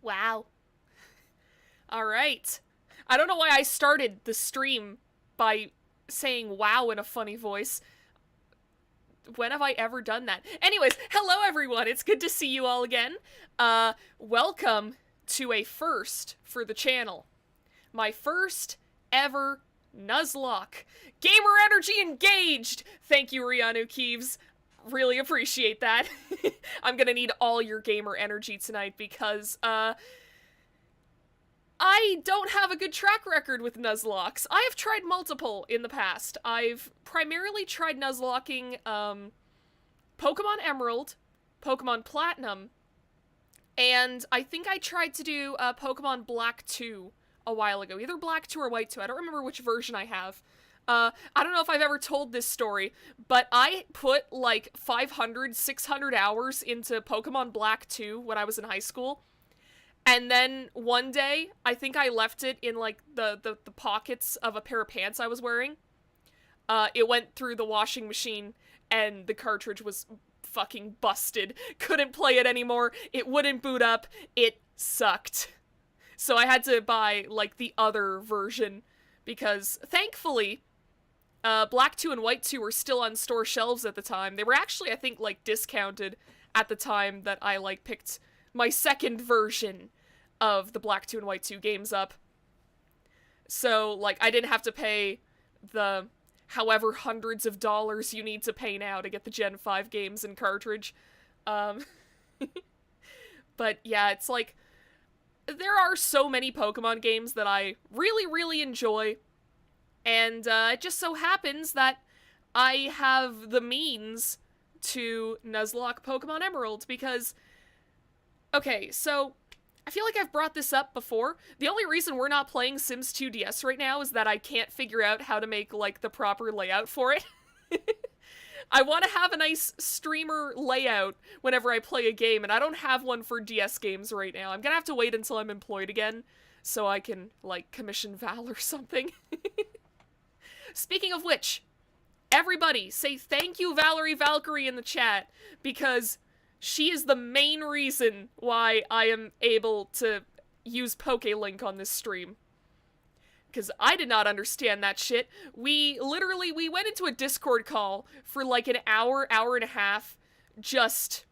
Wow. All right. I don't know why I started the stream by saying wow in a funny voice. When have I ever done that? Anyways, hello everyone. It's good to see you all again. Welcome to a first for the channel. My first ever Nuzlocke. Gamer energy engaged! Thank you, Rianu Keeves. Really appreciate that. I'm gonna need all your gamer energy tonight because, I don't have a good track record with Nuzlockes. I have tried multiple in the past. I've primarily tried Nuzlocking, Pokemon Emerald, Pokemon Platinum, and I think I tried to do, Pokemon Black 2 a while ago. Either Black 2 or White 2. I don't remember which version I have. I don't know if I've ever told this story, but I put, like, 500, 600 hours into Pokemon Black 2 when I was in high school. And then one day, I think I left it in, like, the pockets of a pair of pants I was wearing. It went through the washing machine, and the cartridge was fucking busted. Couldn't play it anymore. It wouldn't boot up. It sucked. So I had to buy, like, the other version, because, thankfully, Black 2 and White 2 were still on store shelves at the time. They were actually, I think, like, discounted at the time that I, like, picked my second version. of the Black 2 and White 2 games up. So, like, I didn't have to pay the however hundreds of dollars you need to pay now to get the Gen 5 games and cartridge. But yeah, it's like, there are so many Pokemon games that I really, really enjoy, and it just so happens that I have the means to Nuzlocke Pokemon Emerald, because, okay, so, I feel like I've brought this up before. The only reason we're not playing Sims 2 DS right now is that I can't figure out how to make, like, the proper layout for it. I want to have a nice streamer layout whenever I play a game, and I don't have one for DS games right now. I'm gonna have to wait until I'm employed again, so I can, like, commission Val or something. Speaking of which, everybody say thank you Valerie Valkyrie in the chat, because she is the main reason why I am able to use PokeLink on this stream. Because I did not understand that shit. We went into a Discord call for like an hour and a half, just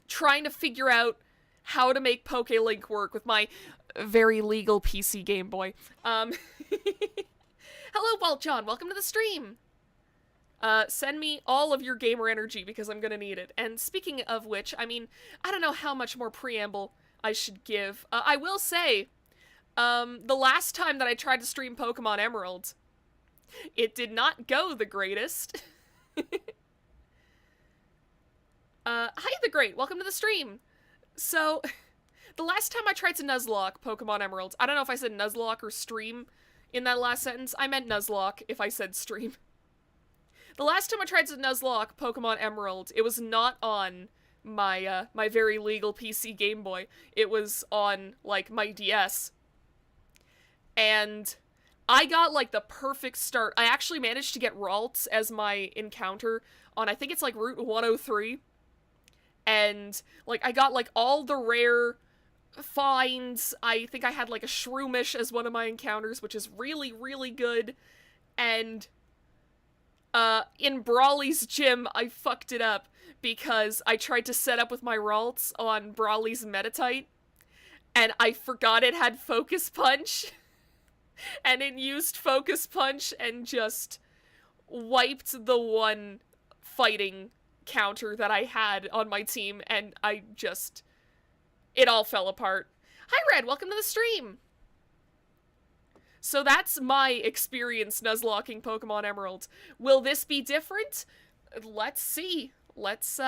trying to figure out how to make PokeLink work with my very legal PC Game Boy. Hello, Walt John, welcome to the stream! Send me all of your gamer energy, because I'm gonna need it. And speaking of which, I mean, I don't know how much more preamble I should give. I will say, the last time that I tried to stream Pokemon Emerald, it did not go the greatest. Hi the Great, welcome to the stream! So, the last time I tried to Nuzlocke Pokemon Emerald, I don't know if I said Nuzlocke or stream in that last sentence. I meant Nuzlocke if I said stream. The last time I tried to Nuzlocke Pokemon Emerald, it was not on my, my very legal PC Game Boy. It was on, like, my DS. And I got, like, the perfect start. I actually managed to get Ralts as my encounter on, I think it's, like, Route 103. And, like, I got, like, all the rare finds. I think I had, like, a Shroomish as one of my encounters, which is really, really good. And, in Brawly's gym, I fucked it up because I tried to set up with my Ralts on Brawly's Metatite, and I forgot it had Focus Punch. And it used Focus Punch and just wiped the one fighting counter that I had on my team, and it all fell apart. Hi Red, welcome to the stream! So that's my experience Nuzlocking Pokemon Emerald. Will this be different? Let's see. Let's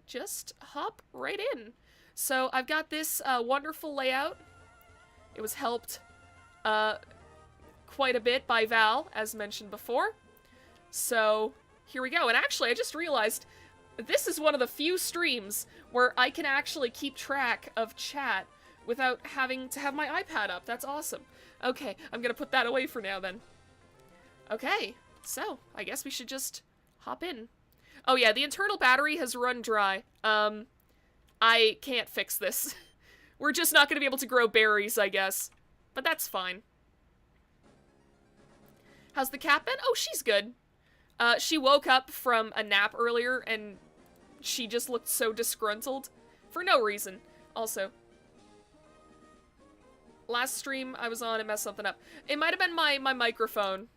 just hop right in. So I've got this wonderful layout. It was helped quite a bit by Val, as mentioned before. So here we go. And actually, I just realized this is one of the few streams where I can actually keep track of chat without having to have my iPad up. That's awesome. Okay, I'm gonna put that away for now then. Okay, so I guess we should just hop in. Oh yeah, the internal battery has run dry. I can't fix this. We're just not gonna be able to grow berries, I guess. But that's fine. How's the cat been? Oh, she's good. She woke up from a nap earlier, and she just looked so disgruntled. For no reason. Also, last stream I was on, it messed something up. It might have been my microphone.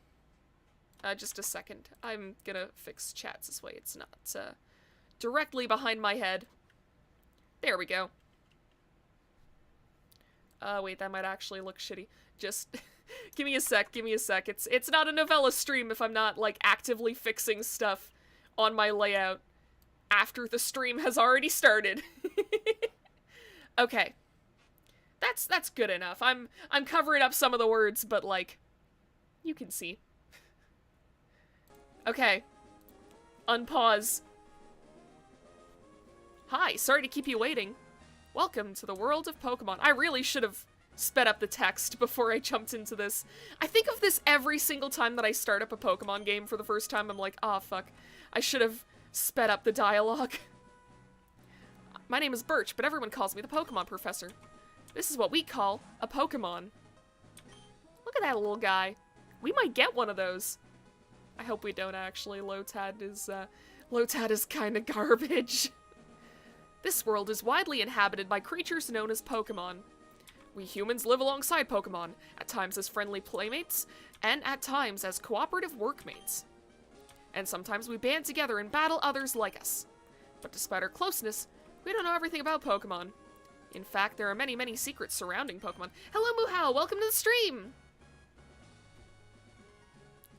Just a second. I'm gonna fix chats this way it's not directly behind my head. There we go. Wait, that might actually look shitty. Just give me a sec, give me a sec. It's not a Novella stream if I'm not, like, actively fixing stuff on my layout after the stream has already started. Okay. That's good enough. I'm covering up some of the words, but, like, you can see. Okay. Unpause. Hi, sorry to keep you waiting. Welcome to the world of Pokemon. I really should have sped up the text before I jumped into this. I think of this every single time that I start up a Pokemon game for the first time. I'm like, ah, oh, fuck. I should have sped up the dialogue. My name is Birch, but everyone calls me the Pokemon Professor. This is what we call a Pokemon. Look at that little guy. We might get one of those. I hope we don't actually. Lotad is kind of garbage. This world is widely inhabited by creatures known as Pokemon. We humans live alongside Pokemon, at times as friendly playmates, and at times as cooperative workmates. And sometimes we band together and battle others like us. But despite our closeness, we don't know everything about Pokemon. In fact, there are many, many secrets surrounding Pokemon. Hello, Muhao! Welcome to the stream!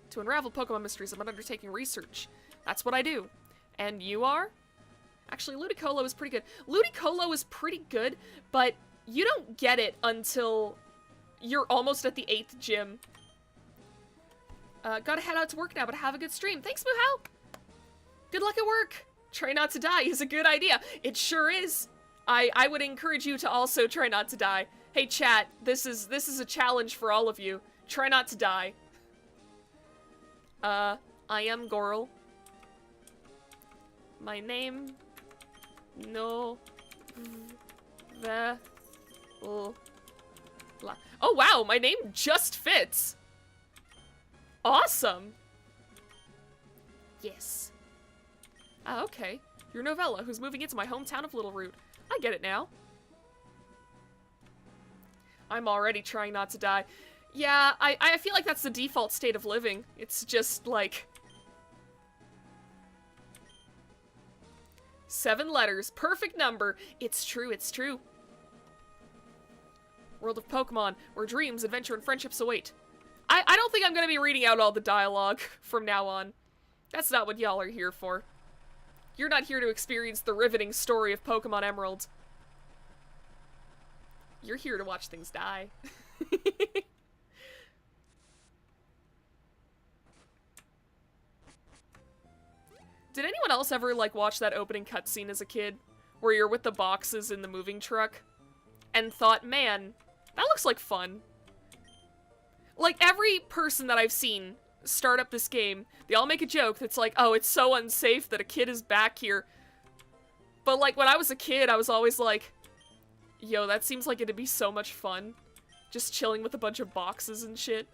To unravel Pokemon mysteries, I'm undertaking research. That's what I do. And you are? Actually, Ludicolo is pretty good. Ludicolo is pretty good, but you don't get it until you're almost at the 8th gym. Gotta head out to work now, but have a good stream. Thanks, Muhao! Good luck at work! Try not to die is a good idea. It sure is. I would encourage you to also try not to die. Hey, chat, this is a challenge for all of you. Try not to die. I am Goral. My name... No... Oh wow, my name just fits! Awesome! Yes. Ah, okay. You're Novella, who's moving into my hometown of Littleroot. I get it now. I'm already trying not to die. Yeah, I feel like that's the default state of living. It's just, like... 7 letters. Perfect number. It's true, it's true. World of Pokemon, where dreams, adventure, and friendships await. I don't think I'm gonna be reading out all the dialogue from now on. That's not what y'all are here for. You're not here to experience the riveting story of Pokemon Emerald. You're here to watch things die. Did anyone else ever, like, watch that opening cutscene as a kid? Where you're with the boxes in the moving truck? And thought, man, that looks like fun. Like, every person that I've seen start up this game, they all make a joke that's like, oh, it's so unsafe that a kid is back here. But, like, when I was a kid, I was always like, yo, that seems like it'd be so much fun. Just chilling with a bunch of boxes and shit.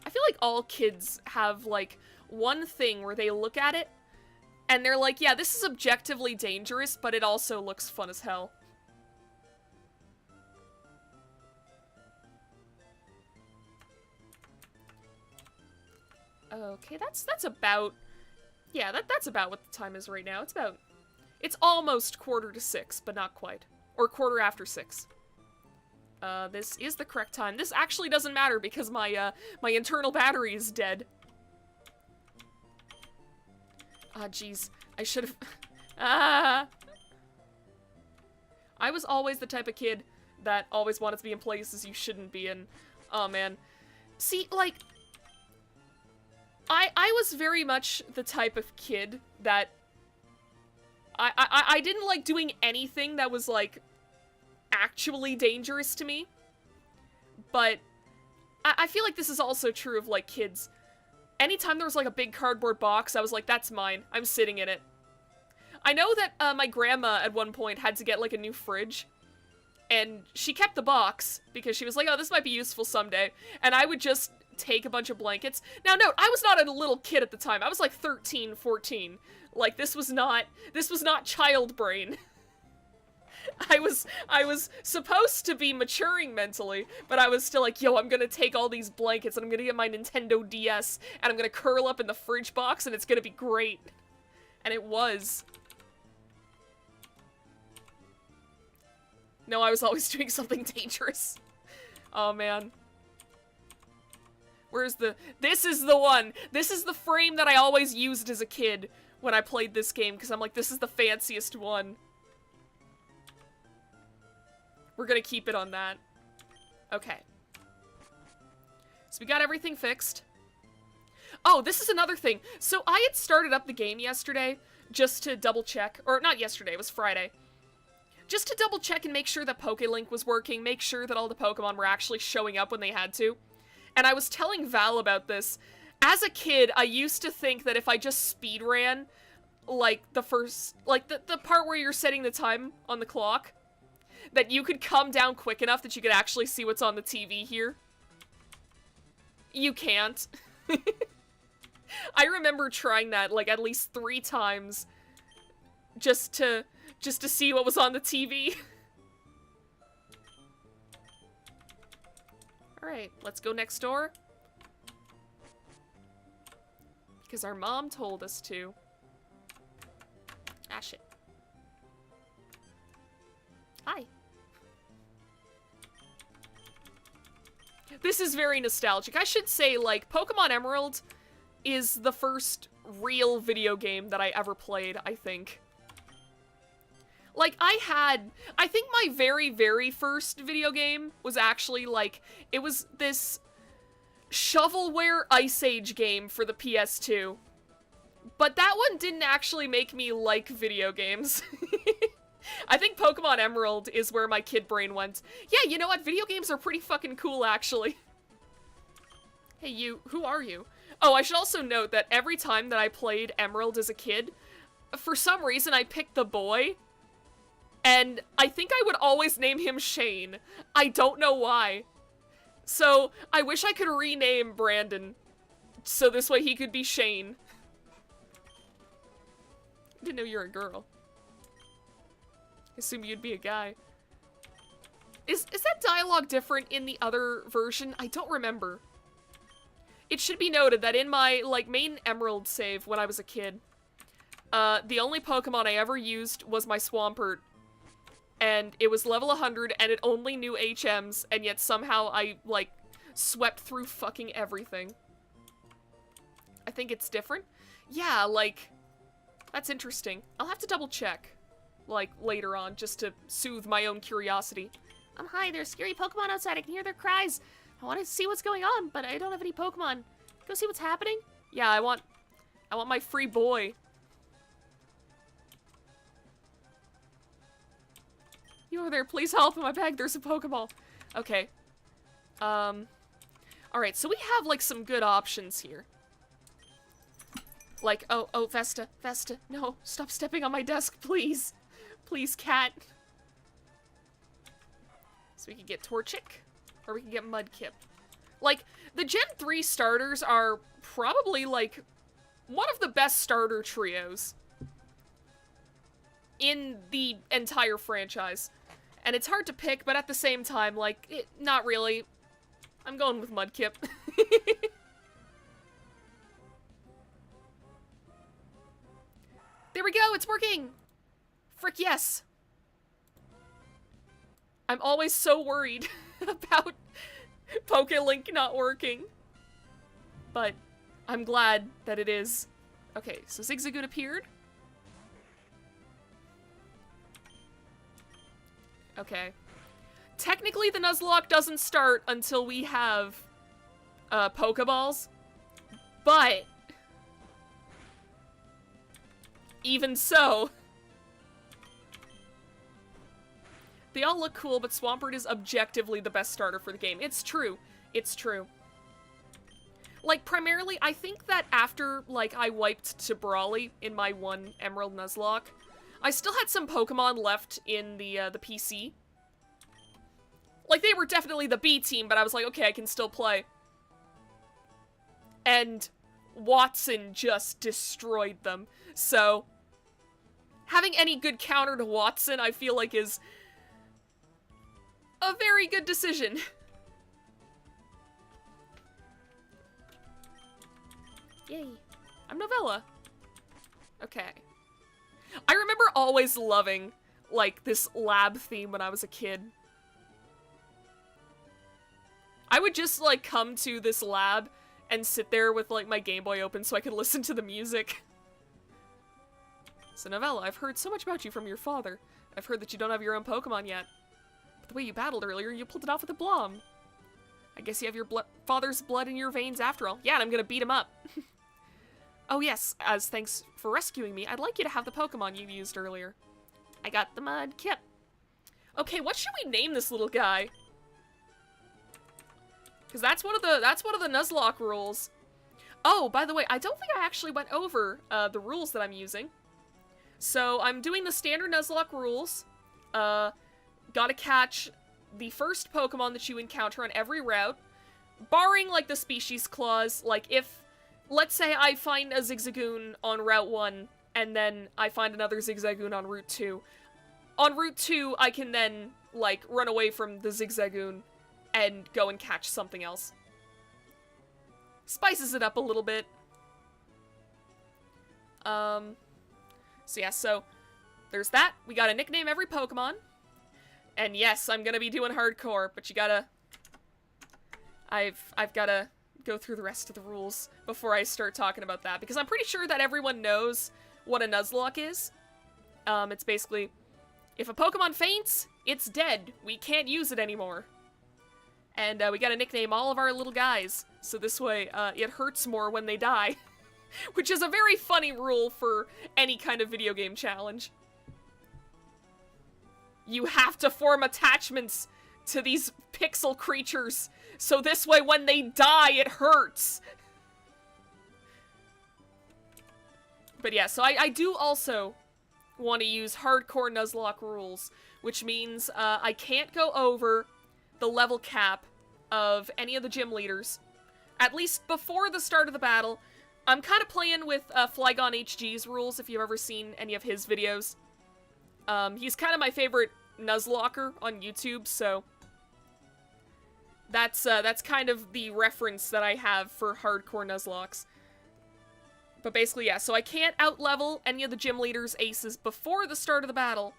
I feel like all kids have, like, one thing where they look at it, and they're like, yeah, this is objectively dangerous, but it also looks fun as hell. Okay, that's about... Yeah, that's about what the time is right now. It's almost 5:45, but not quite. Or 6:15. This is the correct time. This actually doesn't matter because my internal battery is dead. Ah, jeez. I should've... Ah! I was always the type of kid that always wanted to be in places you shouldn't be in. Oh, man. See, like... I was very much the type of kid that... I didn't like doing anything that was, like, actually dangerous to me. But I feel like this is also true of, like, kids. Anytime there was, like, a big cardboard box, I was like, that's mine. I'm sitting in it. I know that my grandma at one point had to get, like, a new fridge. And she kept the box because she was like, oh, this might be useful someday. And I would just take a bunch of blankets. Now, note, I was not a little kid at the time. I was, like, 13, 14. Like, this was not child brain. I was supposed to be maturing mentally, but I was still like, yo, I'm gonna take all these blankets and I'm gonna get my Nintendo DS and I'm gonna curl up in the fridge box and it's gonna be great. And it was. No, I was always doing something dangerous. Oh, man. Where's the... This is the one! This is the frame that I always used as a kid when I played this game, because I'm like, this is the fanciest one. We're gonna keep it on that. Okay. So we got everything fixed. Oh, this is another thing. So I had started up the game yesterday just to double check. Or not yesterday, it was Friday. Just to double check and make sure that PokéLink was working, make sure that all the Pokemon were actually showing up when they had to. And I was telling Val about this. As a kid, I used to think that if I just speed ran, like, the first... Like, the part where you're setting the time on the clock, that you could come down quick enough that you could actually see what's on the TV here. You can't. I remember trying that, like, at least 3 times just to see what was on the TV. Alright, let's go next door. Because our mom told us to. Ah, shit. Hi. This is very nostalgic. I should say, like, Pokemon Emerald is the first real video game that I ever played, I think. Like, I think my very, very first video game was actually, like, it was this shovelware Ice Age game for the PS2. But that one didn't actually make me like video games. I think Pokemon Emerald is where my kid brain went. Yeah, you know what? Video games are pretty fucking cool, actually. Hey, you. Who are you? Oh, I should also note that every time that I played Emerald as a kid, for some reason I picked the boy. And I think I would always name him Shane. I don't know why. So, I wish I could rename Brandon. So this way he could be Shane. I didn't know you were a girl. Assume you'd be a guy. Is that dialogue different in the other version? I don't remember. It should be noted that in my, like, main Emerald save when I was a kid, the only Pokemon I ever used was my Swampert. And it was level 100, and it only knew HMs, and yet somehow I, like, swept through fucking everything. I think it's different. Yeah, like, that's interesting. I'll have to double check, like, later on, just to soothe my own curiosity. Hi, there's scary Pokemon outside. I can hear their cries. I want to see what's going on, but I don't have any Pokemon. Go see what's happening? Yeah, I want my free boy. You over there, please help. In my bag, there's a Pokeball. Okay. Alright, so we have, like, some good options here. Like, oh, Vesta, no, stop stepping on my desk, please. Please, cat. So we can get Torchic, or we can get Mudkip. Like, the Gen 3 starters are probably, like, one of the best starter trios in the entire franchise. And it's hard to pick, but at the same time, like, not really. I'm going with Mudkip. There we go, it's working! Frick yes! I'm always so worried about PokeLink not working. But I'm glad that it is. Okay, so Zigzagoon appeared. Okay. Technically, the Nuzlocke doesn't start until we have Pokeballs, but even so, they all look cool, but Swampert is objectively the best starter for the game. It's true. It's true. Like, primarily, I think that after, like, I wiped to Brawly in my one Emerald Nuzlocke, I still had some Pokemon left in the PC. Like, they were definitely the B team, but I was like, okay, I can still play. And Watson just destroyed them. So, having any good counter to Watson, I feel like, is a very good decision. Yay. I'm Novella. Okay. I remember always loving, like, this lab theme when I was a kid. I would just, like, come to this lab and sit there with, like, my Game Boy open so I could listen to the music. So, Novella, I've heard so much about you from your father. I've heard that you don't have your own Pokemon yet. But the way you battled earlier, you pulled it off with a Blom. I guess you have your father's blood in your veins after all. Yeah, and I'm gonna beat him up. Oh yes, as thanks for rescuing me, I'd like you to have the Pokemon you used earlier. I got the Mudkip. Okay, what should we name this little guy? Because that's one of the Nuzlocke rules. Oh, by the way, I don't think I actually went over the rules that I'm using. So I'm doing the standard Nuzlocke rules. Gotta catch the first Pokemon that you encounter on every route, barring like the species clause. Like if, let's say I find a Zigzagoon on Route 1 and then I find another Zigzagoon on Route 2. On Route 2, I can then, like, run away from the Zigzagoon and go and catch something else. Spices it up a little bit. So yeah, so there's that. We gotta nickname every Pokemon. And yes, I'm gonna be doing hardcore, but you gotta... I've gotta go through the rest of the rules before I start talking about that, because I'm pretty sure that everyone knows what a Nuzlocke is. It's basically, if a Pokemon faints, it's dead. We can't use it anymore. And we gotta nickname all of our little guys, so this way it hurts more when they die. Which is a very funny rule for any kind of video game challenge. You have to form attachments to these pixel creatures, so this way when they die, it hurts. But yeah, so I do also want to use hardcore Nuzlocke rules, which means I can't go over the level cap of any of the gym leaders, at least before the start of the battle. I'm kind of playing with Flygon HG's rules, if you've ever seen any of his videos. He's kind of my favorite Nuzlocker on YouTube, so that's kind of the reference that I have for hardcore Nuzlocks. But basically, yeah, so I can't outlevel any of the gym leaders' aces before the start of the battle,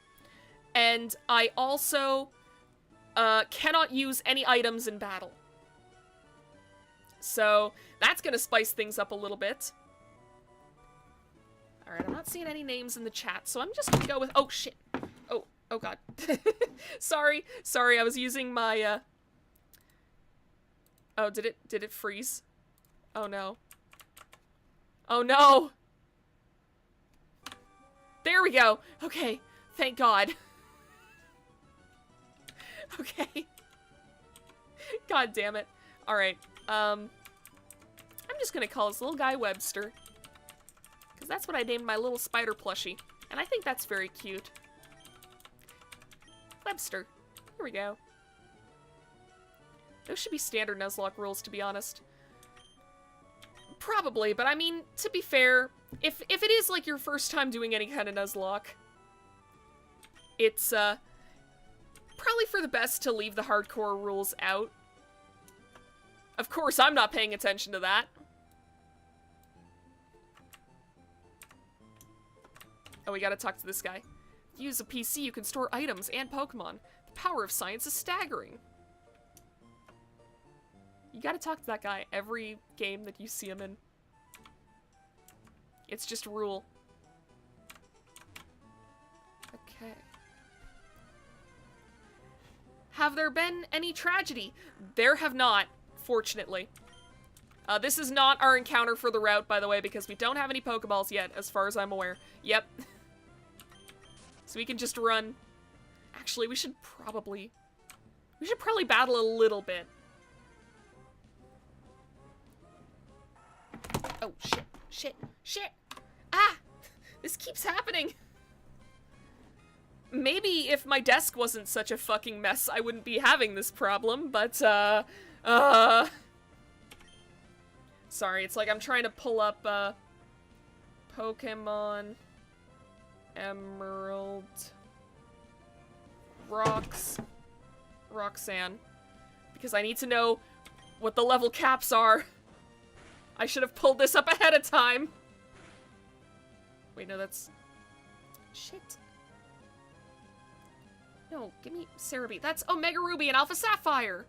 and I also cannot use any items in battle. So that's gonna spice things up a little bit. Alright, I'm not seeing any names in the chat, so I'm just gonna go with... Oh, shit. Oh god. Sorry, I was using my, Oh, did it freeze? Oh no. Oh no! There we go! Okay, thank god. Okay. God damn it. Alright, I'm just gonna call this little guy Webster. Because that's what I named my little spider plushie. And I think that's very cute. Webster. Here we go. Those should be standard Nuzlocke rules, to be honest. Probably, but I mean, to be fair, if it is like your first time doing any kind of Nuzlocke, it's probably for the best to leave the hardcore rules out. Of course, I'm not paying attention to that. Oh, we gotta talk to this guy. If you use a PC, you can store items and Pokemon. The power of science is staggering. You gotta talk to that guy every game that you see him in. It's just a rule. Okay. Have there been any tragedy? There have not, fortunately. This is not our encounter for the route, by the way, because we don't have any Pokeballs yet, as far as I'm aware. Yep. So we can just run. Actually, we should probably battle a little bit. Oh, shit. Ah! This keeps happening. Maybe if my desk wasn't such a fucking mess, I wouldn't be having this problem, but, sorry, it's like I'm trying to pull up, Pokemon Emerald Roxanne, because I need to know what the level caps are. I should have pulled this up ahead of time. Wait, no, that's... Shit. No, give me Cerebi. That's Omega Ruby and Alpha Sapphire.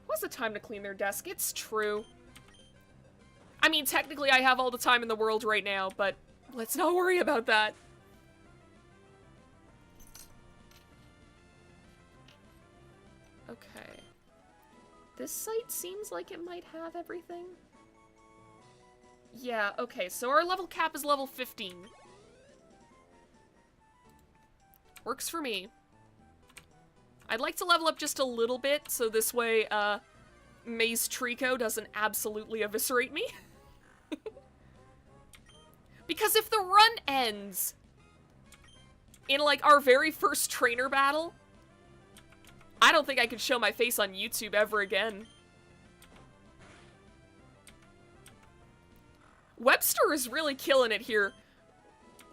What's the time to clean their desk? It's true. I mean, technically I have all the time in the world right now, but let's not worry about that. Okay. This site seems like it might have everything. Yeah, okay, so our level cap is level 15. Works for me. I'd like to level up just a little bit, so this way, Maze Trico doesn't absolutely eviscerate me. Because if the run ends in, like, our very first trainer battle, I don't think I could show my face on YouTube ever again. Webster is really killing it here.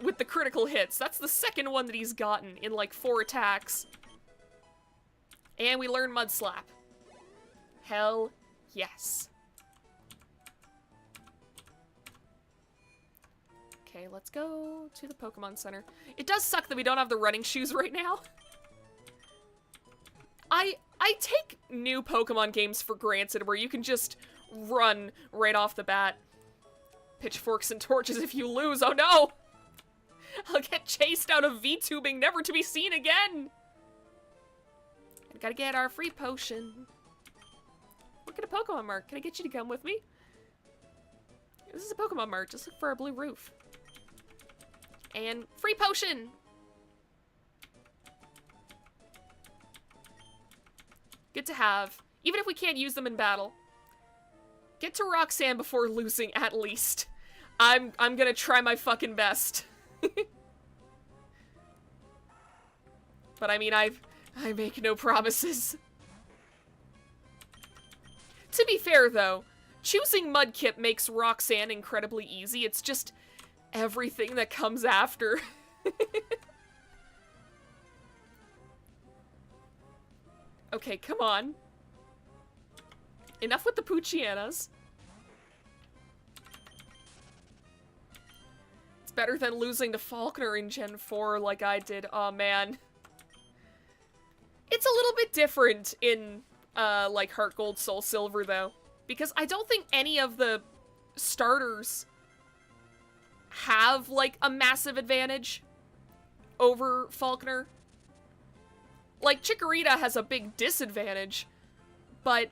with the critical hits. That's the second one that he's gotten in like 4 attacks. And we learn Mud Slap. Hell yes. Okay, let's go to the Pokemon Center. It does suck that we don't have the running shoes right now. I take new Pokemon games for granted where you can just run right off the bat. Pitchforks and torches if you lose. Oh no! I'll get chased out of V-tubing, never to be seen again! I gotta get our free potion. Look at a Pokemon Mart. Can I get you to come with me? This is a Pokemon Mart. Just look for a blue roof. And free potion! Good to have. Even if we can't use them in battle. Get to Roxanne before losing, at least. I'm gonna try my fucking best. But I mean, I make no promises. To be fair, though, choosing Mudkip makes Roxanne incredibly easy. It's just everything that comes after. Okay, come on. Enough with the Poochianas. It's better than losing to Faulkner in Gen 4 like I did. Aw, man. It's a little bit different in, like, Heart Gold, Soul Silver, though. Because I don't think any of the starters have, like, a massive advantage over Faulkner. Like, Chikorita has a big disadvantage, but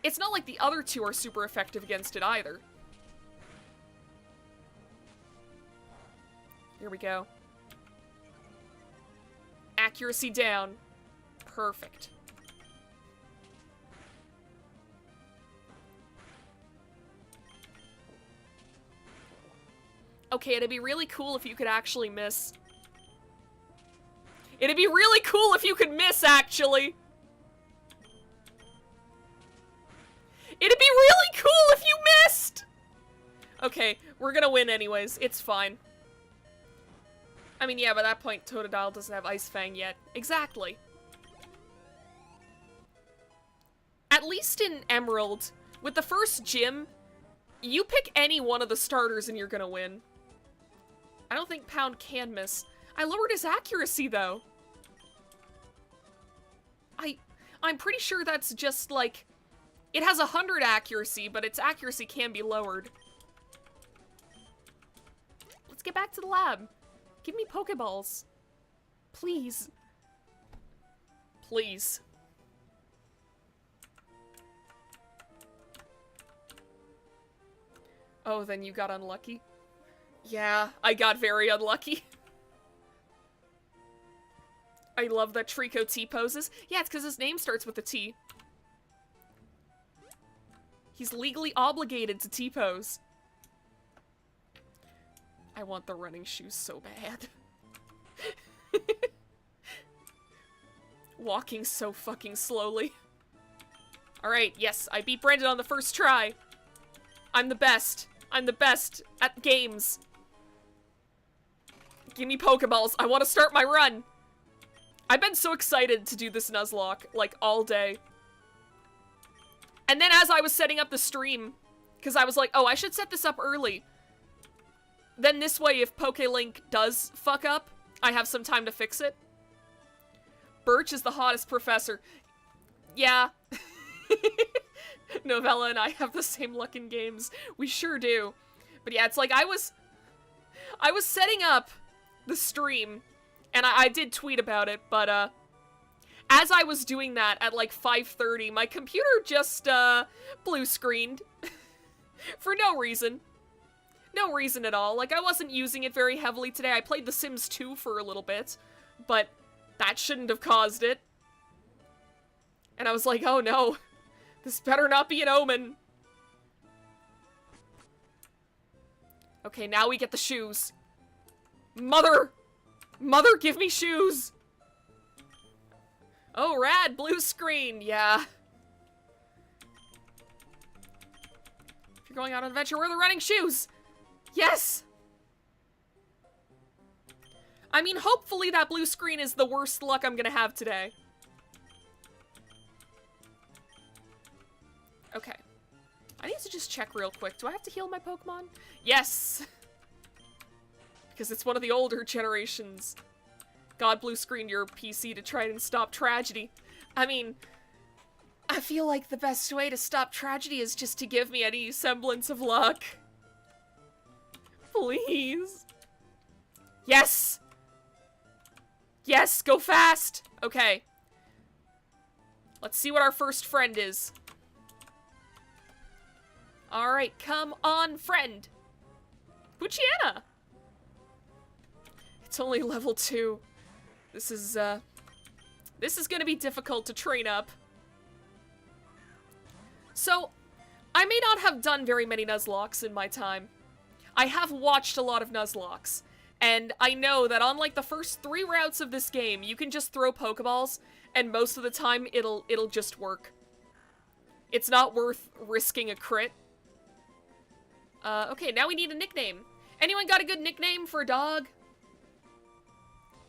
it's not like the other two are super effective against it either. Here we go. Accuracy down. Perfect. Okay, it'd be really cool if you could actually miss. It'd be really cool if you could miss, actually. It'd be really cool if you missed! Okay, we're gonna win anyways. It's fine. I mean, yeah, by that point, Totodile doesn't have Ice Fang yet. Exactly. At least in Emerald, with the first gym, you pick any one of the starters and you're gonna win. I don't think Pound can miss. I lowered his accuracy, though. I'm pretty sure that's just, like... It has 100 accuracy, but its accuracy can be lowered. Let's get back to the lab. Give me Pokeballs. Please. Please. Oh, then you got unlucky? Yeah, I got very unlucky. I love that Trico T-poses. Yeah, it's because his name starts with a T. He's legally obligated to T-pose. I want the running shoes so bad. Walking so fucking slowly. Alright, yes, I beat Brendan on the first try. I'm the best. I'm the best at games. Give me Pokeballs. I want to start my run. I've been so excited to do this Nuzlocke, like, all day. And then as I was setting up the stream, because I was like, oh, I should set this up early. Then this way, if PokeLink does fuck up, I have some time to fix it. Birch is the hottest professor. Yeah. Novella and I have the same luck in games. We sure do. But yeah, it's like I was setting up the stream, and I did tweet about it, but as I was doing that at like 5:30, my computer just blue screened. For no reason. No reason at all. Like, I wasn't using it very heavily today. I played The Sims 2 for a little bit, but that shouldn't have caused it. And I was like, oh no, this better not be an omen. Okay, now we get the shoes. Mother! Mother, give me shoes! Oh, rad, blue screen, yeah. If you're going on an adventure, wear the running shoes! Yes! I mean, hopefully that blue screen is the worst luck I'm gonna have today. Okay. I need to just check real quick. Do I have to heal my Pokemon? Yes! Because it's one of the older generations. God blue screen your PC to try and stop tragedy. I mean, I feel like the best way to stop tragedy is just to give me any semblance of luck. Please. Yes! Yes, go fast! Okay. Let's see what our first friend is. Alright, come on, friend. Poochyena! It's only level 2. This is gonna be difficult to train up. So, I may not have done very many Nuzlockes in my time. I have watched a lot of Nuzlockes, and I know that on like the first 3 routes of this game, you can just throw Pokeballs, and most of the time it'll just work. It's not worth risking a crit. Okay, now we need a nickname. Anyone got a good nickname for a dog?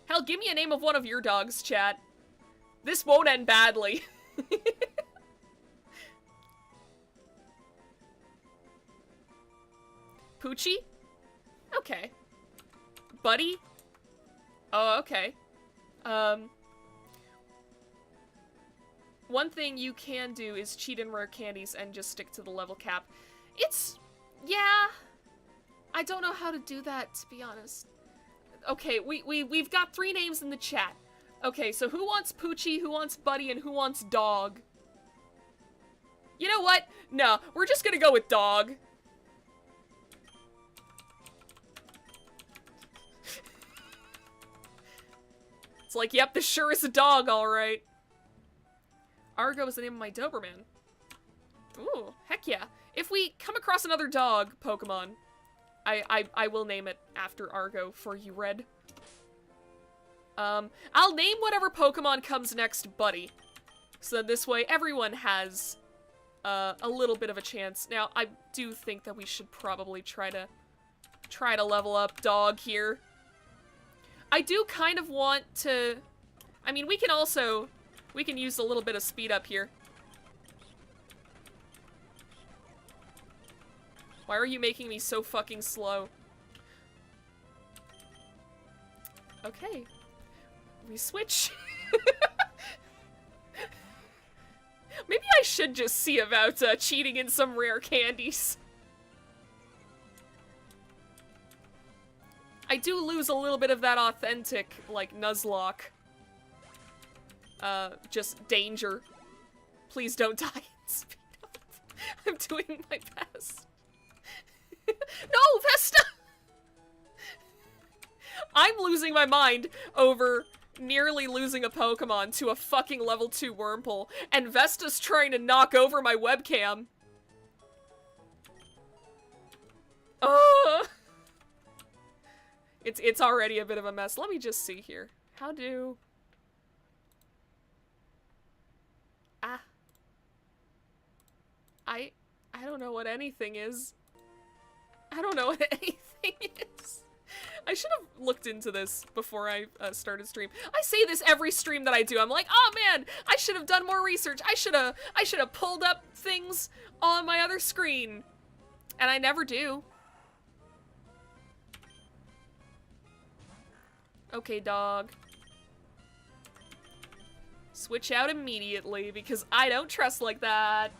Hell, give me a name of one of your dogs, chat. This won't end badly. Poochie? Okay. Buddy? Oh, okay. One thing you can do is cheat in rare candies and just stick to the level cap. Yeah. I don't know how to do that, to be honest. Okay, we've got 3 names in the chat. Okay, so who wants Poochie, who wants Buddy, and who wants Dog? You know what? No, we're just gonna go with Dog. It's like, yep, this sure is a dog, alright. Argo is the name of my Doberman. Ooh, heck yeah. If we come across another dog Pokemon, I will name it after Argo for you, Red. I'll name whatever Pokemon comes next Buddy. So this way everyone has a little bit of a chance. Now, I do think that we should probably try to level up Dog here. I do kind of want to... I mean, we can use a little bit of speed up here. Why are you making me so fucking slow? Okay. We switch. Maybe I should just see about cheating in some rare candies. I do lose a little bit of that authentic, like, Nuzlocke. Just danger. Please don't die in speed up. I'm doing my best. No, Vesta! I'm losing my mind over nearly losing a Pokemon to a fucking level 2 Wurmple, and Vesta's trying to knock over my webcam. Ugh! It's already a bit of a mess. Let me just see here. How do... I don't know what anything is. I don't know what anything is. I should have looked into this before I started stream. I say this every stream that I do. I'm like, oh man, I should have done more research. I should have pulled up things on my other screen. And I never do. Okay, dog. Switch out immediately because I don't trust like that.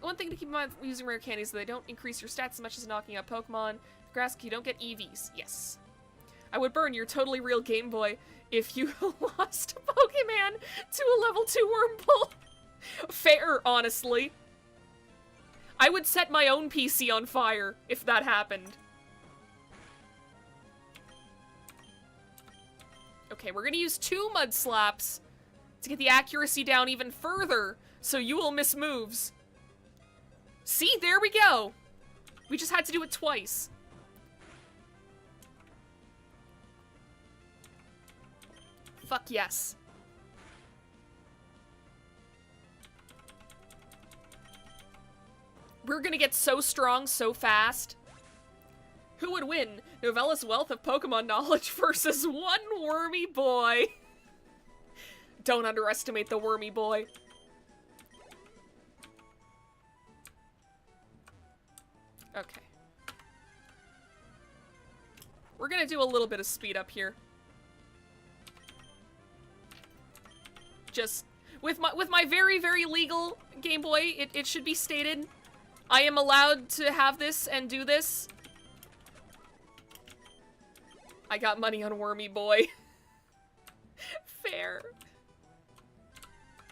One thing to keep in mind using rare candies is that they don't increase your stats as much as knocking out Pokemon. Grass, you don't get EVs. Yes. I would burn your totally real Game Boy if you lost a Pokemon to a level 2 Wurmple. Fair, honestly. I would set my own PC on fire if that happened. Okay, we're gonna use 2 Mud Slaps to get the accuracy down even further, so you will miss moves. See, there we go. We just had to do it twice. Fuck yes. We're gonna get so strong so fast. Who would win? Novella's wealth of Pokemon knowledge versus one wormy boy. Don't underestimate the wormy boy. Okay. We're gonna do a little bit of speed up here. Just with my very, very legal Game Boy, it should be stated, I am allowed to have this and do this. I got money on Wormy Boy. Fair.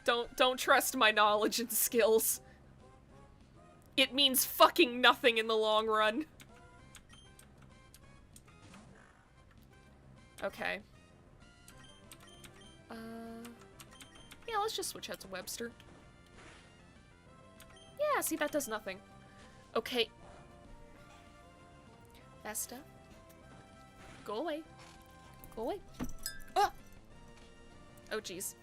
Don't trust my knowledge and skills. It means fucking nothing in the long run. Okay. Yeah, let's just switch out to Webster. Yeah, see, that does nothing. Okay. Vesta. Go away. Go away. Oh! Oh, jeez.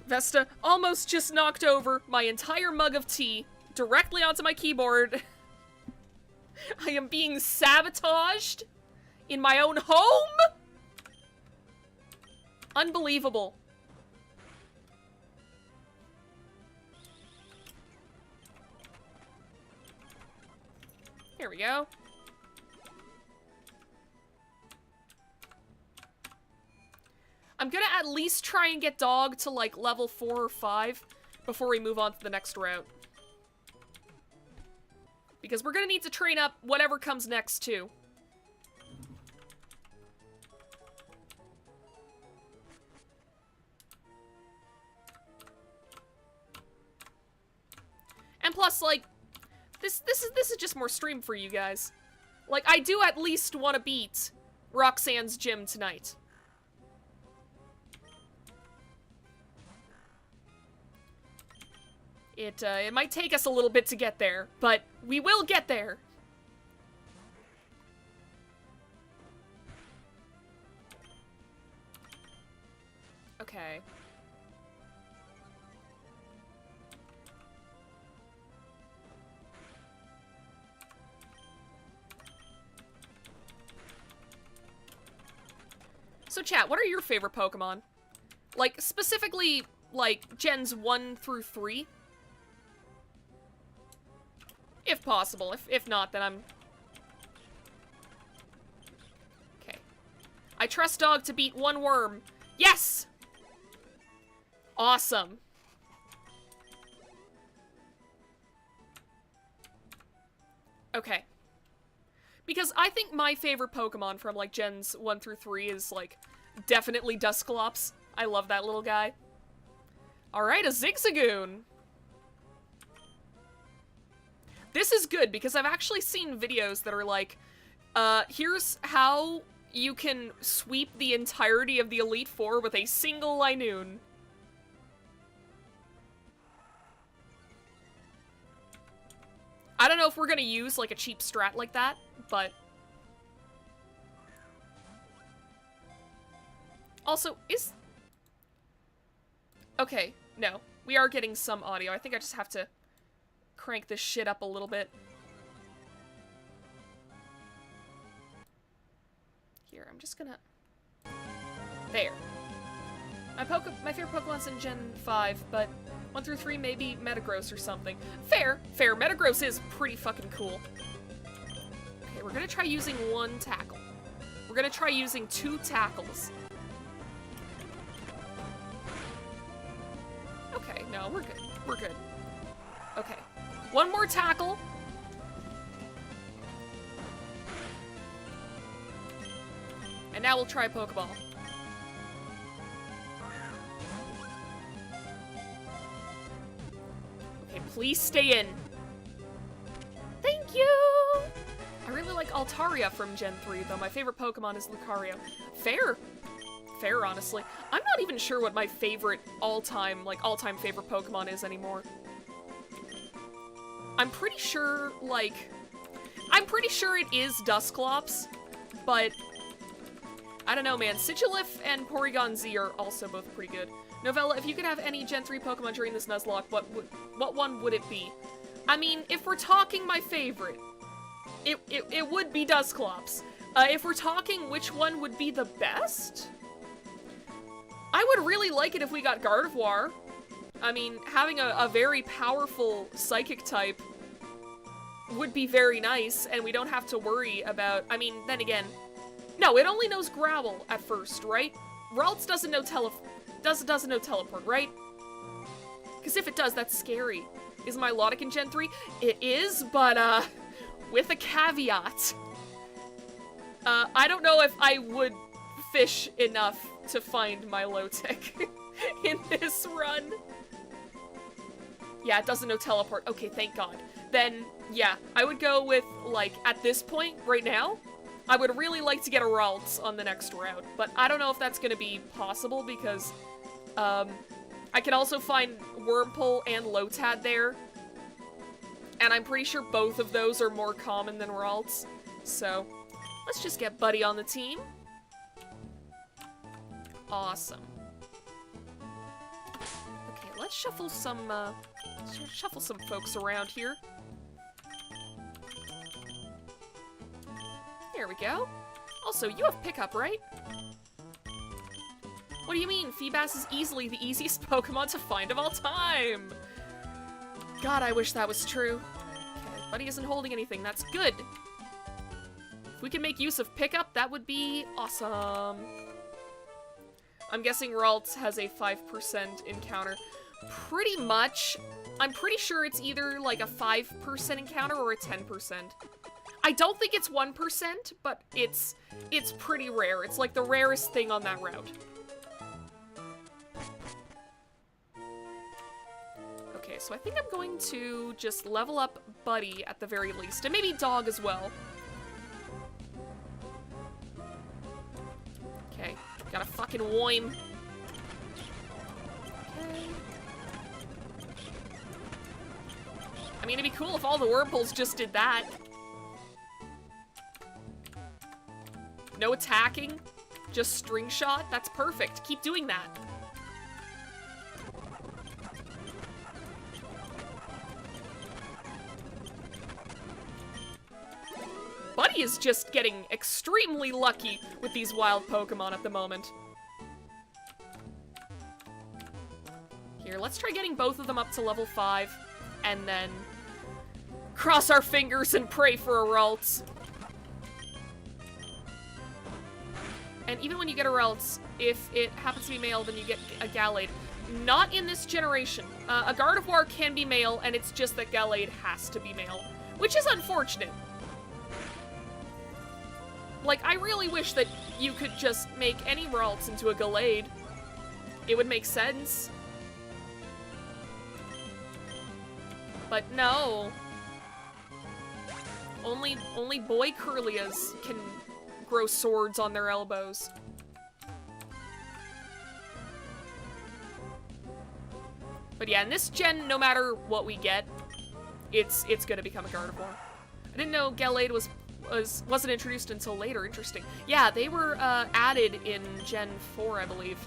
Vesta almost just knocked over my entire mug of tea directly onto my keyboard. I am being sabotaged in my own home? Unbelievable. Here we go. I'm gonna at least try and get Dog to, like, level 4 or 5 before we move on to the next route. Because we're gonna need to train up whatever comes next, too. And plus, like, this is just more stream for you guys. Like, I do at least want to beat Roxanne's gym tonight. It might take us a little bit to get there, but we will get there. Okay. So chat, what are your favorite Pokemon? Like, specifically, like, Gens 1 through 3? If possible. If not, then I'm... Okay. I trust Dog to beat one worm. Yes! Awesome. Okay. Because I think my favorite Pokemon from, like, Gens 1 through 3 is, like, definitely Dusclops. I love that little guy. Alright, a Zigzagoon. This is good, because I've actually seen videos that are like, here's how you can sweep the entirety of the Elite Four with a single Linoon. I don't know if we're gonna use, like, a cheap strat like that, but... Also, is... Okay, no. We are getting some audio. I think I just have to crank this shit up a little bit. Here, I'm just gonna... There. My favorite Pokemon's in Gen 5, but 1 through 3 maybe Metagross or something. Fair. Metagross is pretty fucking cool. Okay, we're gonna try using one tackle. We're gonna try using 2 tackles. Okay, no, we're good. We're good. Okay. One more tackle. And now we'll try a Pokeball. Okay, please stay in. Thank you! I really like Altaria from Gen 3, though. My favorite Pokemon is Lucario. Fair, honestly. I'm not even sure what my favorite all-time favorite Pokemon is anymore. I'm pretty sure it is Dusclops, but I don't know, man. Sigilif and Porygon Z are also both pretty good. Novella, if you could have any Gen 3 Pokemon during this Nuzlocke, what one would it be? I mean, if we're talking my favorite, it would be Dusclops. If we're talking which one would be the best, I would really like it if we got Gardevoir. I mean, having a very powerful psychic type would be very nice, and we don't have to worry about, I mean, then again, no, it only knows Growl at first, right? Ralts doesn't know doesn't know Teleport, right? Because if it does, that's scary. Is Milotic in Gen 3? It is, but, with a caveat. I don't know if I would fish enough to find Milotic in this run. Yeah, it doesn't know Teleport. Okay, thank God. Then, yeah, I would go with, like, at this point, right now, I would really like to get a Ralts on the next route, but I don't know if that's gonna be possible because, I can also find Wurmple and Lotad there, and I'm pretty sure both of those are more common than Ralts, so let's just get Buddy on the team. Awesome. Okay, let's shuffle some folks around here. There we go. Also, you have pickup, right? What do you mean? Feebas is easily the easiest Pokemon to find of all time! God, I wish that was true. Okay, Buddy isn't holding anything. That's good. If we can make use of pickup, that would be awesome. I'm guessing Ralts has a 5% encounter. Pretty much. I'm pretty sure it's either like a 5% encounter or a 10%. I don't think it's 1%, but it's pretty rare. It's like the rarest thing on that route. Okay, so I think I'm going to just level up Buddy at the very least, and maybe Dog as well. Okay, got a fucking Woim. Okay. I mean, it'd be cool if all the Wurmples just did that. No attacking, just string shot. That's perfect. Keep doing that. Buddy is just getting extremely lucky with these wild Pokemon at the moment. Here, let's try getting both of them up to level 5, and then cross our fingers and pray for a Ralts. And even when you get a Ralts, if it happens to be male, then you get a Gallade. Not in this generation. A Gardevoir can be male, and it's just that Gallade has to be male, which is unfortunate. Like, I really wish that you could just make any Ralts into a Gallade. It would make sense. But no. Only boy Kirlias can grow swords on their elbows. But yeah, in this gen, no matter what we get, it's gonna become a Gardevoir. I didn't know Gallade wasn't introduced until later. Interesting. Yeah, they were added in Gen 4, I believe.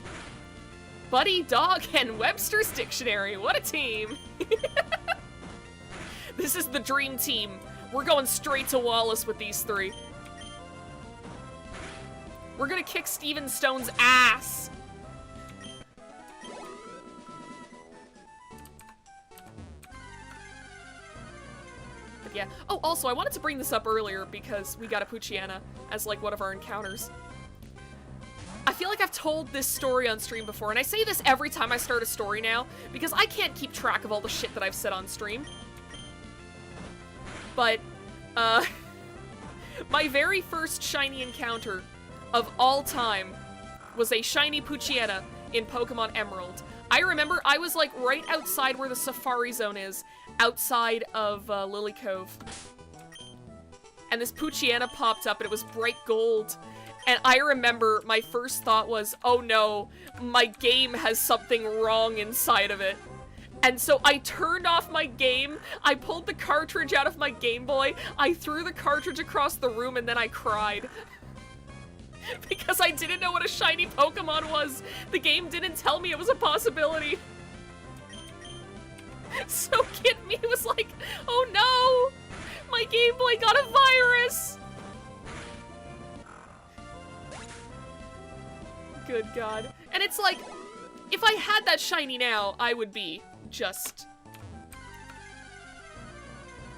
Buddy, Dog, and Webster's Dictionary. What a team! This is the dream team. We're going straight to Wallace with these three. We're gonna kick Steven Stone's ass. But yeah. Oh, also, I wanted to bring this up earlier because we got a Poochyena as, like, one of our encounters. I feel like I've told this story on stream before, and I say this every time I start a story now, because I can't keep track of all the shit that I've said on stream. But, my very first shiny encounter of all time was a shiny Poochyena in Pokemon Emerald. I remember I was, like, right outside where the Safari Zone is, outside of Lily Cove. And this Poochyena popped up, and it was bright gold. And I remember my first thought was, oh no, my game has something wrong inside of it. And so I turned off my game, I pulled the cartridge out of my Game Boy, I threw the cartridge across the room, and then I cried. Because I didn't know what a shiny Pokemon was. The game didn't tell me it was a possibility. So Kid Me was like, oh no! My Game Boy got a virus! Good God. And it's like, if I had that shiny now, I would be just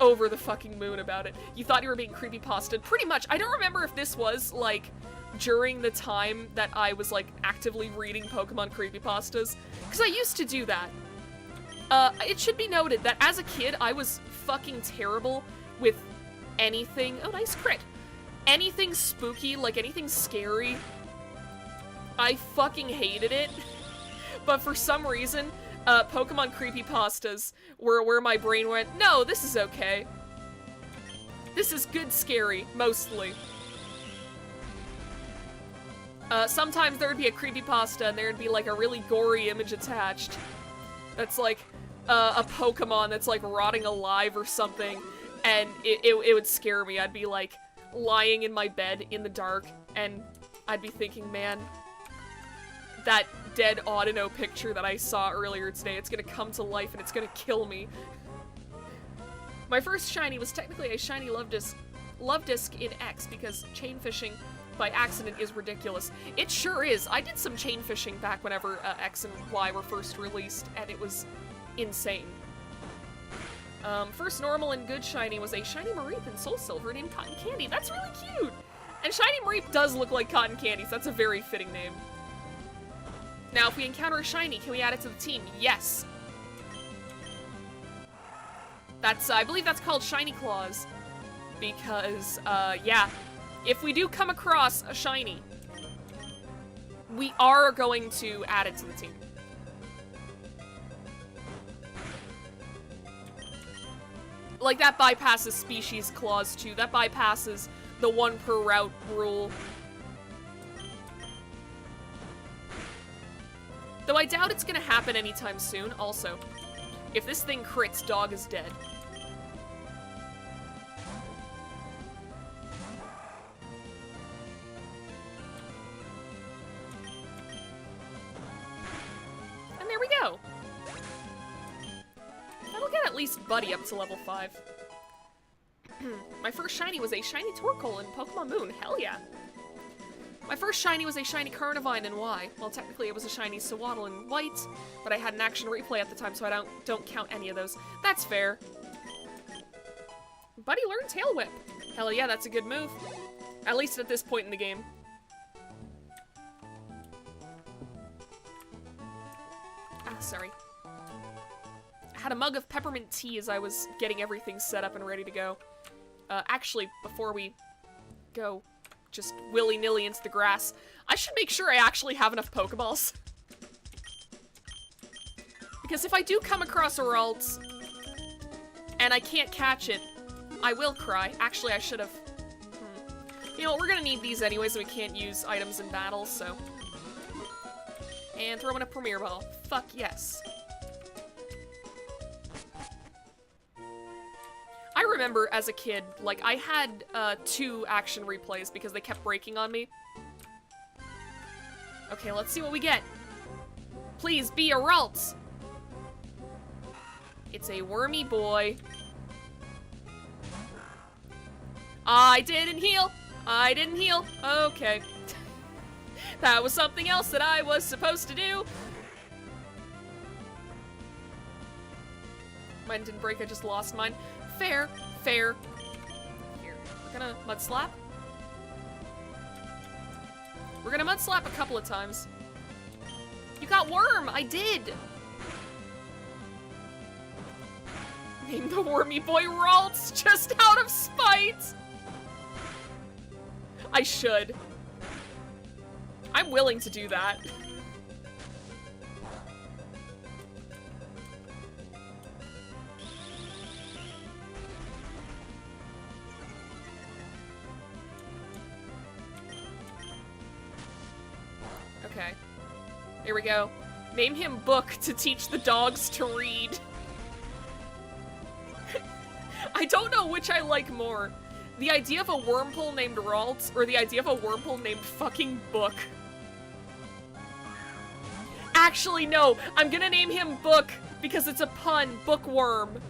over the fucking moon about it. You thought you were being creepypasta'd? Pretty much. I don't remember if this was, like, during the time that I was, like, actively reading Pokemon creepypastas, because I used to do that. It should be noted that as a kid, I was fucking terrible with anything. Oh, nice crit. Anything spooky, like anything scary. I fucking hated it. But for some reason, Pokemon creepypastas were where my brain went, no, this is okay. This is good scary, mostly. Sometimes there'd be a creepypasta and there'd be like a really gory image attached. That's like a Pokemon that's like rotting alive or something, and it would scare me. I'd be like lying in my bed in the dark and I'd be thinking, man, that dead Audino picture that I saw earlier today, it's gonna come to life and it's gonna kill me. My first shiny was technically a shiny love disc in X, because chain fishing by accident is ridiculous. It sure is. I did some chain fishing back whenever X and Y were first released, and it was insane. First normal and good shiny was a shiny Mareep in Soul Silver named Cotton Candy. That's really cute! And shiny Mareep does look like Cotton Candy, so that's a very fitting name. Now, if we encounter a shiny, can we add it to the team? Yes. That's, I believe that's called Shiny Claws. Because, yeah. If we do come across a shiny, we are going to add it to the team. Like, that bypasses Species Clause too. That bypasses the 1 per route rule. Though I doubt it's gonna happen anytime soon, also. If this thing crits, dog is dead. And there we go. That'll get at least Buddy up to level 5. My first shiny was a shiny Torkoal in Pokemon Moon. Hell yeah. My first shiny was a shiny Carnivine in Y. Well, technically it was a shiny Sewaddle in White, but I had an action replay at the time, so I don't count any of those. That's fair. Buddy learned Tail Whip. Hell yeah, that's a good move. At least at this point in the game. Ah, sorry. I had a mug of peppermint tea as I was getting everything set up and ready to go. Actually, before we go just willy-nilly into the grass, I should make sure I actually have enough Pokeballs. Because if I do come across a Ralts and I can't catch it, I will cry. Actually, I should have. You know, we're gonna need these anyways, and we can't use items in battle, so. And throw in a Premier Ball. Fuck yes. I remember as a kid, like, I had 2 action replays because they kept breaking on me. Okay, let's see what we get. Please be a Ralts. It's a wormy boy. I didn't heal. I didn't heal. Okay. That was something else that I was supposed to do. Mine didn't break, I just lost mine. Fair, fair. Here, we're gonna Mud Slap. We're gonna Mud Slap a couple of times. You got Worm! I did! Name the wormy boy Ralts just out of spite! I should. I'm willing to do that. Okay. Here we go. Name him Book to teach the dogs to read. I don't know which I like more. The idea of a Wurmple named Ralts, or the idea of a Wurmple named fucking Book. Actually, no. I'm gonna name him Book, because it's a pun. Bookworm.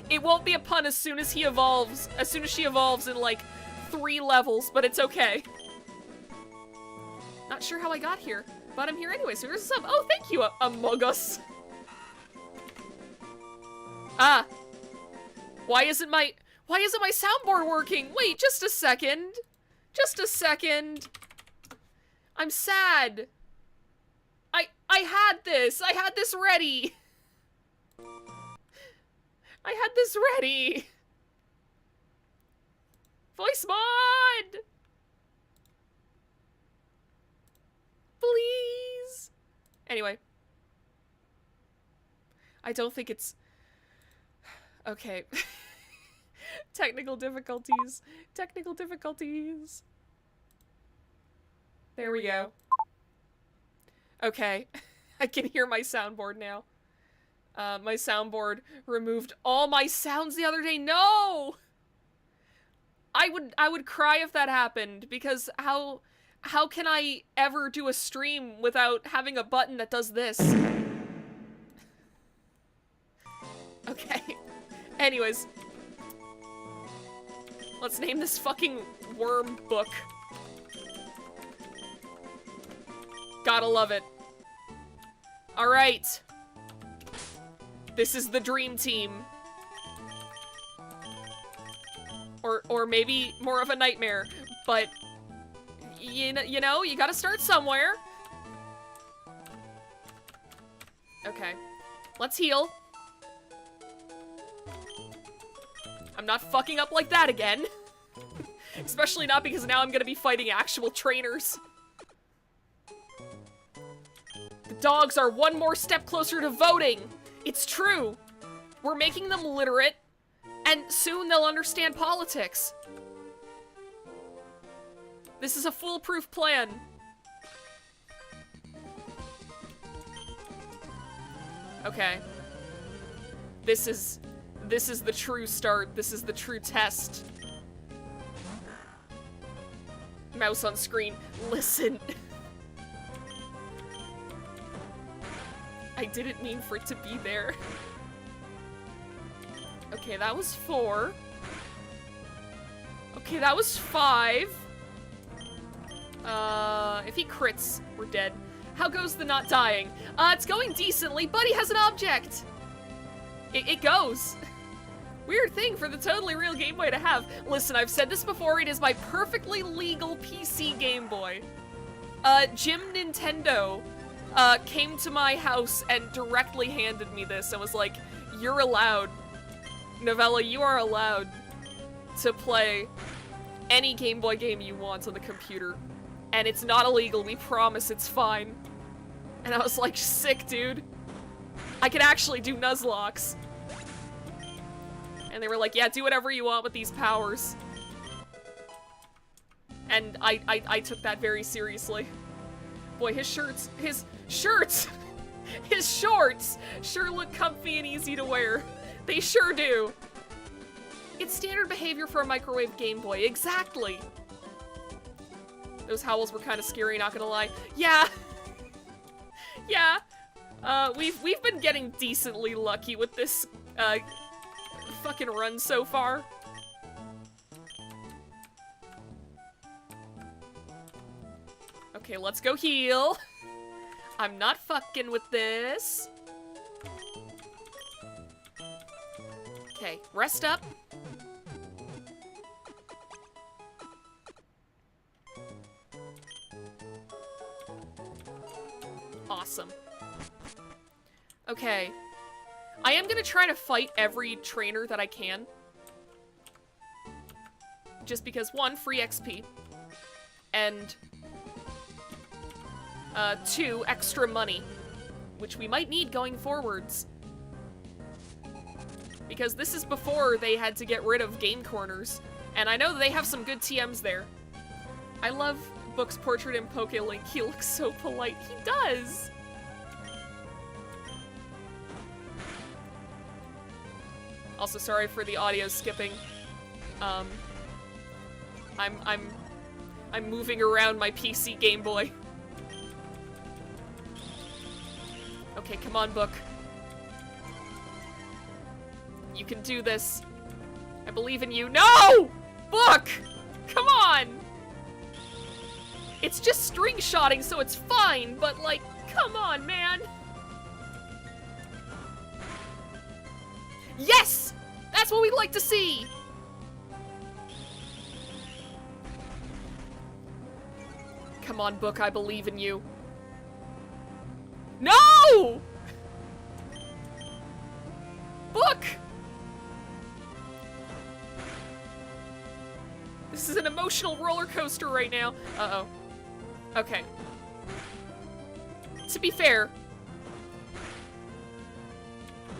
It won't be a pun as soon as he evolves, as soon as she evolves in like 3 levels, but it's okay. Not sure how I got here, but I'm here anyway, so here's what's up. Oh, thank you, Among Us. Ah. Why isn't my soundboard working? Wait, just a second. Just a second. I'm sad. I had this. I had this ready. I had this ready. Voice mod. Please. Anyway. I don't think it's... Okay. Technical difficulties. Technical difficulties. There we go. Okay. I can hear my soundboard now. My soundboard removed all my sounds the other day. No! I would cry if that happened, because how can I ever do a stream without having a button that does this? Okay. Anyways. Let's name this fucking worm book. Gotta love it. Alright. This is the dream team. Or maybe more of a nightmare, but you know, you gotta start somewhere. Okay. Let's heal. I'm not fucking up like that again. Especially not because now I'm gonna be fighting actual trainers. The dogs are one more step closer to voting. It's true. We're making them literate, and soon they'll understand politics. This is a foolproof plan. Okay. This is the true start. This is the true test. Mouse on screen. Listen. I didn't mean for it to be there. Okay, that was 4. Okay, that was 5. If he crits, we're dead. How goes the not dying? It's going decently. Buddy has an object. It goes. Weird thing for the totally real Game Boy to have. Listen, I've said this before, it is my perfectly legal PC Game Boy. Jim Nintendo came to my house and directly handed me this and was like, you're allowed. Novella, you are allowed to play any Game Boy game you want on the computer. And it's not illegal, we promise it's fine. And I was like, sick, dude. I can actually do Nuzlocks. And they were like, yeah, do whatever you want with these powers. And I took that very seriously. Boy, his shorts sure look comfy and easy to wear. They sure do. It's standard behavior for a microwave Game Boy, exactly. Those howls were kind of scary, not gonna lie. Yeah. Yeah. We've been getting decently lucky with this, fucking run so far. Okay, let's go heal. I'm not fucking with this. Okay, rest up. Awesome. Okay. I am gonna try to fight every trainer that I can. Just because, 1, free XP. And 2, extra money. Which we might need going forwards. Because this is before they had to get rid of game corners. And I know that they have some good TMs there. I love Book's portrait in PokeLink. He looks so polite. He does! Also, sorry for the audio skipping. I'm moving around my PC Game Boy. Okay, come on, Book. You can do this. I believe in you. No! Book! Come on! It's just string shotting, so it's fine, but like, come on, man. Yes! That's what we'd like to see! Come on, Book, I believe in you. No! Book! This is an emotional roller coaster right now. Uh-oh. Okay. To be fair,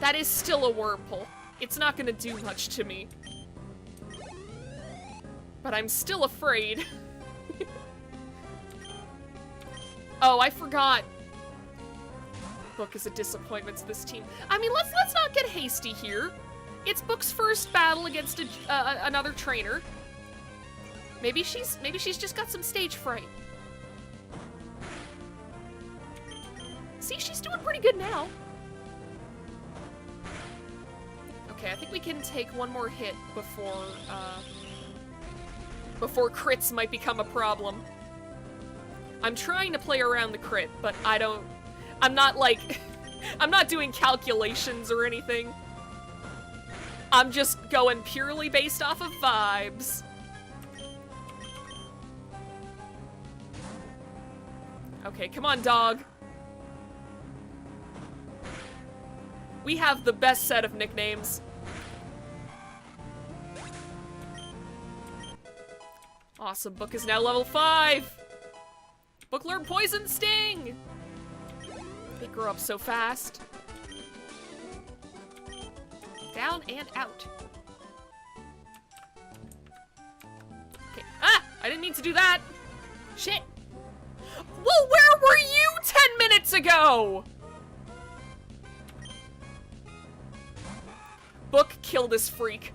that is still a wormhole. It's not gonna do much to me. But I'm still afraid. Oh, I forgot. Book is a disappointment to this team. I mean, let's not get hasty here. It's Book's first battle against another trainer. Maybe she's just got some stage fright. See, she's doing pretty good now. Okay, I think we can take one more hit before crits might become a problem. I'm trying to play around the crit, but I'm not like, I'm not doing calculations or anything. I'm just going purely based off of vibes. Okay, come on, dog. We have the best set of nicknames. Awesome, Book is now level 5. Book learned Poison Sting. They grow up so fast. Down and out. Okay. Ah! I didn't mean to do that. Shit. Well, where were you 10 minutes ago? Book, kill this freak.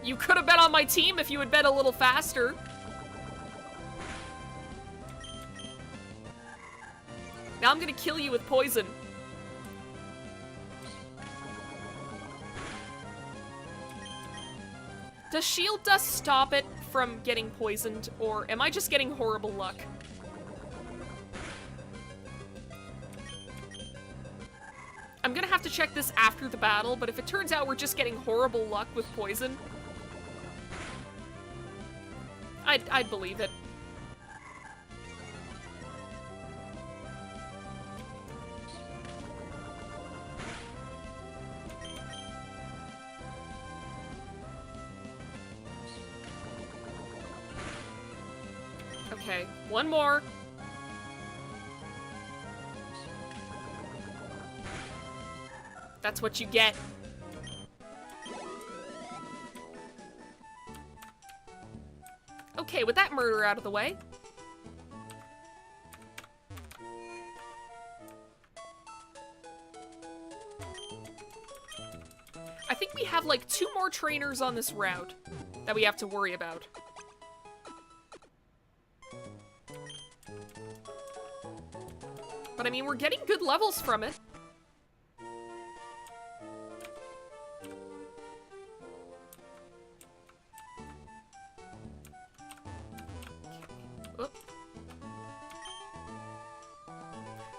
You could have been on my team if you had been a little faster. Now I'm gonna kill you with poison. Does shield dust stop it from getting poisoned, or am I just getting horrible luck? I'm gonna have to check this after the battle, but if it turns out we're just getting horrible luck with poison, I'd believe it. Okay, one more. That's what you get. Okay, with that murder out of the way. I think we have like 2 more trainers on this route that we have to worry about. But I mean, we're getting good levels from it. Oop.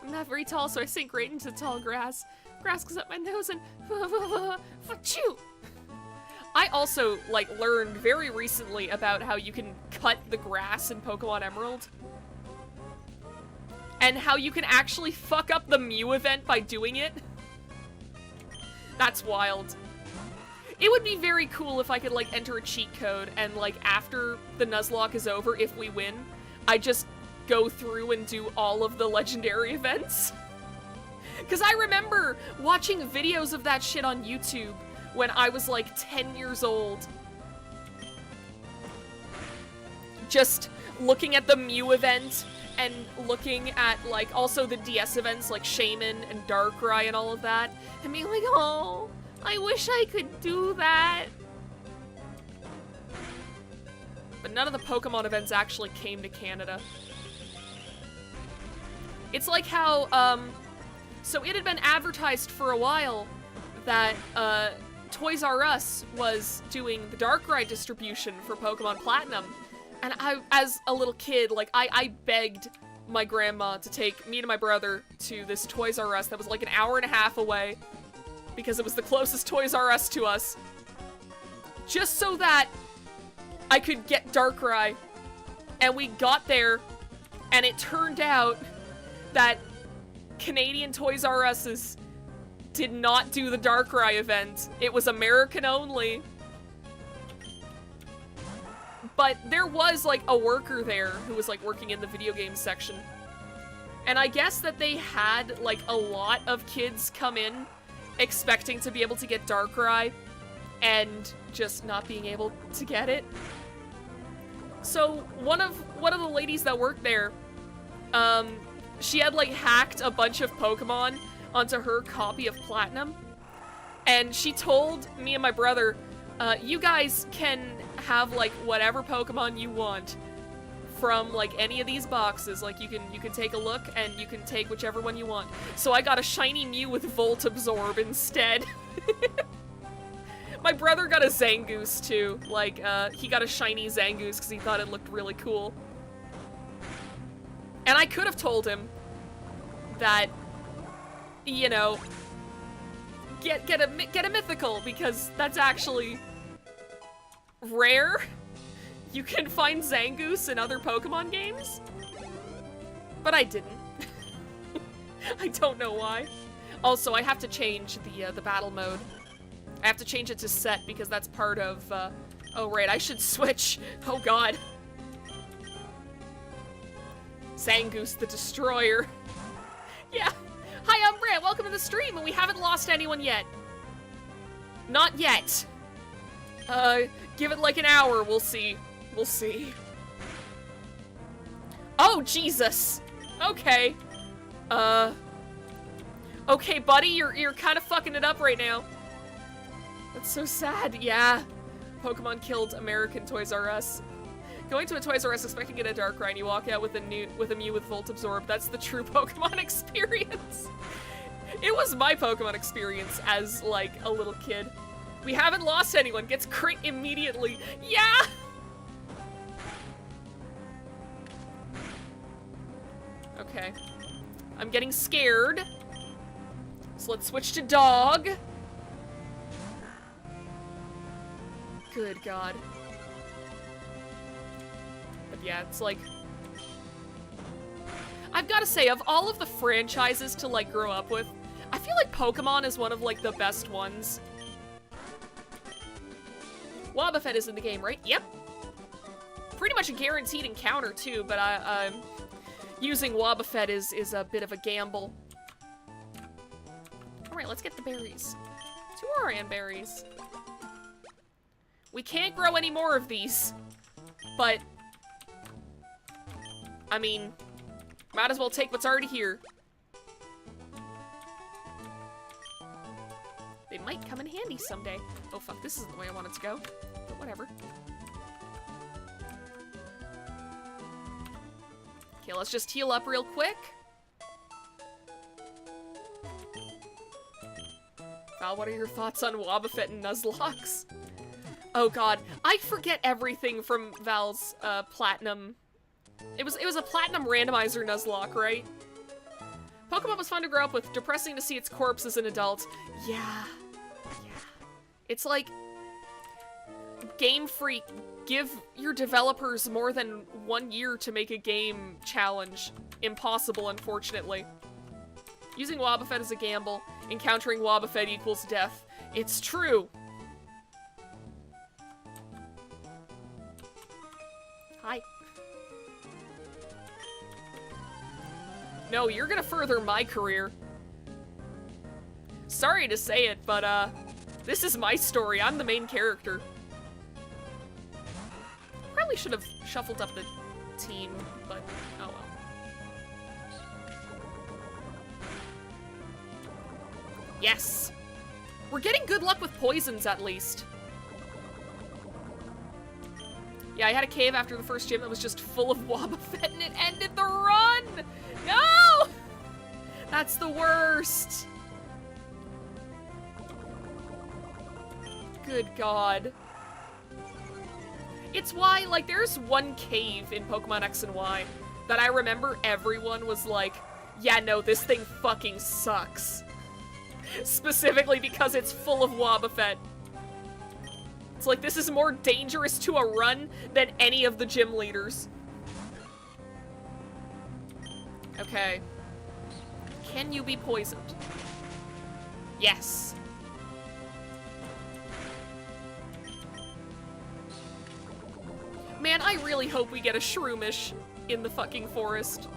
I'm not very tall, so I sink right into tall grass. Grass goes up my nose and achoo! I also, like, learned very recently about how you can cut the grass in Pokemon Emerald. And how you can actually fuck up the Mew event by doing it. That's wild. It would be very cool if I could, like, enter a cheat code and, like, after the Nuzlocke is over, if we win, I just go through and do all of the legendary events. Because I remember watching videos of that shit on YouTube when I was, like, 10 years old. Just looking at the Mew event and looking at, like, also the DS events like Shaman and Darkrai and all of that, and being like, oh, I wish I could do that. But none of the Pokemon events actually came to Canada. It's like how, so it had been advertised for a while that, Toys R Us was doing the Darkrai distribution for Pokemon Platinum. And I, as a little kid, like, I begged my grandma to take me and my brother to this Toys R Us that was like an hour and a half away because it was the closest Toys R Us to us. Just so that I could get Darkrai. And we got there, and it turned out that Canadian Toys R Us's did not do the Darkrai event. It was American only. But there was, like, a worker there who was, like, working in the video game section. And I guess that they had, like, a lot of kids come in expecting to be able to get Darkrai and just not being able to get it. So one of the ladies that worked there, she had, like, hacked a bunch of Pokemon onto her copy of Platinum. And she told me and my brother, you guys can have, like, whatever Pokemon you want from, like, any of these boxes. Like, you can take a look, and you can take whichever one you want. So I got a shiny Mew with Volt Absorb instead. My brother got a Zangoose, too. Like, he got a shiny Zangoose because he thought it looked really cool. And I could have told him that, you know, get a mythical, because that's actually rare. You can find Zangoose in other Pokemon games. But I didn't. I don't know why. Also, I have to change the battle mode. I have to change it to set because that's part of, oh right, I should switch. Oh god. Zangoose the Destroyer. Yeah. Hi, I'm Brant. Welcome to the stream, and we haven't lost anyone yet. Not yet. Give it like an hour, we'll see. We'll see. Oh, Jesus. Okay. Okay, buddy, you're kind of fucking it up right now. That's so sad. Yeah. Pokemon killed American Toys R Us. Going to a Toys R Us expecting to get a Darkrai and you walk out with a Mew with Volt Absorb. That's the true Pokemon experience. It was my Pokemon experience as, like, a little kid. We haven't lost anyone. Gets crit immediately. Yeah! Okay. I'm getting scared. So let's switch to dog. Good God. But yeah, it's like... I've gotta say, of all of the franchises to, like, grow up with, I feel like Pokemon is one of, like, the best ones. Wobbuffet is in the game, right? Yep. Pretty much a guaranteed encounter, too, but using Wobbuffet is a bit of a gamble. Alright, let's get the berries. 2 Oran berries. We can't grow any more of these, but, I mean, might as well take what's already here. They might come in handy someday. Oh fuck, this isn't the way I wanted to go, but whatever. Okay, let's just heal up real quick. Val, what are your thoughts on Wobbuffet and Nuzlocke? Oh god, I forget everything from Val's Platinum. It was a Platinum randomizer Nuzlocke, right? Pokemon was fun to grow up with, depressing to see its corpse as an adult. Yeah. It's like, Game Freak, give your developers more than 1 year to make a game challenge. Impossible, unfortunately. Using Wobbuffet is a gamble. Encountering Wobbuffet equals death. It's true. Hi. No, you're gonna further my career. Sorry to say it, but, this is my story. I'm the main character. Probably should have shuffled up the team, but oh well. Yes! We're getting good luck with poisons, at least. Yeah, I had a cave after the first gym that was just full of Wobbuffet and it ended the run! No! That's the worst. Good God. It's why, like, there's one cave in Pokemon X and Y that I remember everyone was like, yeah, no, this thing fucking sucks. Specifically because it's full of Wobbuffet. It's like, this is more dangerous to a run than any of the gym leaders. Okay. Can you be poisoned? Yes. Man, I really hope we get a Shroomish in the fucking forest.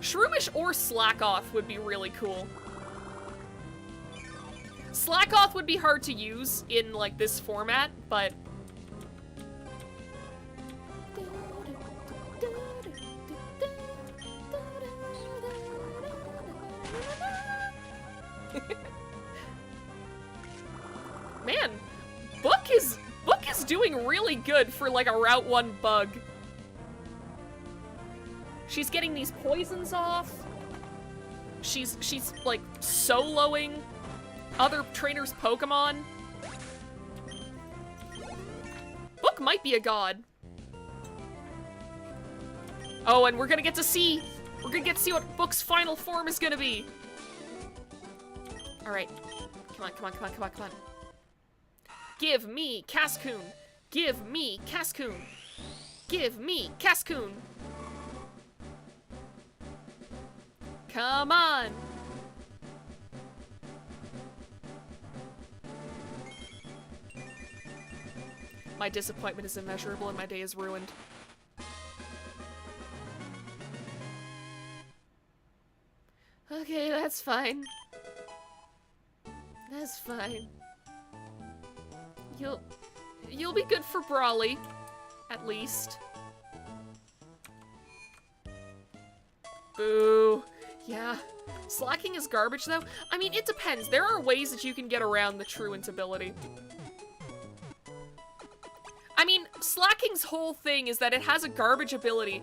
Shroomish or Slackoth would be really cool. Slackoth would be hard to use in, like, this format, but... Man, Book is doing really good for, like, a Route 1 bug. She's getting these poisons off. She's like, soloing other trainers' Pokemon. Book might be a god. Oh, and we're gonna get to see what Book's final form is gonna be. Alright. Come on. Give me Cascoon. Give me Cascoon. Give me Cascoon. Come on. My disappointment is immeasurable and my day is ruined. Okay, that's fine. That's fine. You'll be good for Brawly, at least. Boo. Yeah. Slacking is garbage, though. I mean, it depends. There are ways that you can get around the Truant ability. I mean, Slacking's whole thing is that it has a garbage ability.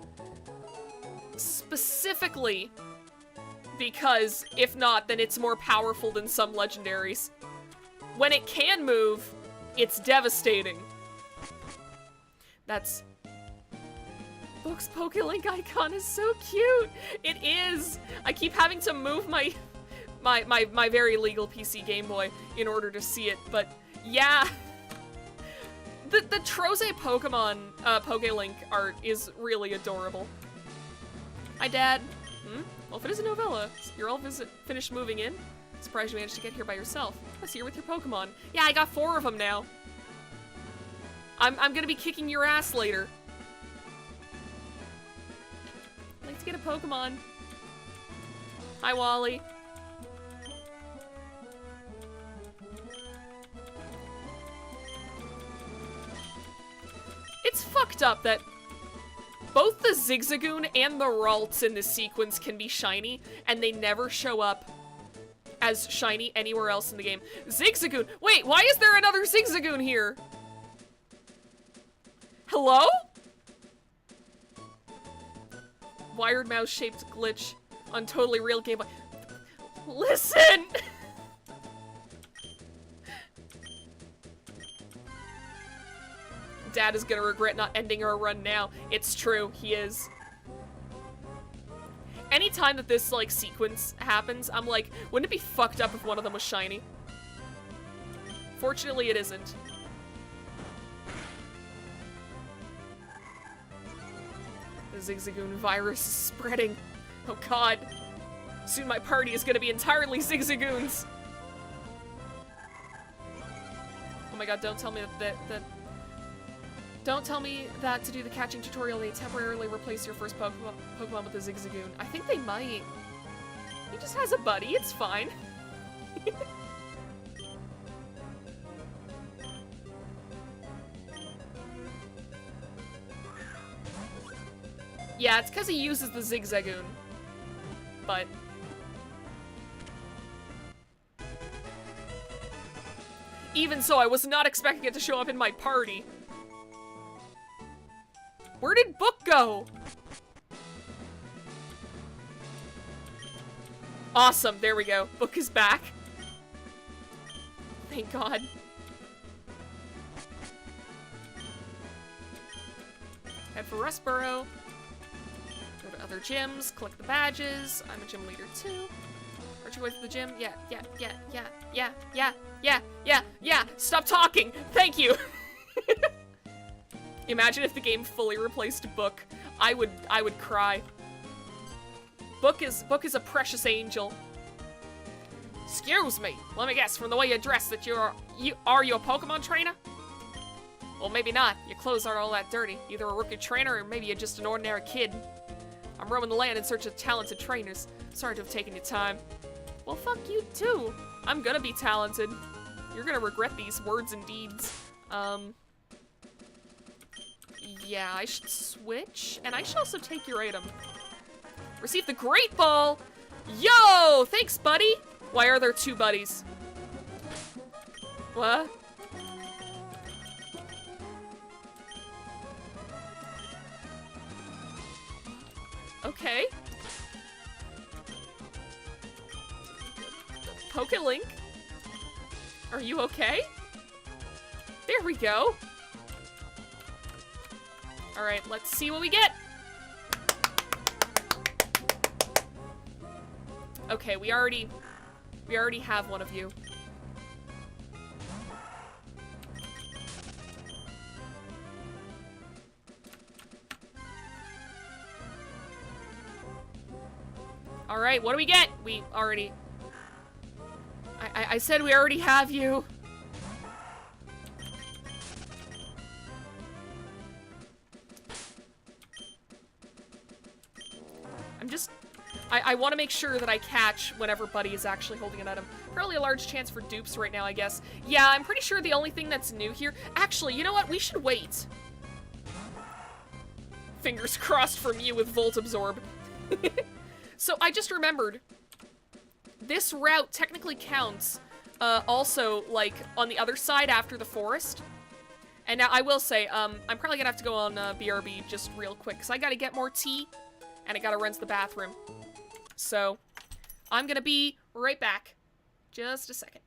Specifically because, if not, then it's more powerful than some legendaries. When it can move, it's devastating. That's... Book's Pokelink icon is so cute! It is! I keep having to move my very legal PC Game Boy in order to see it, but yeah. The Troze Pokemon Pokelink art is really adorable. Hi, Dad. Well, if it is a novella, you're all finished moving in? Surprised you managed to get here by yourself. I see you're with your Pokemon. Yeah, I got 4 of them now. I'm gonna be kicking your ass later. Let's get a Pokemon. Hi, Wally. It's fucked up that both the Zigzagoon and the Ralts in this sequence can be shiny, and they never show up as shiny anywhere else in the game. Zigzagoon! Wait, why is there another Zigzagoon here? Hello? Wired mouse-shaped glitch on totally real Game Boy. Listen! Dad is gonna regret not ending our run now. It's true, he is. Anytime that this, like, sequence happens, I'm like, wouldn't it be fucked up if one of them was shiny? Fortunately, it isn't. The Zigzagoon virus is spreading. Oh god. Soon my party is gonna be entirely Zigzagoons. Oh my god, don't tell me that don't tell me that to do the catching tutorial they temporarily replace your first Pokemon with a Zigzagoon. I think they might. He just has a buddy, it's fine. Yeah, it's because he uses the Zigzagoon. But... even so, I was not expecting it to show up in my party. Where did Book go? Awesome, there we go. Book is back. Thank God. Head for Rustboro. Go to other gyms, collect the badges. I'm a gym leader too. Aren't you going to the gym? Yeah. Stop talking! Thank you! Imagine if the game fully replaced Book. I would cry. Book is a precious angel. Excuse me, let me guess, from the way you dress that are you a Pokemon trainer? Well, maybe not. Your clothes aren't all that dirty. Either a rookie trainer or maybe you're just an ordinary kid. I'm roaming the land in search of talented trainers. Sorry to have taken your time. Well, fuck you too. I'm gonna be talented. You're gonna regret these words and deeds. Yeah, I should switch. And I should also take your item. Receive the Great Ball! Yo! Thanks, buddy! Why are there two buddies? What? Okay. Pokelink? Are you okay? There we go. Alright, let's see what we get. Okay, we already have one of you. Alright, what do we get? We already... I said we already have you. I'm just... I want to make sure that I catch whenever Buddy is actually holding an item. Probably a large chance for dupes right now, I guess. Yeah, I'm pretty sure the only thing that's new here... Actually, you know what? We should wait. Fingers crossed for me with Volt Absorb. So, I just remembered. This route technically counts, also, like, on the other side after the forest. And now, I will say, I'm probably gonna have to go on BRB just real quick, because I gotta get more tea, and I gotta run to the bathroom. So, I'm gonna be right back. Just a second.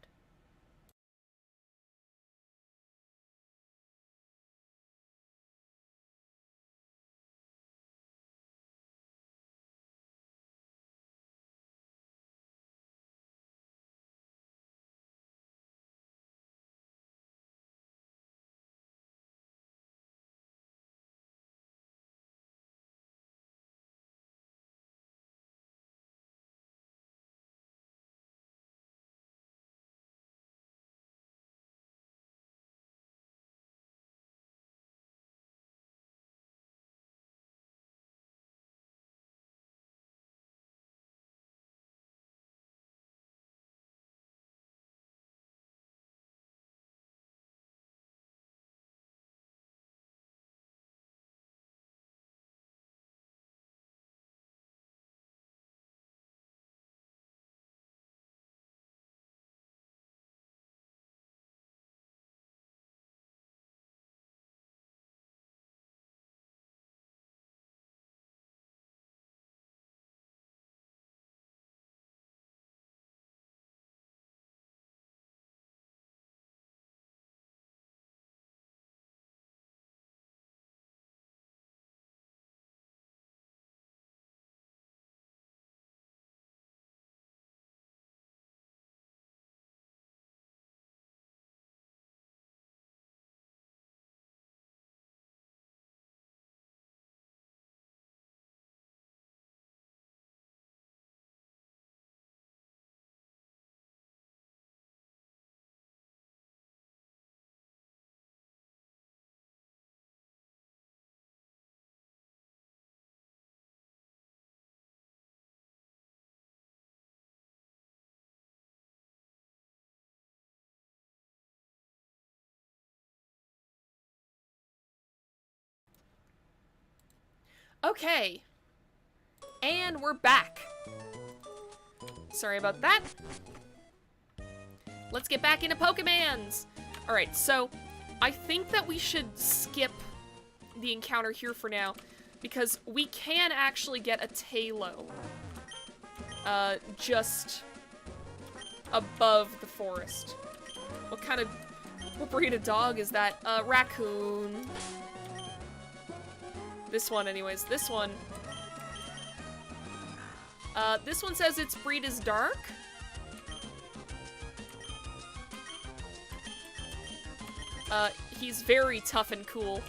Okay. And we're back. Sorry about that. Let's get back into Pokemans. Alright, so I think that we should skip the encounter here for now, because we can actually get a Talo. Just above the forest. What breed of dog is that? Raccoon. This one, anyways. This one. This one says its breed is dark. He's very tough and cool.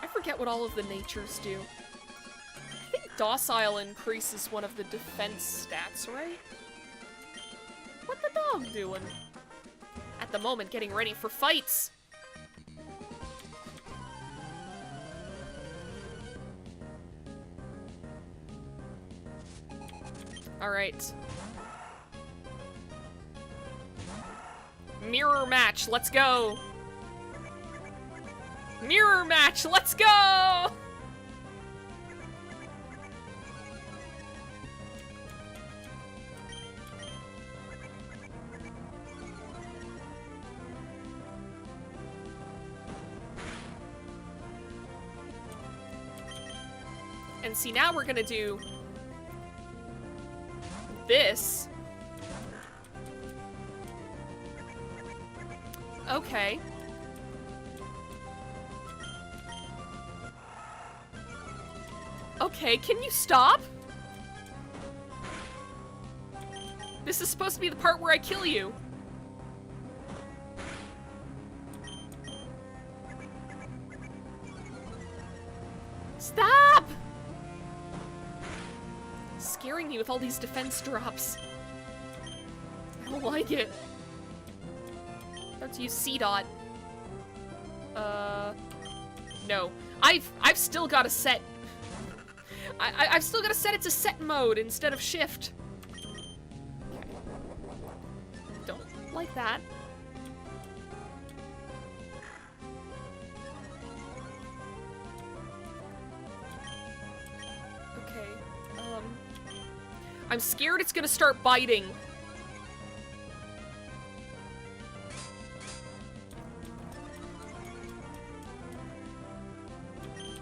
I forget what all of the natures do. I think docile increases one of the defense stats, right? What the dog doing? At the moment, getting ready for fights. Alright. Mirror match, let's go! Mirror match, let's go! And see, now we're gonna do this. Okay. Okay, can you stop? This is supposed to be the part where I kill you. Stop! Scaring me with all these defense drops. I don't like it. Let's use C-Dot. No. I've still got to set... I've still got to set it to set mode instead of shift. Okay. Don't like that. Okay. I'm scared it's gonna start biting.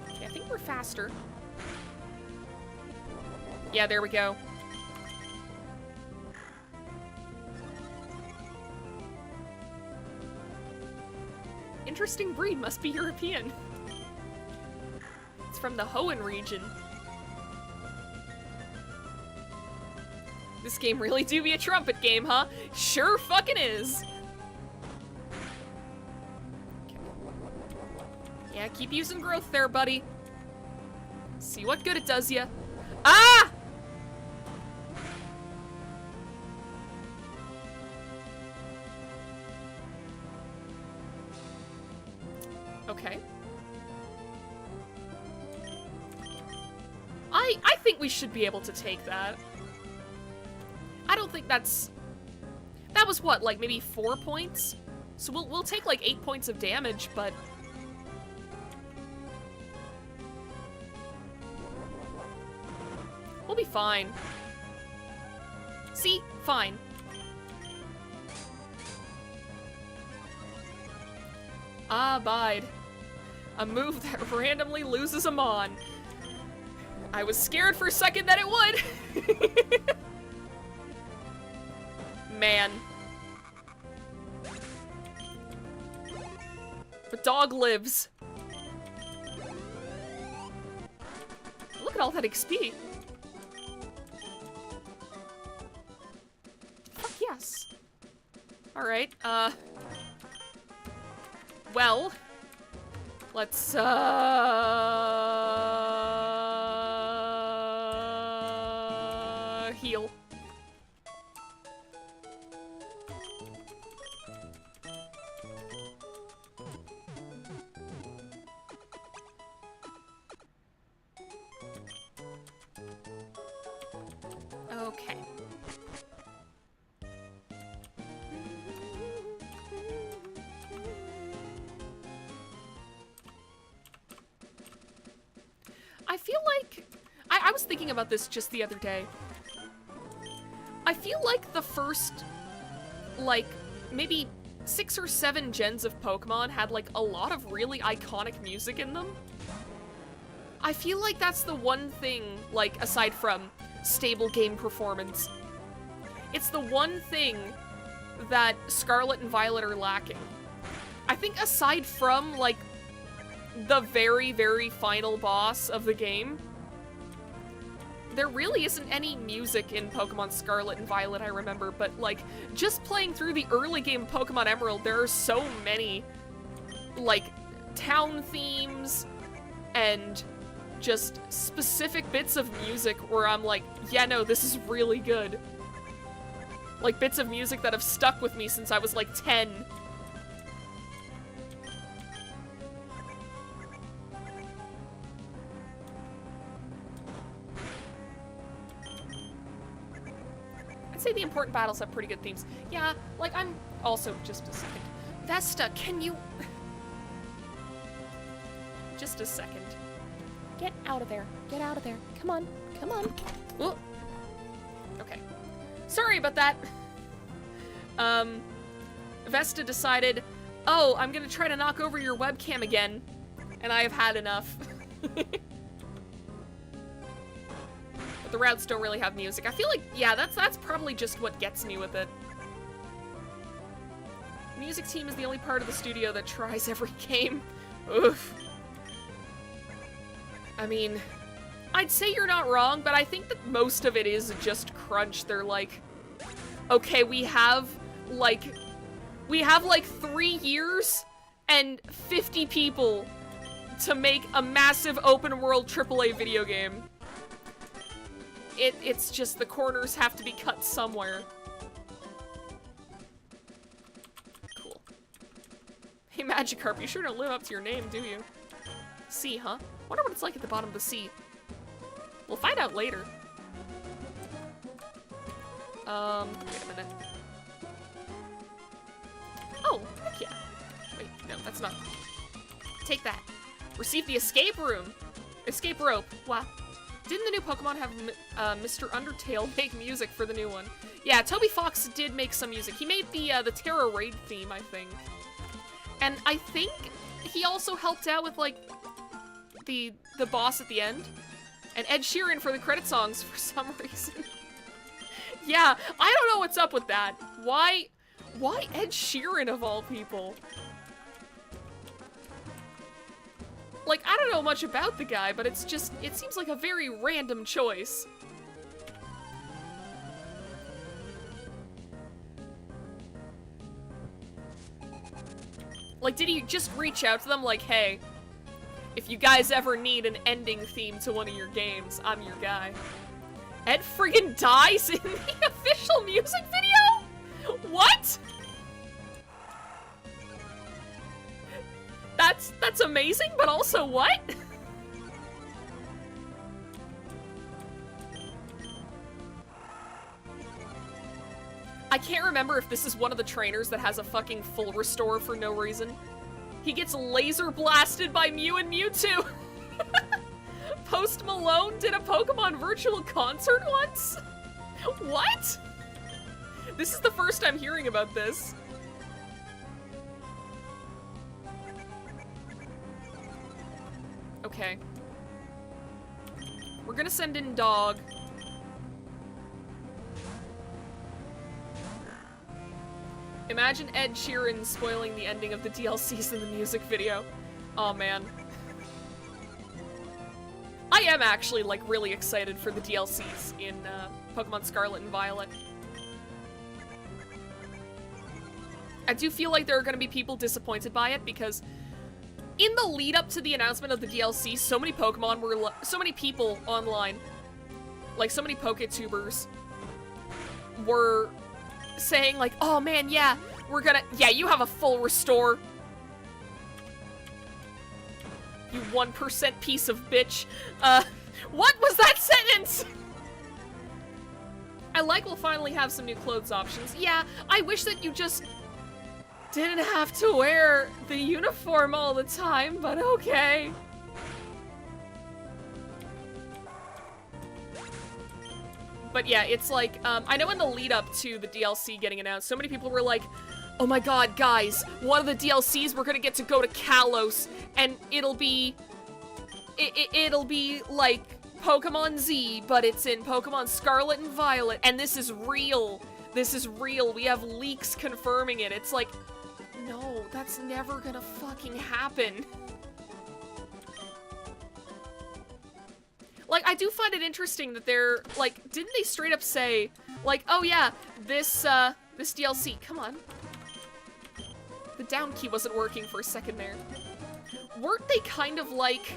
Okay, I think we're faster. Yeah, there we go. Interesting breed, must be European. It's from the Hoenn region. This game really do be a trumpet game, huh? Sure fucking is. Okay. Yeah, keep using growth there, buddy. See what good it does ya. Ah! Okay. I think we should be able to take that. I don't think that's... That was what, like maybe 4 points? So we'll take like 8 points of damage, but... We'll be fine. See? Fine. Abide. A move that randomly loses a mon. I was scared for a second that it would! Man. The dog lives. Look at all that XP. Fuck yes. Alright, well, let's, heal. Okay. I feel like... I was thinking about this just the other day. I feel like the first, like, maybe 6 or 7 gens of Pokemon had, like, a lot of really iconic music in them. I feel like that's the one thing, like, aside from stable game performance, it's the one thing that Scarlet and Violet are lacking. I think aside from, like, the very, very final boss of the game, there really isn't any music in Pokemon Scarlet and Violet, I remember, but, like, just playing through the early game Pokemon Emerald, there are so many, like, town themes and just specific bits of music where I'm like, yeah, no, this is really good. Like, bits of music that have stuck with me since I was, like, 10. I'd say the important battles have pretty good themes. Yeah, like, I'm also, just a second. Vesta, can you... Just a second. Get out of there. Get out of there. Come on. Come on. Ooh. Okay. Sorry about that. Vesta decided, oh, I'm gonna try to knock over your webcam again. And I have had enough. But the routes don't really have music. I feel like, yeah, that's probably just what gets me with it. The music team is the only part of the studio that tries every game. Oof. I mean, I'd say you're not wrong, but I think that most of it is just crunch. They're like, okay, we have like 3 years and 50 people to make a massive open world AAA video game. It's just the corners have to be cut somewhere. Cool. Hey, Magikarp, you sure don't live up to your name, do you? Sea, huh? Wonder what it's like at the bottom of the sea. We'll find out later. Wait a minute. Oh, heck yeah. Wait, no, that's not. Take that. Receive the escape room. Escape rope. Wow. Didn't the new Pokemon have Mr. Undertale make music for the new one? Yeah, Toby Fox did make some music. He made the Terra Raid theme, I think. And I think he also helped out with, like, the boss at the end. And Ed Sheeran for the credit songs for some reason. Yeah, I don't know what's up with that. Why Ed Sheeran of all people? Like, I don't know much about the guy, but it's just, it seems like a very random choice. Like, did he just reach out to them like, hey, if you guys ever need an ending theme to one of your games, I'm your guy. Ed friggin' dies in the official music video? What? That's amazing, but also what? I can't remember if this is one of the trainers that has a fucking full restore for no reason. He gets laser blasted by Mew and Mewtwo. Post Malone did a Pokemon virtual concert once? What? This is the first I'm hearing about this. Okay. We're gonna send in Dog. Imagine Ed Sheeran spoiling the ending of the DLCs in the music video. Oh man. I am actually, like, really excited for the DLCs in Pokemon Scarlet and Violet. I do feel like there are gonna be people disappointed by it because in the lead up to the announcement of the DLC, so many Pokemon were, so many people online, like so many PokeTubers, were saying like, oh man, yeah, we're gonna, yeah, you have a full restore. You 1% piece of bitch. What was that sentence? I like we'll finally have some new clothes options. Yeah, I wish that you just didn't have to wear the uniform all the time, but okay. But yeah, it's like, I know in the lead up to the DLC getting announced, so many people were like, Oh my god, guys, one of the DLCs we're gonna get to go to Kalos, and it'll be like Pokemon Z, but it's in Pokemon Scarlet and Violet, and this is real. This is real. We have leaks confirming it. It's like, no, that's never gonna fucking happen. Like, I do find it interesting that they're, like, didn't they straight up say, like, oh yeah, this DLC, come on. The down key wasn't working for a second there. Weren't they kind of like,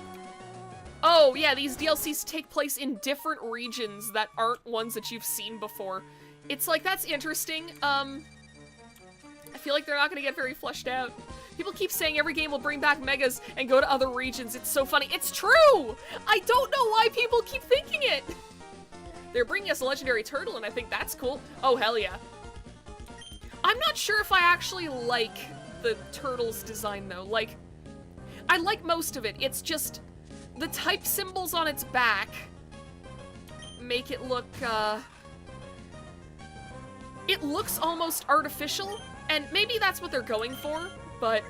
oh yeah, these DLCs take place in different regions that aren't ones that you've seen before. It's like, that's interesting. I feel like they're not gonna get very fleshed out. People keep saying every game will bring back megas and go to other regions. It's so funny. It's true! I don't know why people keep thinking it! They're bringing us a legendary turtle, and I think that's cool. Oh, hell yeah. I'm not sure if I actually like the turtle's design, though. Like, I like most of it. It's just the type symbols on its back make it look, it looks almost artificial, and maybe that's what they're going for, but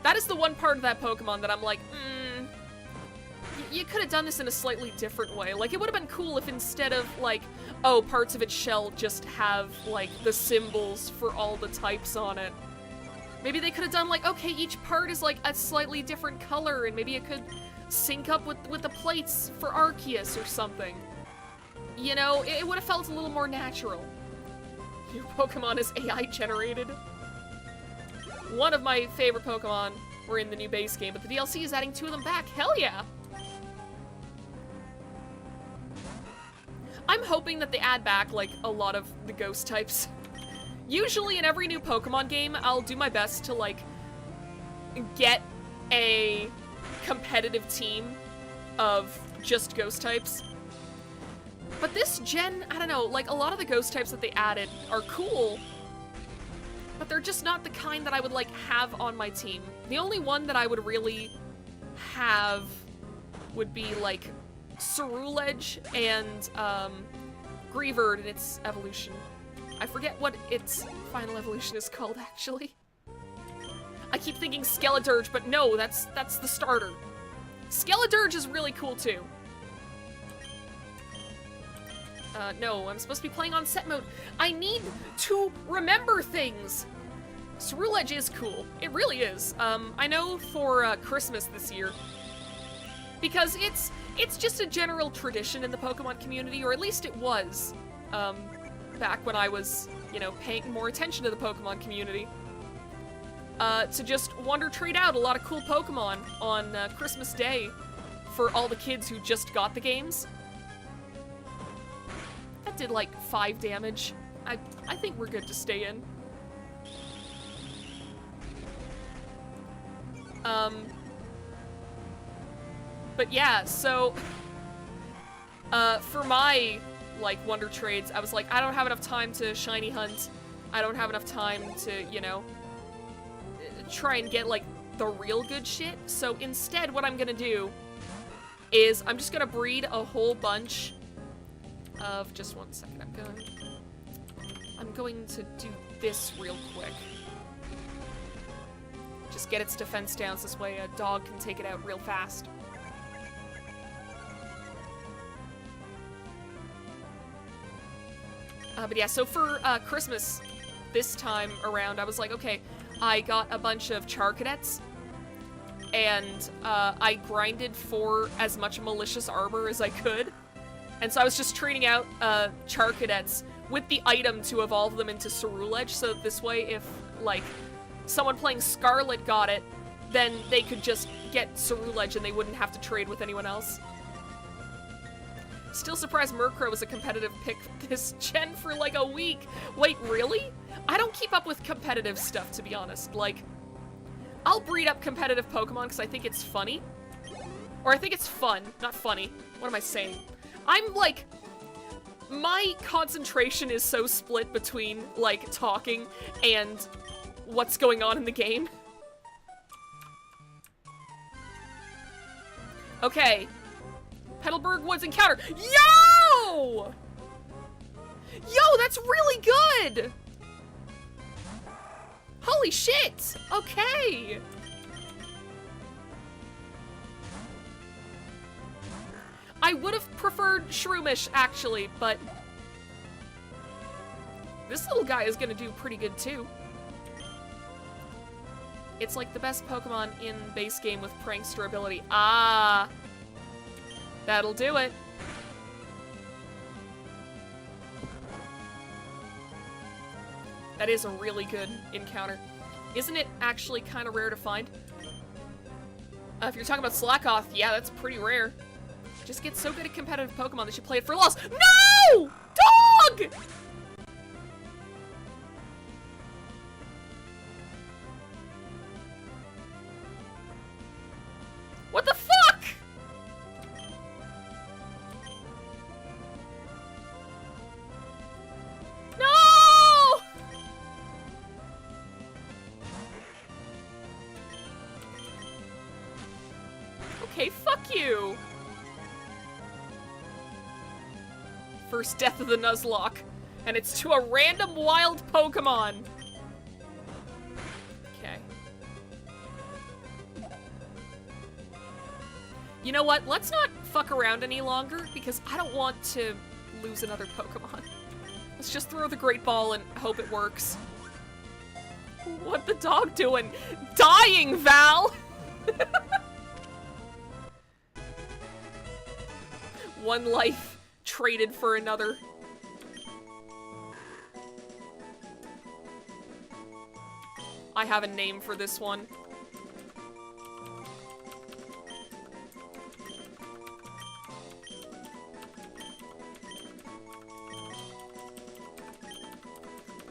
that is the one part of that Pokemon that I'm like, you could have done this in a slightly different way. Like, it would have been cool if instead of, like, oh, parts of its shell just have, like, the symbols for all the types on it. Maybe they could have done, like, okay, each part is, like, a slightly different color, and maybe it could sync up with the plates for Arceus or something. You know, it would have felt a little more natural. Your Pokemon is AI generated. One of my favorite Pokemon were in the new base game, but the DLC is adding 2 of them back. Hell yeah! I'm hoping that they add back, like, a lot of the ghost types. Usually in every new Pokemon game, I'll do my best to, like, get a competitive team of just ghost types. But this gen, I don't know, like, a lot of the ghost types that they added are cool, but they're just not the kind that I would, like, have on my team. The only one that I would really have would be, like, Cerulege and, Greavard in its evolution. I forget what its final evolution is called, actually. I keep thinking Skeledirge, but no, that's the starter. Skeledirge is really cool, too. No, I'm supposed to be playing on set mode. I need to remember things! Cerulege is cool. It really is. I know for Christmas this year, because it's just a general tradition in the Pokemon community, or at least it was, back when I was, you know, paying more attention to the Pokemon community, to just wonder trade out a lot of cool Pokemon on Christmas Day for all the kids who just got the games. That did like 5 damage. I think we're good to stay in. But yeah, so for my like wonder trades, I was like, I don't have enough time to shiny hunt. I don't have enough time to, you know, try and get like the real good shit. So instead, what I'm gonna do is I'm just gonna breed a whole bunch of, just one second, I'm going to do this real quick. Just get its defense down so this way a dog can take it out real fast. But yeah, so for Christmas this time around, I was like, okay, I got a bunch of Charcadets, and I grinded for as much malicious armor as I could. And so I was just trading out Charcadets with the item to evolve them into Cerulege, so that this way if, like, someone playing Scarlet got it, then they could just get Cerulege and they wouldn't have to trade with anyone else. Still surprised Murkrow was a competitive pick this gen for like a week. Wait, really? I don't keep up with competitive stuff, to be honest. Like, I'll breed up competitive Pokemon because I think it's funny. Or I think it's fun, not funny. What am I saying? I'm like, my concentration is so split between like talking and what's going on in the game. Okay. Petalburg Woods encounter. Yo! Yo, that's really good! Holy shit! Okay! I would have preferred Shroomish, actually, but this little guy is gonna do pretty good, too. It's like the best Pokemon in base game with Prankster ability. Ah! That'll do it. That is a really good encounter. Isn't it actually kind of rare to find? If you're talking about Slackoth, yeah, that's pretty rare. Just get so good at competitive Pokemon that you play it for loss. No! Dog! What the fuck? No! Okay, fuck you. First death of the Nuzlocke, and it's to a random wild Pokemon. Okay. You know what? Let's not fuck around any longer, because I don't want to lose another Pokemon. Let's just throw the Great Ball and hope it works. What the dog doing? Dying, Val! One life traded for another. I have a name for this one.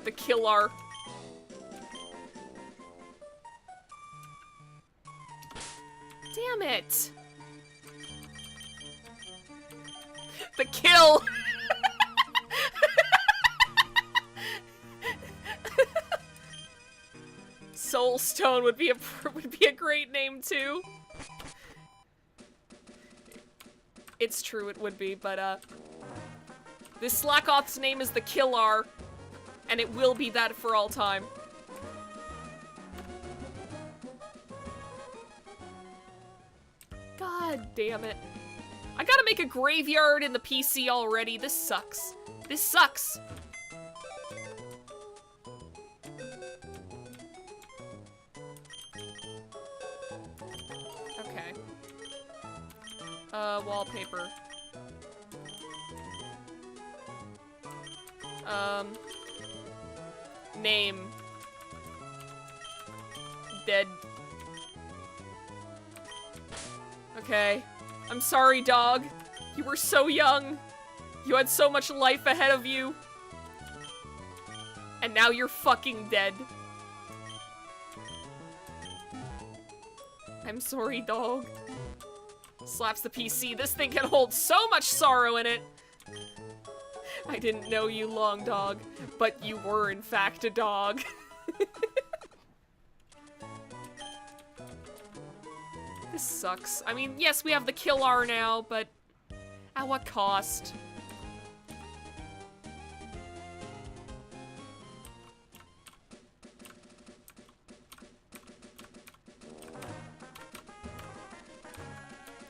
The Killer. Damn it. The kill. Soulstone would be a great name too. It's true, it would be, but this Slackoth's name is the Killer, and it will be that for all time. God damn it. I gotta make a graveyard in the PC already. This sucks. This sucks. Okay. Wallpaper. Name. Dead. Okay. I'm sorry, dog. You were so young. You had so much life ahead of you. And now you're fucking dead. I'm sorry, dog. Slaps the PC. This thing can hold so much sorrow in it. I didn't know you, long dog, but you were in fact a dog. This sucks. I mean, yes, we have the Killer now, but at what cost?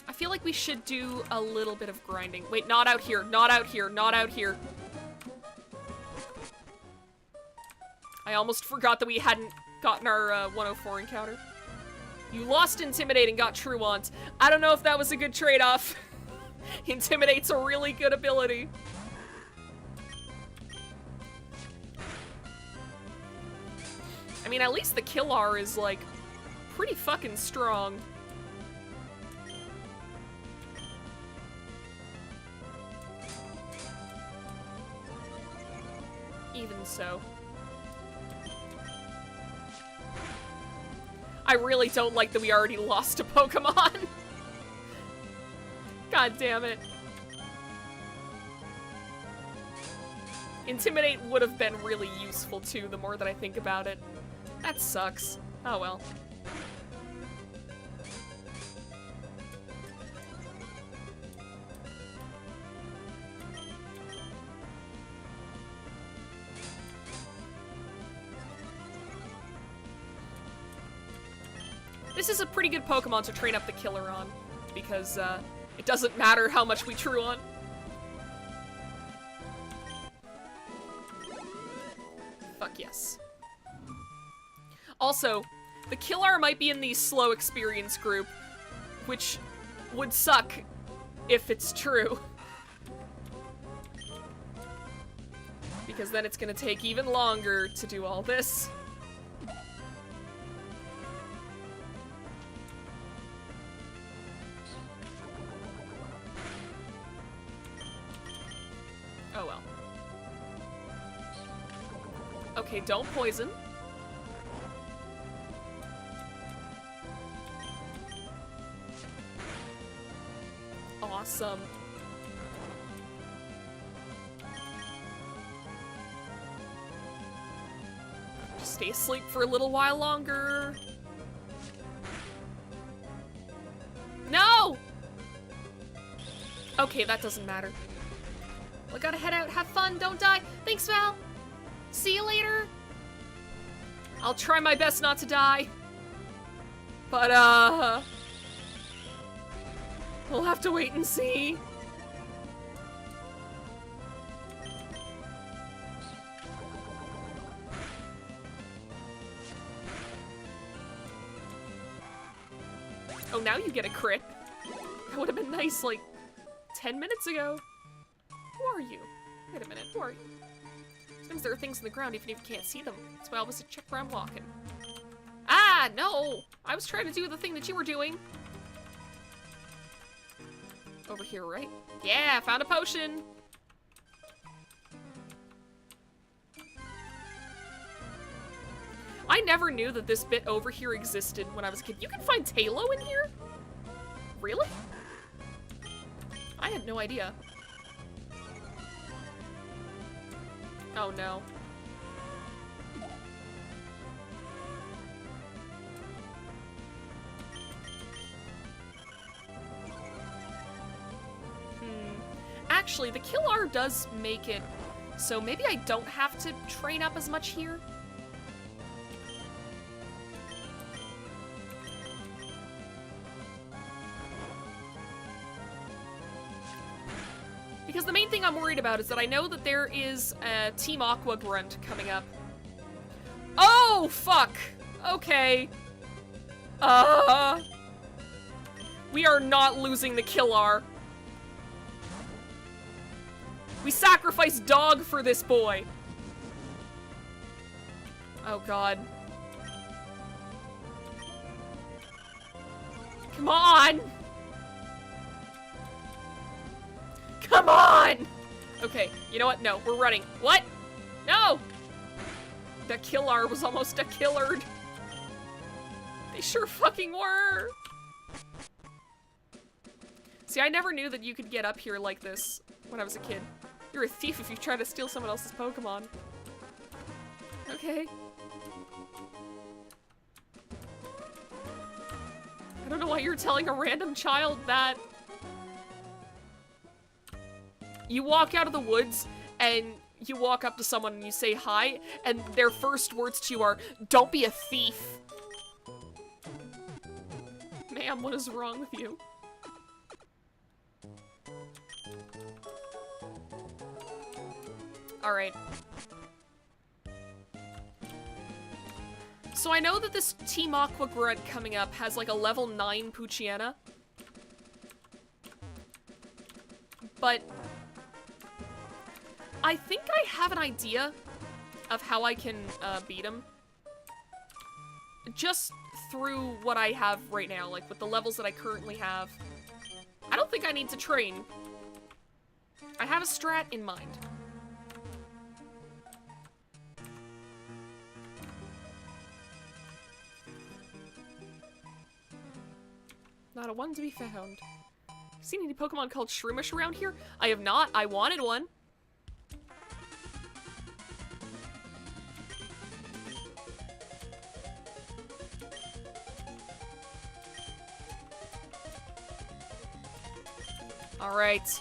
I feel like we should do a little bit of grinding. Wait, not out here, not out here, not out here. I almost forgot that we hadn't gotten our 104 encounter. You lost Intimidate and got Truant. I don't know if that was a good trade-off. Intimidate's a really good ability. I mean, at least the Killer is, like, pretty fucking strong. Even so. I really don't like that we already lost a Pokemon. God damn it. Intimidate would have been really useful too, the more that I think about it. That sucks. Oh well. This is a pretty good Pokemon to train up the killer on, because it doesn't matter how much we true on. Fuck yes. Also, the killer might be in the slow experience group, which would suck if it's true. Because then it's gonna take even longer to do all this. Oh well. Okay, don't poison. Awesome. Just stay asleep for a little while longer. No! Okay, that doesn't matter. Well, I gotta head out. Have fun. Don't die. Thanks, Val. See you later. I'll try my best not to die. But, we'll have to wait and see. Oh, now you get a crit. That would have been nice, like, 10 minutes ago. Who are you? Wait a minute, who are you? Sometimes there are things on the ground even if you can't see them. That's why I always check where I'm walking. Ah, no! I was trying to do the thing that you were doing. Over here, right? Yeah, found a potion! I never knew that this bit over here existed when I was a kid. You can find Talo in here? Really? I had no idea. Oh no. Actually, the kill R does make it so maybe I don't have to train up as much here. Because the main thing I'm worried about is that I know that there is a Team Aqua Grunt coming up. Oh, fuck! Okay. We are not losing the kill R. We sacrificed dog for this boy. Oh god. Come on! Come on! Okay, you know what? No, we're running. What? No! That kill R was almost a killered. They sure fucking were. See, I never knew that you could get up here like this when I was a kid. You're a thief if you try to steal someone else's Pokemon. Okay. I don't know why you're telling a random child that. You walk out of the woods and you walk up to someone and you say hi, and their first words to you are, "Don't be a thief." Ma'am, what is wrong with you? Alright. So I know that this Team Aqua Grunt coming up has like a level 9 Poochyena. But I think I have an idea of how I can beat him. Just through what I have right now, like with the levels that I currently have. I don't think I need to train. I have a strat in mind. Not a one to be found. Seen any Pokemon called Shroomish around here? I have not. I wanted one. Alright.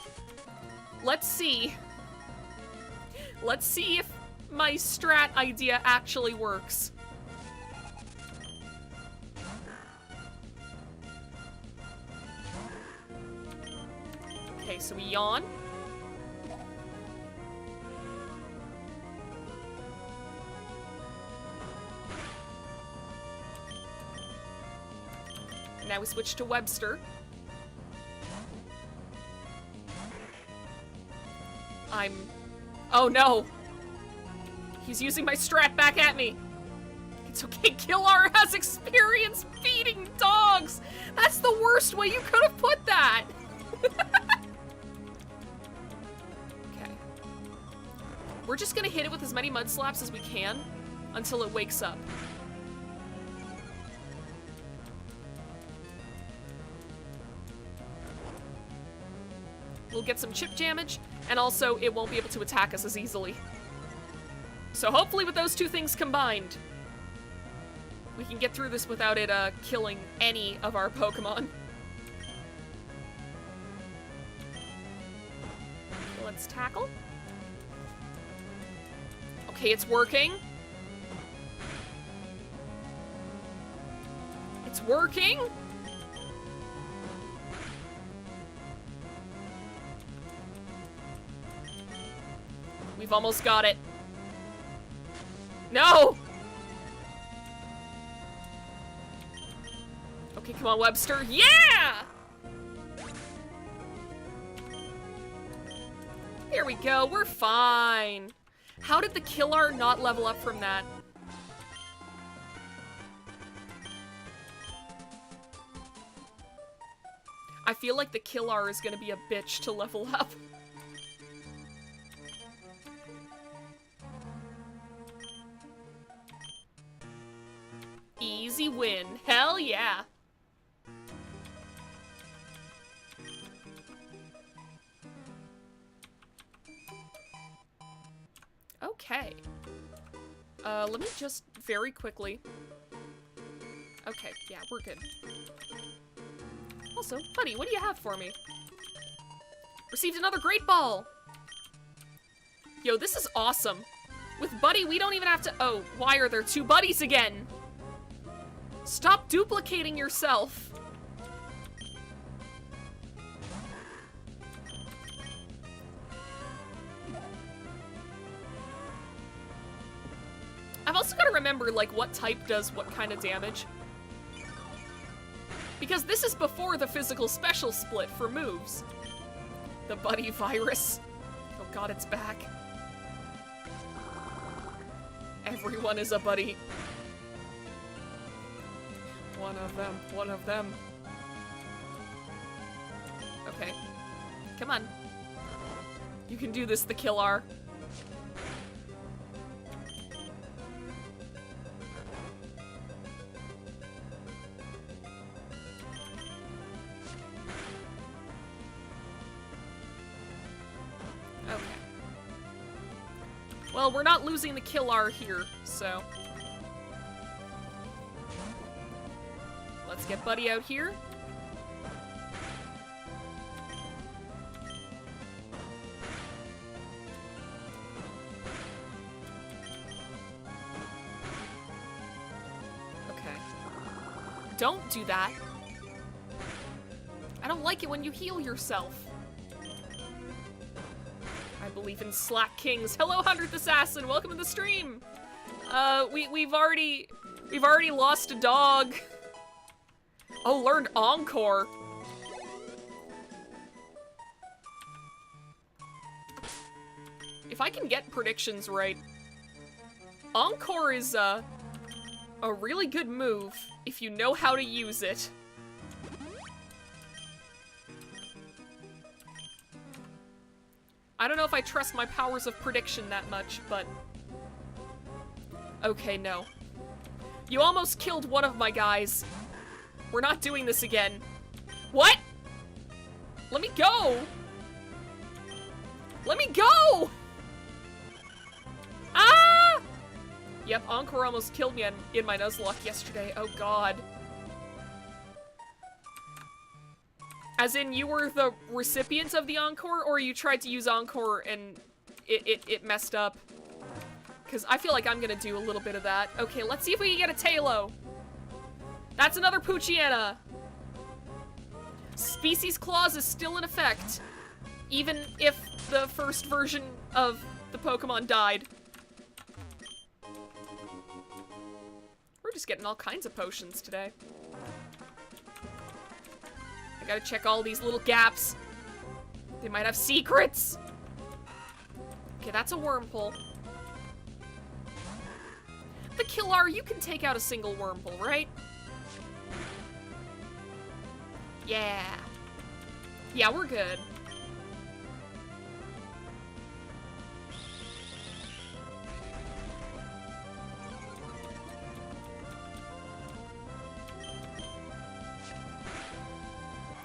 Let's see. Let's see if my strat idea actually works. Okay, so we yawn. Now we switch to Webster. Oh no! He's using my strat back at me! It's okay, Killar has experience feeding dogs! That's the worst way you could have put that! Okay. We're just gonna hit it with as many mud slaps as we can until it wakes up. We'll get some chip damage, and also it won't be able to attack us as easily. So hopefully with those two things combined, we can get through this without it killing any of our Pokemon. Let's tackle. Okay, it's working. It's working! We've almost got it. No! Okay, come on, Webster. Yeah! Here we go. We're fine. How did the Killar not level up from that? I feel like the Killar is gonna be a bitch to level up. Easy win. Hell yeah. Okay. Let me just very quickly. Okay, yeah, we're good. Also, buddy, what do you have for me? Received another Great Ball! Yo, this is awesome. With Buddy, we don't even have to— oh, why are there two buddies again? Stop duplicating yourself. I've also got to remember, like, what type does what kind of damage. Because this is before the physical special split for moves. The Buddy virus. Oh god, it's back. Everyone is a buddy. One of them, one of them. Okay. Come on. You can do this, the Killar. Okay. Well, we're not losing the Killar here, so... let's get Buddy out here. Okay. Don't do that. I don't like it when you heal yourself. I believe in Slack Kings. Hello, 100th Assassin. Welcome to the stream. We've already lost a dog. Oh, learned Encore. If I can get predictions right, Encore is a really good move if you know how to use it. I don't know if I trust my powers of prediction that much, but... okay, no. You almost killed one of my guys. We're not doing this again. What? Let me go! Let me go! Ah! Yep, Encore almost killed me in my Nuzlocke yesterday. Oh god. As in, you were the recipient of the Encore, or you tried to use Encore and it messed up? Because I feel like I'm gonna do a little bit of that. Okay, let's see if we can get a Tailo. That's another Poochyena. Species Clause is still in effect. Even if the first version of the Pokemon died. We're just getting all kinds of potions today. I gotta check all these little gaps. They might have secrets. Okay, that's a Wurmple. The Killar, you can take out a single Wurmple, right? Yeah. Yeah, we're good.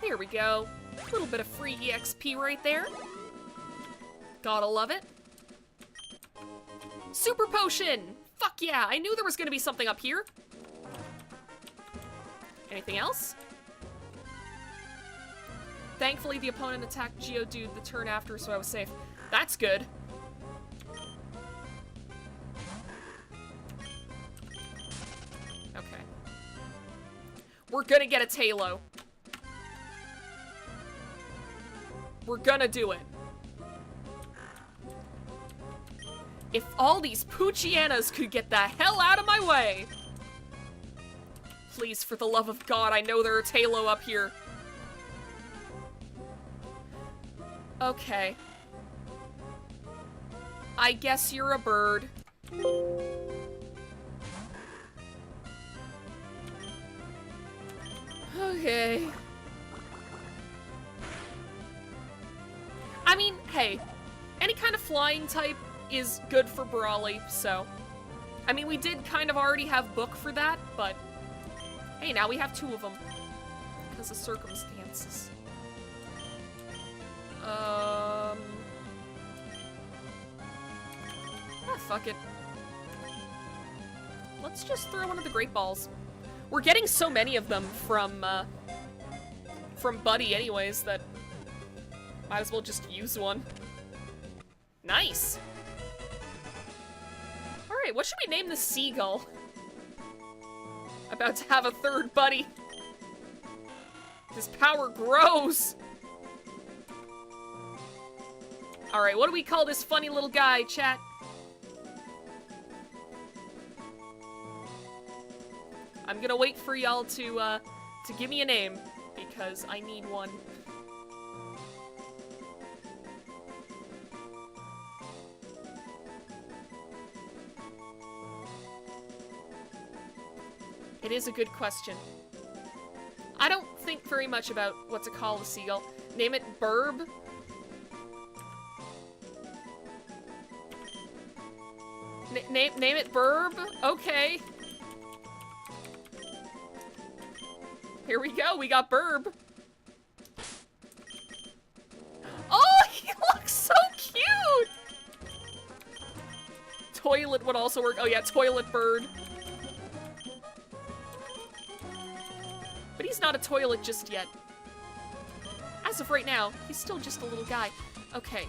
Here we go. A little bit of free EXP right there. Gotta love it. Super Potion! Fuck yeah, I knew there was gonna be something up here. Anything else? Thankfully, the opponent attacked Geodude the turn after, so I was safe. That's good. Okay. We're gonna get a Tailo. We're gonna do it. If all these Poochyenas could get the hell out of my way! Please, for the love of God, I know there are Tailo up here. Okay. I guess you're a bird. Okay. I mean, hey, any kind of flying type is good for Brawly, so... I mean, we did kind of already have Book for that, but... Hey, now we have 2 of them. Because of circumstances. Ah, fuck it. Let's just throw one of the Great Balls. We're getting so many of them from Buddy anyways that might as well just use one. Nice! Alright, what should we name the seagull? About to have a 3rd buddy. His power grows! Alright, what do we call this funny little guy, chat? I'm gonna wait for y'all to give me a name, because I need one. It is a good question. I don't think very much about what to call the seagull. Name it Burb? Name it Burb? Okay. Here we go, we got Burb. Oh, he looks so cute! Toilet would also work. Oh yeah, Toilet Bird. But he's not a toilet just yet. As of right now, he's still just a little guy. Okay.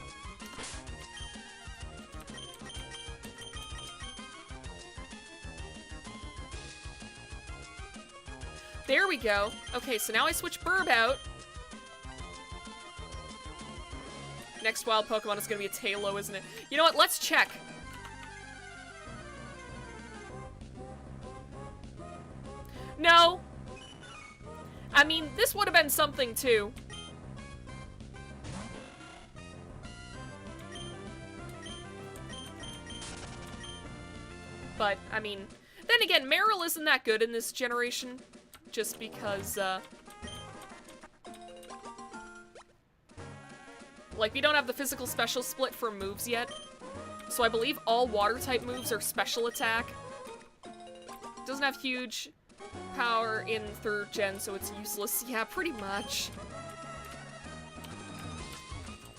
There we go. Okay, so now I switch Burb out. Next wild Pokemon is gonna be a Tailo, isn't it? You know what? Let's check. No. I mean, this would have been something, too. But, I mean, then again, Meryl isn't that good in this generation. Just because, like, we don't have the physical special split for moves yet. So I believe all water-type moves are special attack. Doesn't have huge power in 3rd gen, so it's useless. Yeah, pretty much.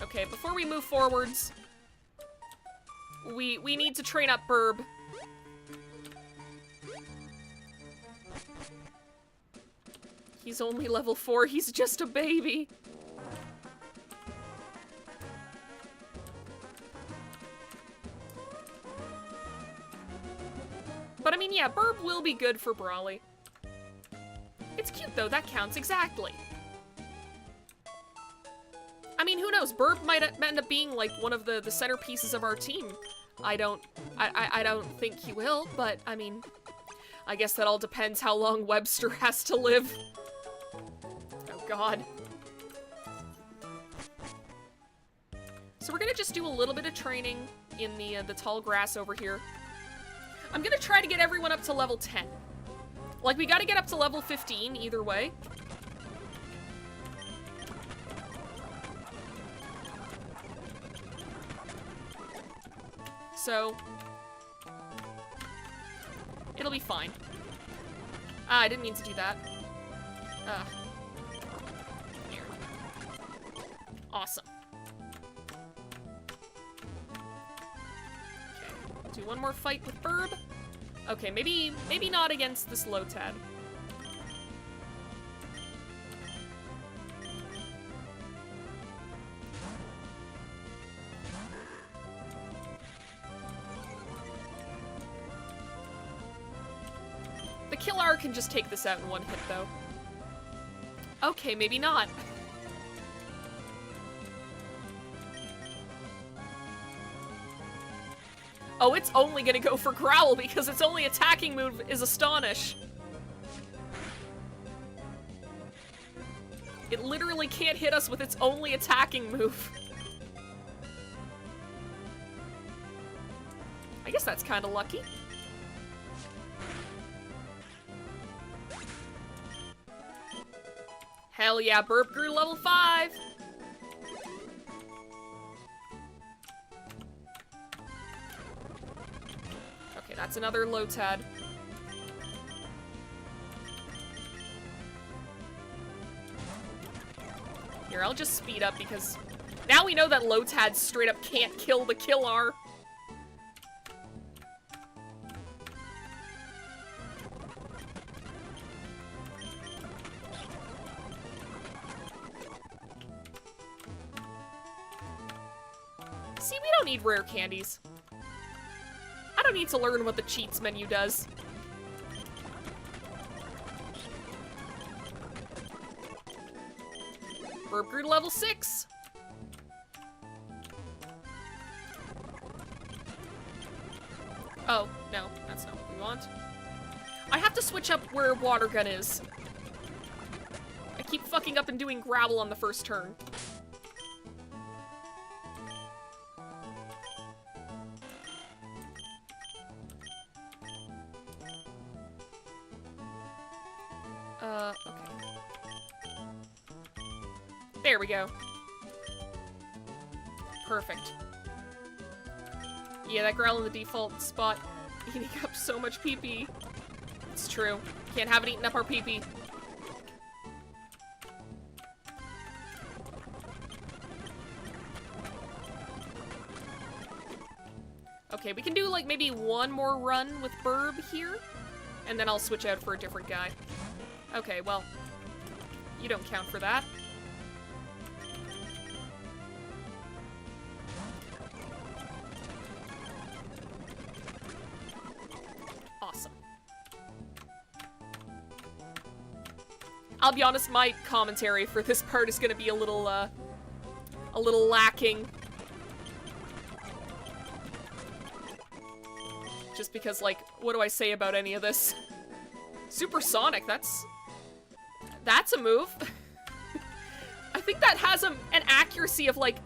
Okay, before we move forwards, we need to train up Burb. He's only level 4, he's just a baby. But I mean, yeah, Burb will be good for Brawly. It's cute though, that counts exactly. I mean, who knows? Burb might end up being, like, one of the centerpieces of our team. I don't think he will, but, I mean, I guess that all depends how long Webster has to live. Oh, God. So we're gonna just do a little bit of training in the tall grass over here. I'm gonna try to get everyone up to level 10. Like, we gotta get up to level 15 either way. So, it'll be fine. Ah, I didn't mean to do that. Here. Awesome. Okay, do one more fight with Burb. Okay, maybe not against this Lotad. The Killer can just take this out in one hit, though. Okay, maybe not. Oh, it's only gonna go for Growl because its only attacking move is Astonish. It literally can't hit us with its only attacking move. I guess that's kind of lucky. Hell yeah, Burp grew level 5! Okay, that's another Lotad. Here, I'll just speed up because now we know that Lotad straight up can't kill the Killar. See, we don't need rare candies. I don't need to learn what the cheats menu does. Burp grew to level 6. Oh, no, that's not what we want. I have to switch up where Water Gun is. I keep fucking up and doing Gravel on the first turn. Okay. There we go. Perfect. Yeah, that Growl in the default spot eating up so much PP. It's true. Can't have it eating up our PP. Okay, we can do, like, maybe one more run with Burb here, and then I'll switch out for a different guy. Okay, well, you don't count for that. Awesome. I'll be honest, my commentary for this part is gonna be a little lacking. Just because, like, what do I say about any of this? Supersonic, that's a move. I think that has an accuracy of, like,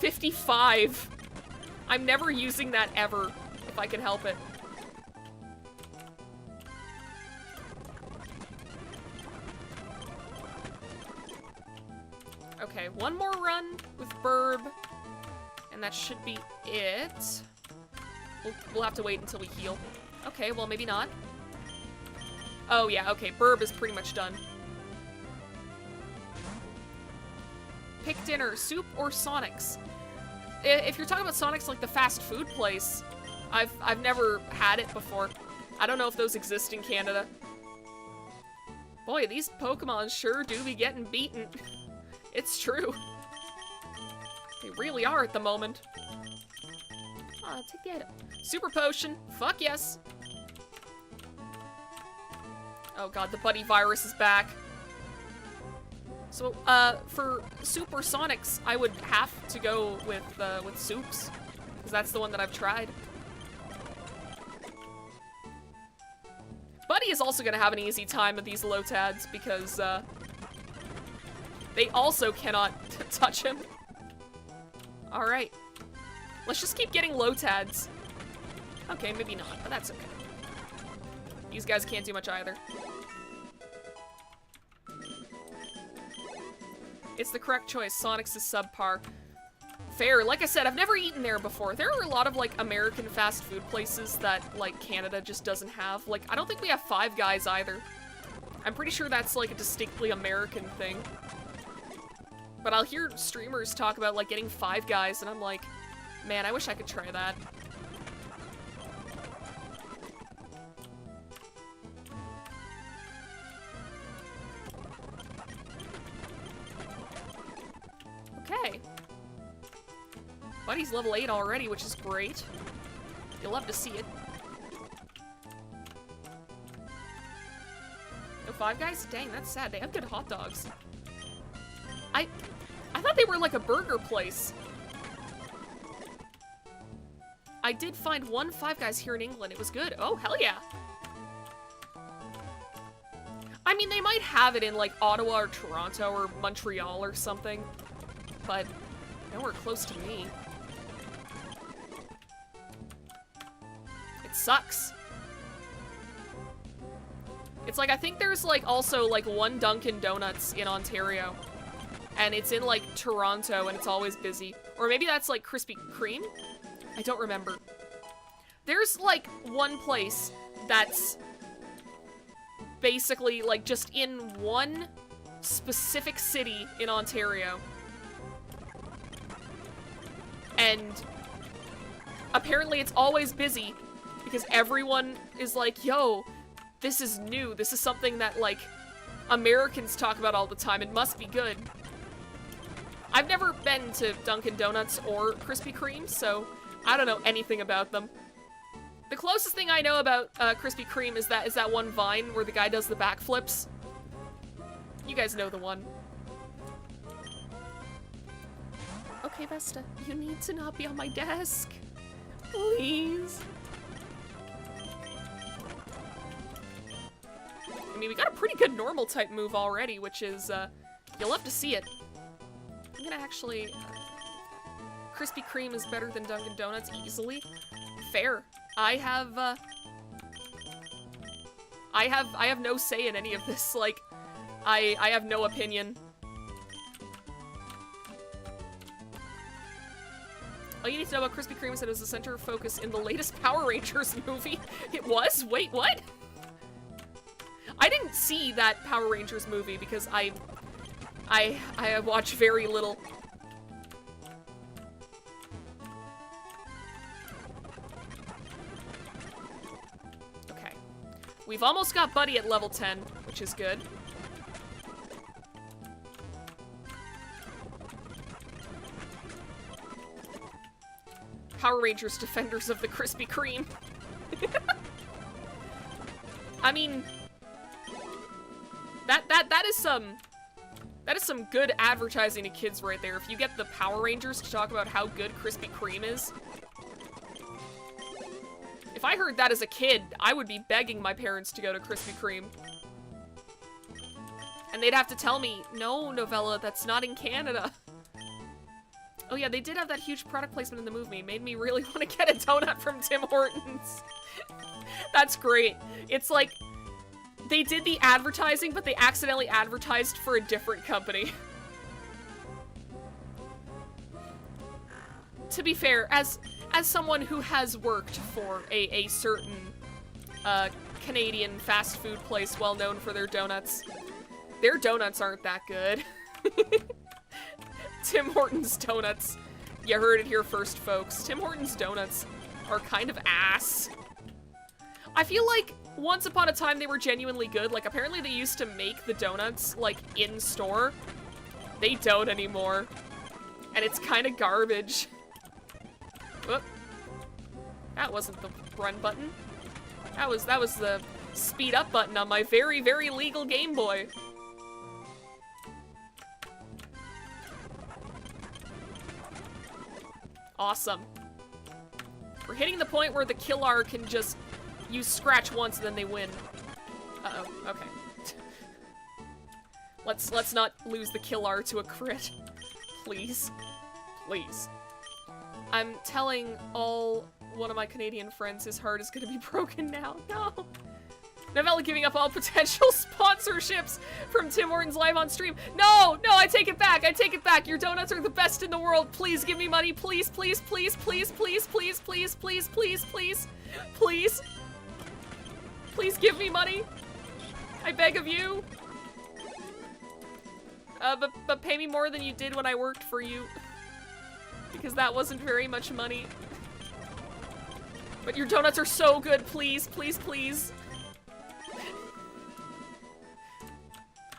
55. I'm never using that ever, if I can help it. Okay, one more run with Burb, and that should be it. We'll have to wait until we heal. Okay, well, maybe not. Oh, yeah, okay, Burb is pretty much done. Pick dinner, soup or Sonic's? If you're talking about Sonic's, like the fast food place, I've never had it before. I don't know if those exist in Canada. Boy, these Pokemon sure do be getting beaten. It's true. They really are at the moment. Oh, to get it. Super Potion, fuck yes. Oh god, the Buddy Virus is back. So, for Supersonics, I would have to go with Soups, because that's the one that I've tried. Buddy is also gonna have an easy time with these Lotads, because, they also cannot touch him. Alright. Let's just keep getting Lotads. Okay, maybe not, but that's okay. These guys can't do much either. It's the correct choice. Sonic's is subpar. Fair. Like I said, I've never eaten there before. There are a lot of, like, American fast food places that, like, Canada just doesn't have. Like, I don't think we have Five Guys either. I'm pretty sure that's, like, a distinctly American thing. But I'll hear streamers talk about, like, getting Five Guys, and I'm like, man, I wish I could try that. Okay. Buddy's level 8 already, which is great. You'll love to see it. No Five Guys? Dang, that's sad. They have good hot dogs. I thought they were like a burger place. I did find one Five Guys here in England. It was good. Oh, hell yeah. I mean, they might have it in like Ottawa or Toronto or Montreal or something, but nowhere close to me. It sucks. It's like, I think there's like also like one Dunkin' Donuts in Ontario, and it's in like Toronto and it's always busy. Or maybe that's like Krispy Kreme? I don't remember. There's like one place that's basically like just in one specific city in Ontario. And apparently it's always busy because everyone is like, yo, this is new. This is something that like Americans talk about all the time. It must be good. I've never been to Dunkin' Donuts or Krispy Kreme, so I don't know anything about them. The closest thing I know about Krispy Kreme is that one Vine where the guy does the backflips. You guys know the one. Okay, Vesta, you need to not be on my desk. Please. I mean, we got a pretty good normal type move already, which is, you'll love to see it. I'm gonna actually... Krispy Kreme is better than Dunkin' Donuts easily. Fair. I have no say in any of this. Like, I have no opinion. All you need to know about Krispy Kreme is that it was the center of focus in the latest Power Rangers movie. It was? Wait, what? I didn't see that Power Rangers movie because I watch very little. Okay. We've almost got Buddy at level 10, which is good. Power Rangers defenders of the Krispy Kreme. I mean, that is some good advertising to kids right there. If you get the Power Rangers to talk about how good Krispy Kreme is. If I heard that as a kid, I would be begging my parents to go to Krispy Kreme. And they'd have to tell me, no, Novella, that's not in Canada. Oh yeah, they did have that huge product placement in the movie. Made me really want to get a donut from Tim Hortons. That's great. It's like, they did the advertising, but they accidentally advertised for a different company. To be fair, as someone who has worked for a certain Canadian fast food place well known for their donuts aren't that good. Tim Hortons donuts. You heard it here first, folks. Tim Hortons donuts are kind of ass. I feel like once upon a time they were genuinely good. Like, apparently they used to make the donuts, like, in store. They don't anymore. And it's kind of garbage. Whoop. That wasn't the run button. That was the speed up button on my very, very legal Game Boy. Awesome. We're hitting the point where the killer can just use scratch once and then they win. Uh-oh, okay. Let's not lose the killer to a crit. Please. Please. I'm telling one of my Canadian friends his heart is gonna be broken now. No. Novella giving up all potential sponsorships from Tim Hortons live on stream. No, no, I take it back. I take it back. Your donuts are the best in the world. Please give me money. Please, please, please, please, please, please, please, please, please, please, please. Please give me money. I beg of you. But pay me more than you did when I worked for you. Because that wasn't very much money. But your donuts are so good. Please, please, please.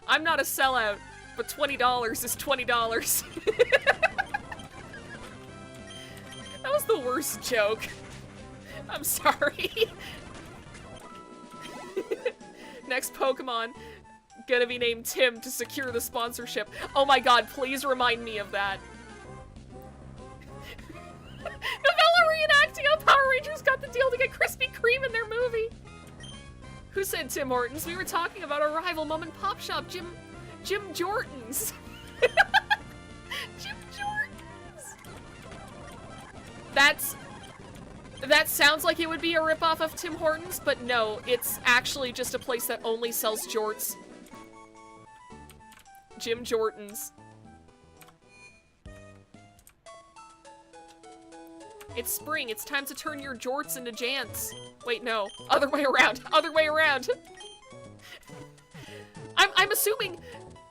I'm not a sellout, but $20 is $20. That was the worst joke. I'm sorry. Next Pokemon, gonna be named Tim to secure the sponsorship. Oh my god, please remind me of that. Novella reenacting how Power Rangers got the deal to get Krispy Kreme in their movie. Who said Tim Hortons? We were talking about our rival mom and pop shop, Jim Jordan's. Jim Jordan's. That sounds like it would be a ripoff of Tim Hortons, but no, it's actually just a place that only sells jorts. Jim Jordan's. It's spring. It's time to turn your jorts into jants. Wait, no. Other way around. Other way around. I'm assuming...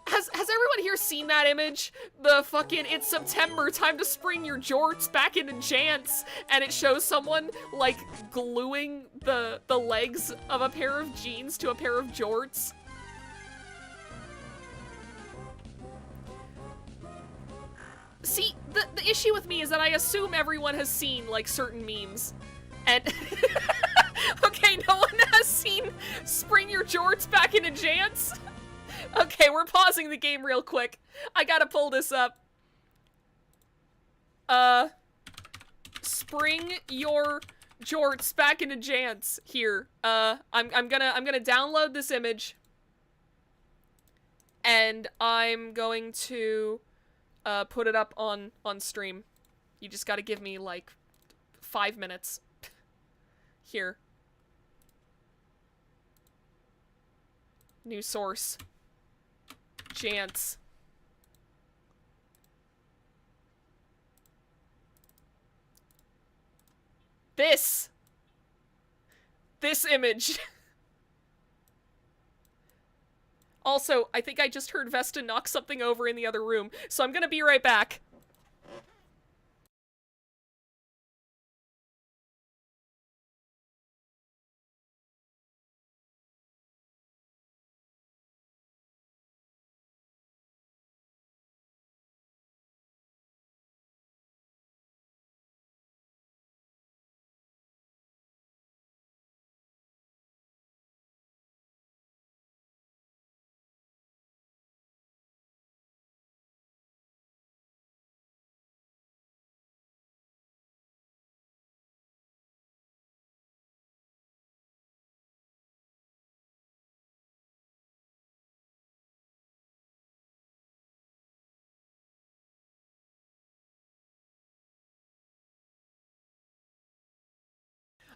Has everyone here seen that image? The fucking, it's September, time to spring your jorts back into jants. And it shows someone, like, gluing the legs of a pair of jeans to a pair of jorts. See, the issue with me is that I assume everyone has seen, like, certain memes. And... Okay, no one has seen spring your jorts back into jants? Okay, we're pausing the game real quick. I gotta pull this up. Spring your jorts back into jants. Here. I'm gonna download this image. And I'm going to... put it up on stream. You just gotta give me, like, 5 minutes. Here. New source. Jants. This image. Also, I think I just heard Vesta knock something over in the other room, so I'm gonna be right back.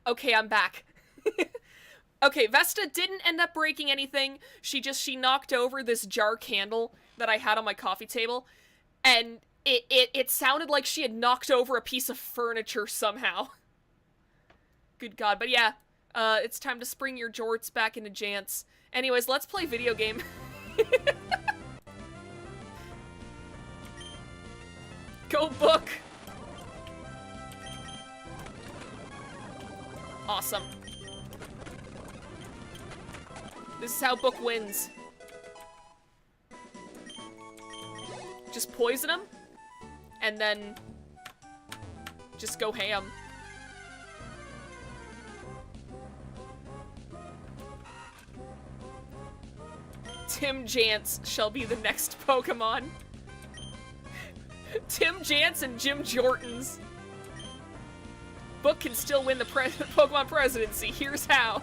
Okay, I'm back. Okay, Vesta didn't end up breaking anything. She knocked over this jar candle that I had on my coffee table, and it sounded like she had knocked over a piece of furniture somehow. Good God, but yeah, it's time to spring your jorts back into jants. Anyways, let's play video game. Go book! Awesome. This is how book wins. Just poison him, and then just go ham. Tim Jants shall be the next Pokemon. Tim Jants and Jim Jortans. Book can still win the Pokemon presidency. Here's how.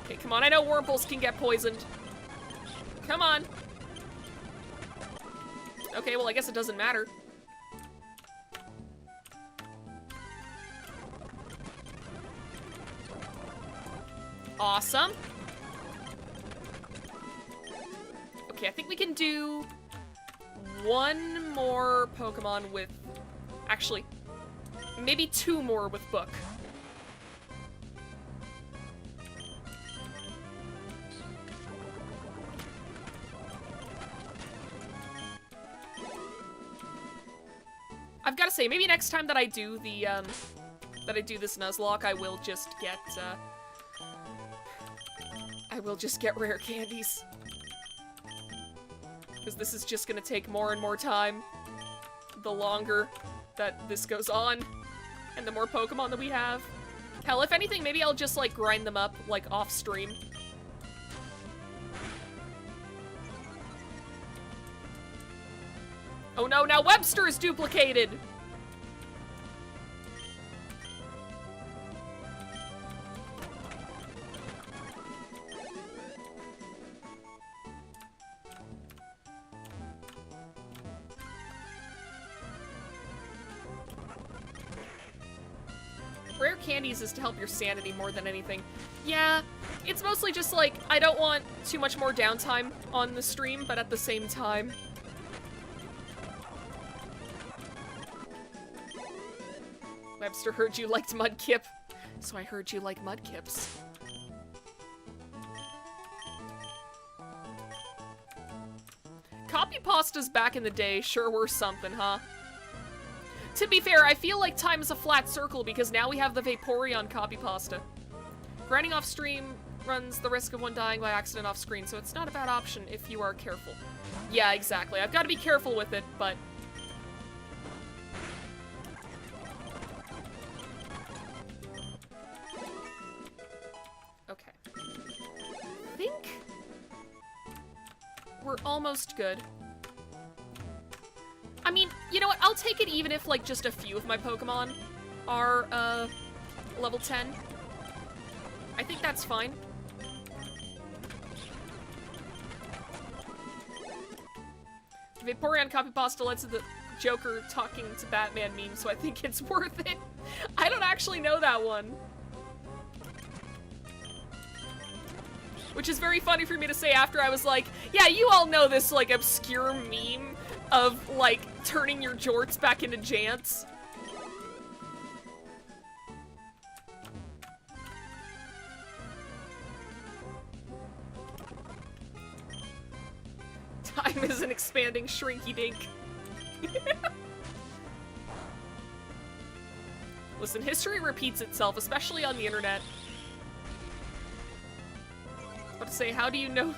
Okay, come on. I know Wurmples can get poisoned. Come on. Okay, well, I guess it doesn't matter. Awesome. Okay, I think we can do one more Pokemon with... Actually, maybe two more with Book. I've got to say, maybe next time that I do the, this Nuzlocke, I will just get rare candies. Because this is just gonna take more and more time the longer that this goes on, and the more Pokemon that we have. Hell, if anything, maybe I'll just, like, grind them up, like, off-stream. Oh no, now Webster is duplicated! Rare candies is to help your sanity more than anything. Yeah, it's mostly just like, I don't want too much more downtime on the stream, but at the same time... Webster heard you liked Mudkip, so I heard you like Mudkips. Copy pastas back in the day sure were something, huh? To be fair, I feel like time is a flat circle because now we have the Vaporeon copy pasta. Grinding off stream runs the risk of one dying by accident off screen, so it's not a bad option if you are careful. Yeah, exactly. I've got to be careful with it, but... Okay. I think we're almost good. I mean, you know what? I'll take it even if, like, just a few of my Pokemon are, level 10. I think that's fine. Vaporeon copy pasta led to the Joker talking to Batman meme, so I think it's worth it. I don't actually know that one. Which is very funny for me to say after I was like, yeah, you all know this, like, obscure meme of, like, turning your jorts back into jants. Time is an expanding shrinky-dink. Listen, history repeats itself, especially on the internet. But to say, how do you know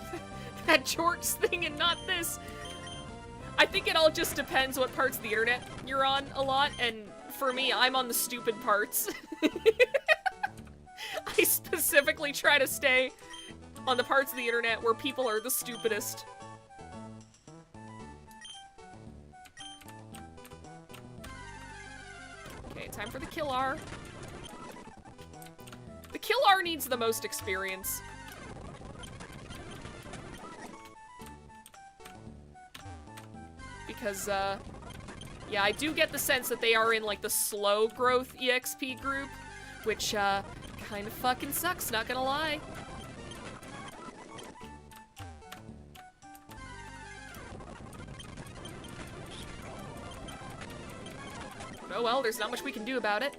that jorts thing and not this? I think it all just depends what parts of the internet you're on a lot, and for me, I'm on the stupid parts. I specifically try to stay on the parts of the internet where people are the stupidest. Okay, time for the Killar. The Killar needs the most experience. Because, yeah, I do get the sense that they are in, like, the slow growth EXP group, which, kind of fucking sucks, not gonna lie. Oh well, there's not much we can do about it.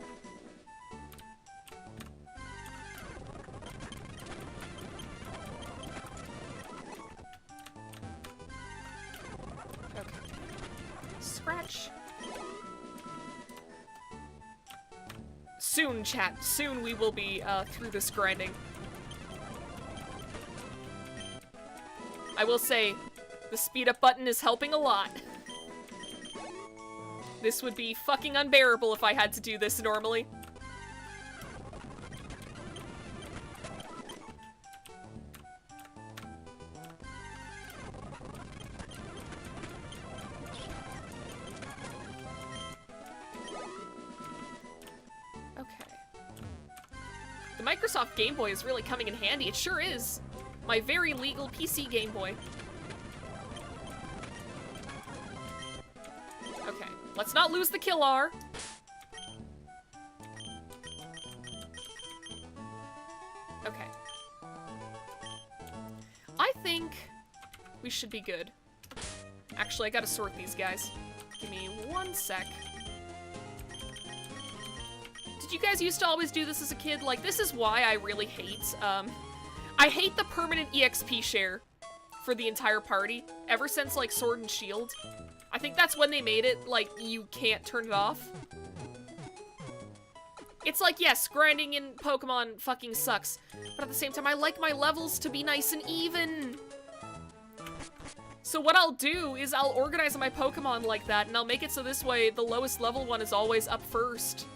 Scratch. Soon, chat. Soon we will be, through this grinding. I will say, the speed up button is helping a lot. This would be fucking unbearable if I had to do this normally. The Microsoft Game Boy is really coming in handy. It sure is. My very legal PC Game Boy. Okay, let's not lose the kill R. Okay. I think we should be good. Actually, I gotta sort these guys. Give me 1 sec. Did you guys used to always do this as a kid? Like, this is why I really hate, I hate the permanent EXP share for the entire party, ever since, like, Sword and Shield. I think that's when they made it, like, you can't turn it off. It's like, yes, grinding in Pokemon fucking sucks, but at the same time, I like my levels to be nice and even. So what I'll do is I'll organize my Pokemon like that, and I'll make it so this way the lowest level one is always up first.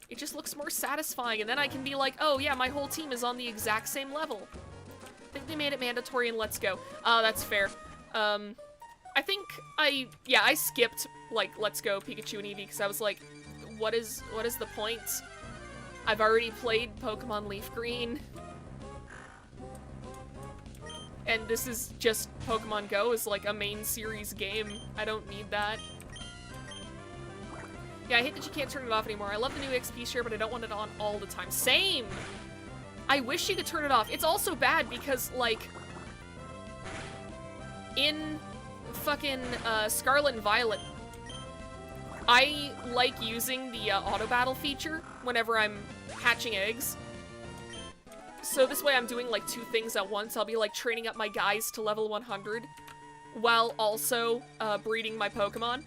It just looks more satisfying, and then I can be like, oh yeah, my whole team is on the exact same level. I think they made it mandatory in Let's Go. That's fair. I think I skipped, like, Let's Go Pikachu and Eevee, because I was like, what is the point? I've already played Pokemon Leaf Green. And this is just Pokemon Go is like a main series game. I don't need that. Yeah, I hate that you can't turn it off anymore. I love the new XP share, but I don't want it on all the time. Same! I wish you could turn it off. It's also bad because, like, in fucking Scarlet and Violet, I like using the auto battle feature whenever I'm hatching eggs. So this way I'm doing like 2 things at once. I'll be like training up my guys to level 100 while also breeding my Pokemon.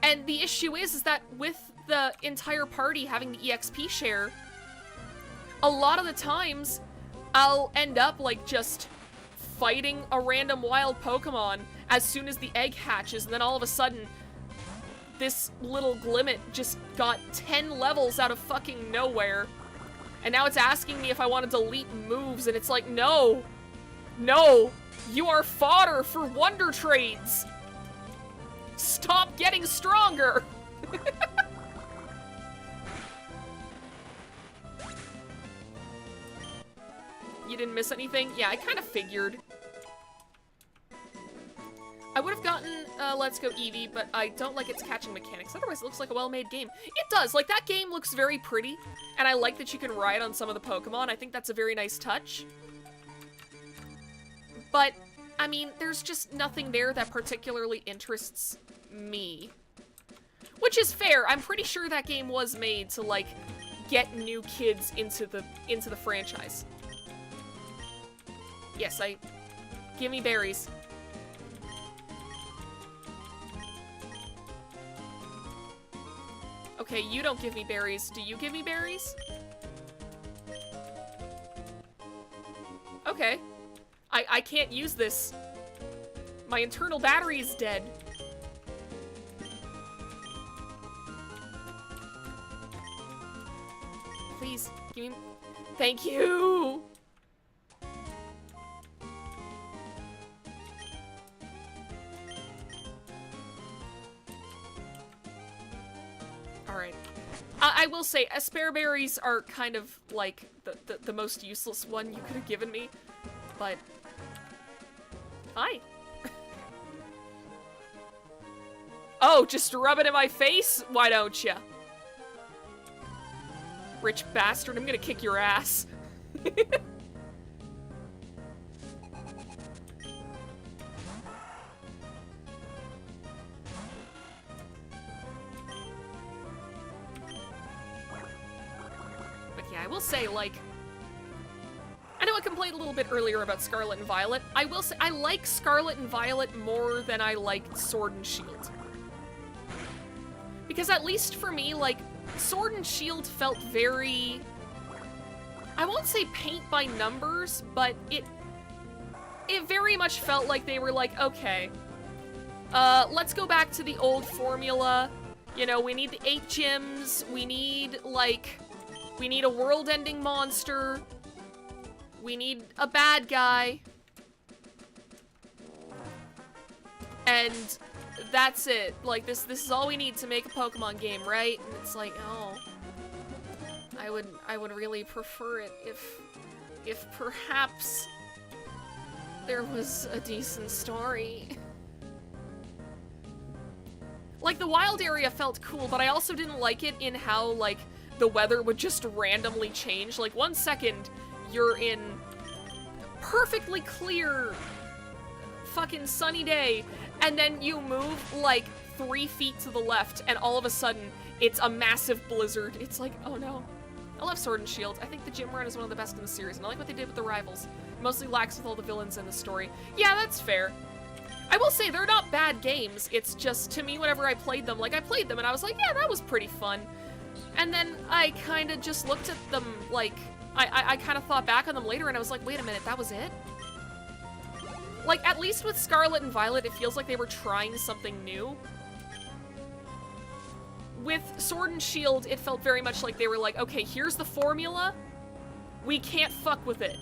And the issue is that with the entire party having the EXP share, a lot of the times I'll end up like just fighting a random wild Pokemon as soon as the egg hatches, and then all of a sudden this little Glimmet just got 10 levels out of fucking nowhere. And now it's asking me if I want to delete moves, and it's like, no! No! You are fodder for Wonder Trades! Stop getting stronger! You didn't miss anything? Yeah, I kind of figured. I would have gotten Let's Go Eevee, but I don't like its catching mechanics. Otherwise, it looks like a well-made game. It does! Like, that game looks very pretty, and I like that you can ride on some of the Pokemon. I think that's a very nice touch. But, I mean, there's just nothing there that particularly interests me. Which is fair. I'm pretty sure that game was made to, like, get new kids into the franchise. Yes, give me berries. Okay, you don't give me berries. Do you give me berries? Okay. I can't use this. My internal battery is dead. Please, give me... Thank you! Alright. I will say, asparaberries are kind of, like, the most useless one you could have given me, but... Hi. Oh, just rub it in my face? Why don't ya? Rich bastard, I'm gonna kick your ass. I will say, like, I know I complained a little bit earlier about Scarlet and Violet. I will say, I like Scarlet and Violet more than I liked Sword and Shield. Because at least for me, like, Sword and Shield felt very... I won't say paint by numbers, but it very much felt like they were like, okay, let's go back to the old formula. You know, we need the 8 gyms, we need, like... We need a world-ending monster. We need a bad guy. And that's it. Like, this is all we need to make a Pokemon game, right? And it's like, oh, I would really prefer it if perhaps there was a decent story. Like, the wild area felt cool, but I also didn't like it in how, like, the weather would just randomly change. Like, 1 second, you're in perfectly clear fucking sunny day, and then you move, like, 3 feet to the left, and all of a sudden, it's a massive blizzard. It's like, oh no. I love Sword and Shield. I think the gym run is one of the best in the series, and I like what they did with the rivals. Mostly lacks with all the villains in the story. Yeah, that's fair. I will say, they're not bad games. It's just, to me, whenever I played them, like, I played them and I was like, yeah, that was pretty fun. And then I kind of just looked at them, like, I kind of thought back on them later and I was like, wait a minute, that was it? Like, at least with Scarlet and Violet, it feels like they were trying something new. With Sword and Shield, it felt very much like they were like, okay, here's the formula. We can't fuck with it.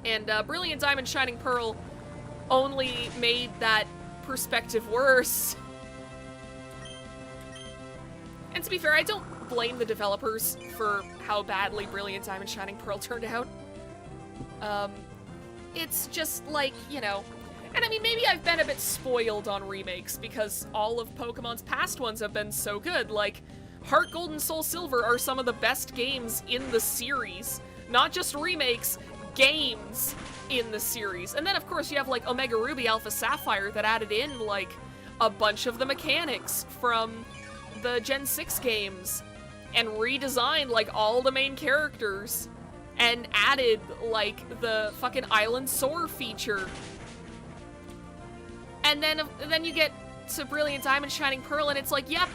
And Brilliant Diamond Shining Pearl only made that perspective worse. And to be fair, I don't blame the developers for how badly Brilliant Diamond Shining Pearl turned out. It's just like, you know, and I mean, maybe I've been a bit spoiled on remakes because all of Pokemon's past ones have been so good. Like, Heart Gold and Soul Silver are some of the best games in the series. Not just remakes, games in the series. And then, of course, you have, like, Omega Ruby, Alpha Sapphire that added in, like, a bunch of the mechanics from the Gen 6 games and redesigned, like, all the main characters and added, like, the fucking Island Soar feature. And then you get to Brilliant Diamond Shining Pearl and it's like, yep,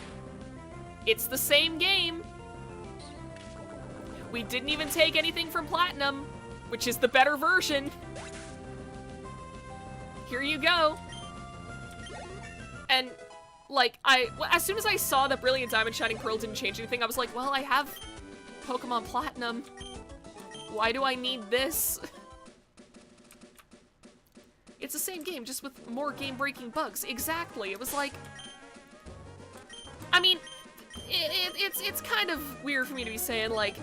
it's the same game. We didn't even take anything from Platinum, which is the better version. Here you go. And, like, as soon as I saw that Brilliant Diamond Shining Pearl didn't change anything, I was like, well, I have Pokemon Platinum. Why do I need this? It's the same game, just with more game-breaking bugs. Exactly. It was like... I mean, it's kind of weird for me to be saying, like,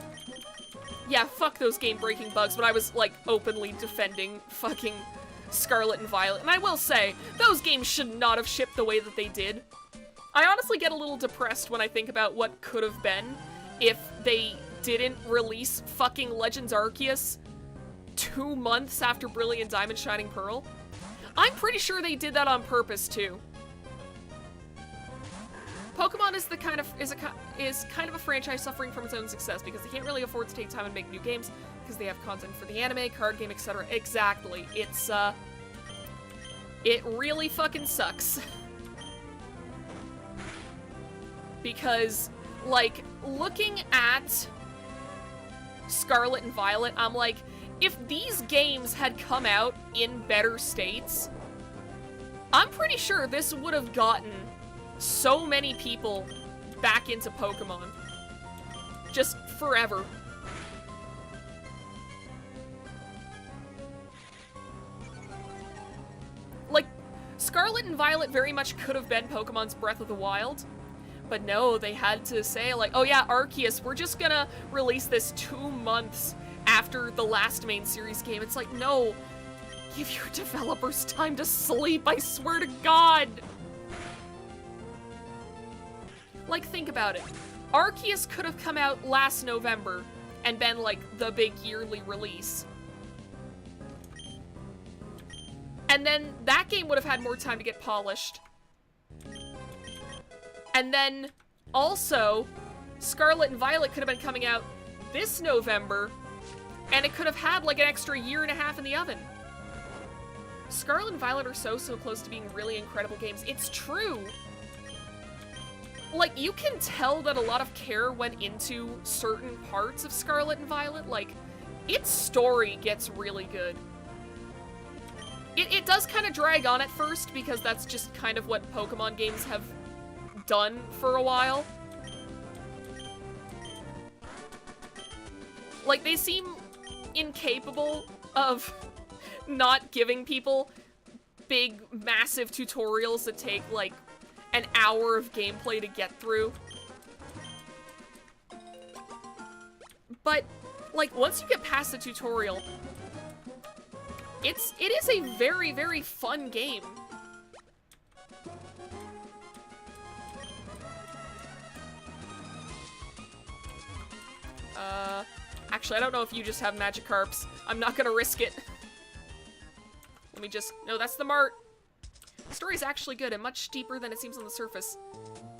yeah, fuck those game-breaking bugs, but I was, like, openly defending fucking Scarlet and Violet. And I will say, those games should not have shipped the way that they did. I honestly get a little depressed when I think about what could have been if they didn't release fucking Legends Arceus 2 months after Brilliant Diamond Shining Pearl. I'm pretty sure they did that on purpose, too. Pokemon is kind of a franchise suffering from its own success because they can't really afford to take time and make new games because they have content for the anime, card game, etc. Exactly. It's it really fucking sucks. Because, like, looking at Scarlet and Violet, I'm like, if these games had come out in better states, I'm pretty sure this would have gotten so many people back into Pokemon. Just forever. Like, Scarlet and Violet very much could have been Pokemon's Breath of the Wild. But no, they had to say, like, oh yeah, Arceus, we're just gonna release this 2 months after the last main series game. It's like, no, give your developers time to sleep, I swear to God. Like, think about it. Arceus could have come out last November and been, like, the big yearly release. And then that game would have had more time to get polished. And then, also, Scarlet and Violet could have been coming out this November, and it could have had, like, an extra 1.5 years in the oven. Scarlet and Violet are so close to being really incredible games. It's true. Like, you can tell that a lot of care went into certain parts of Scarlet and Violet. Like, its story gets really good. It does kind of drag on at first, because that's just kind of what Pokemon games have done for a while. Like, they seem incapable of not giving people big, massive tutorials that take, like, an hour of gameplay to get through. But, like, once you get past the tutorial, it is a very, very fun game. Actually, I don't know if you just have Magikarps. I'm not gonna risk it. Let me just... No, that's the Mart. The story's actually good and much deeper than it seems on the surface.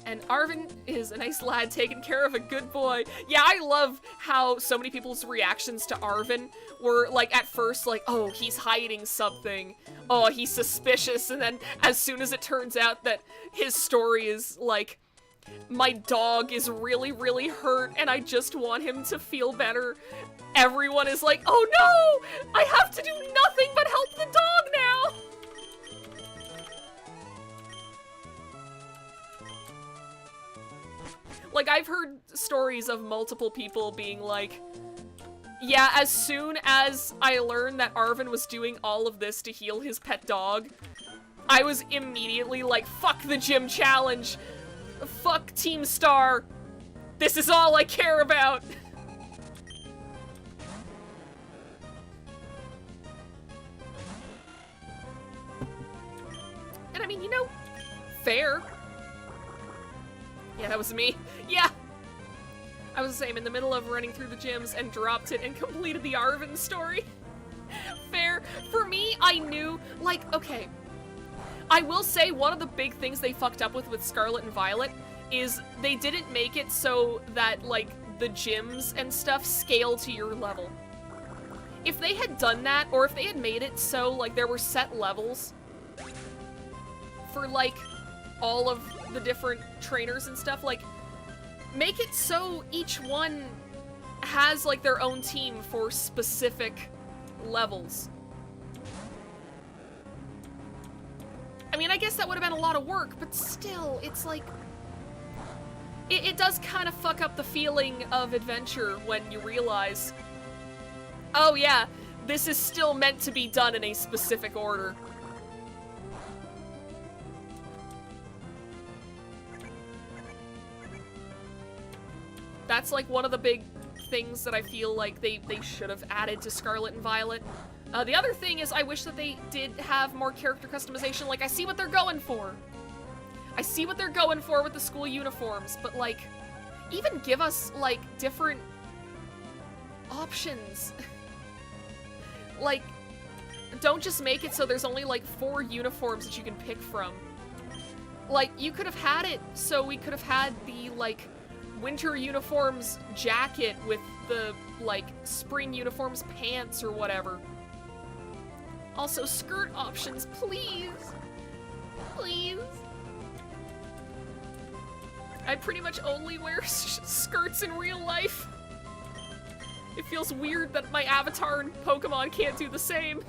And Arven is a nice lad taking care of a good boy. Yeah, I love how so many people's reactions to Arven were, like, at first, like, oh, he's hiding something. Oh, he's suspicious. And then as soon as it turns out that his story is, like, my dog is really, really hurt and I just want him to feel better, everyone is like, oh no! I have to do nothing but help the dog now! Like, I've heard stories of multiple people being like, yeah, as soon as I learned that Arven was doing all of this to heal his pet dog, I was immediately like, fuck the gym challenge! Fuck Team Star! This is all I care about! And I mean, you know, fair. Yeah, that was me. Yeah! I was the same, in the middle of running through the gyms and dropped it and completed the Arven story. Fair. For me, I knew, like, okay. I will say one of the big things they fucked up with Scarlet and Violet is they didn't make it so that, like, the gyms and stuff scale to your level. If they had done that, or if they had made it so, like, there were set levels for, like, all of the different trainers and stuff, like, make it so each one has, like, their own team for specific levels. I mean, I guess that would have been a lot of work, but still, it's like... It does kind of fuck up the feeling of adventure when you realize, oh yeah, this is still meant to be done in a specific order. That's like one of the big things that I feel like they should have added to Scarlet and Violet. The other thing is I wish that they did have more character customization. Like, I see what they're going for. I see what they're going for with the school uniforms, but, like, even give us, like, different options. Like, don't just make it so there's only, like, 4 uniforms that you can pick from. Like, you could have had it so we could have had the, like, winter uniforms jacket with the, like, spring uniforms pants or whatever. Also, skirt options, please. Please. I pretty much only wear skirts in real life. It feels weird that my avatar in Pokemon can't do the same.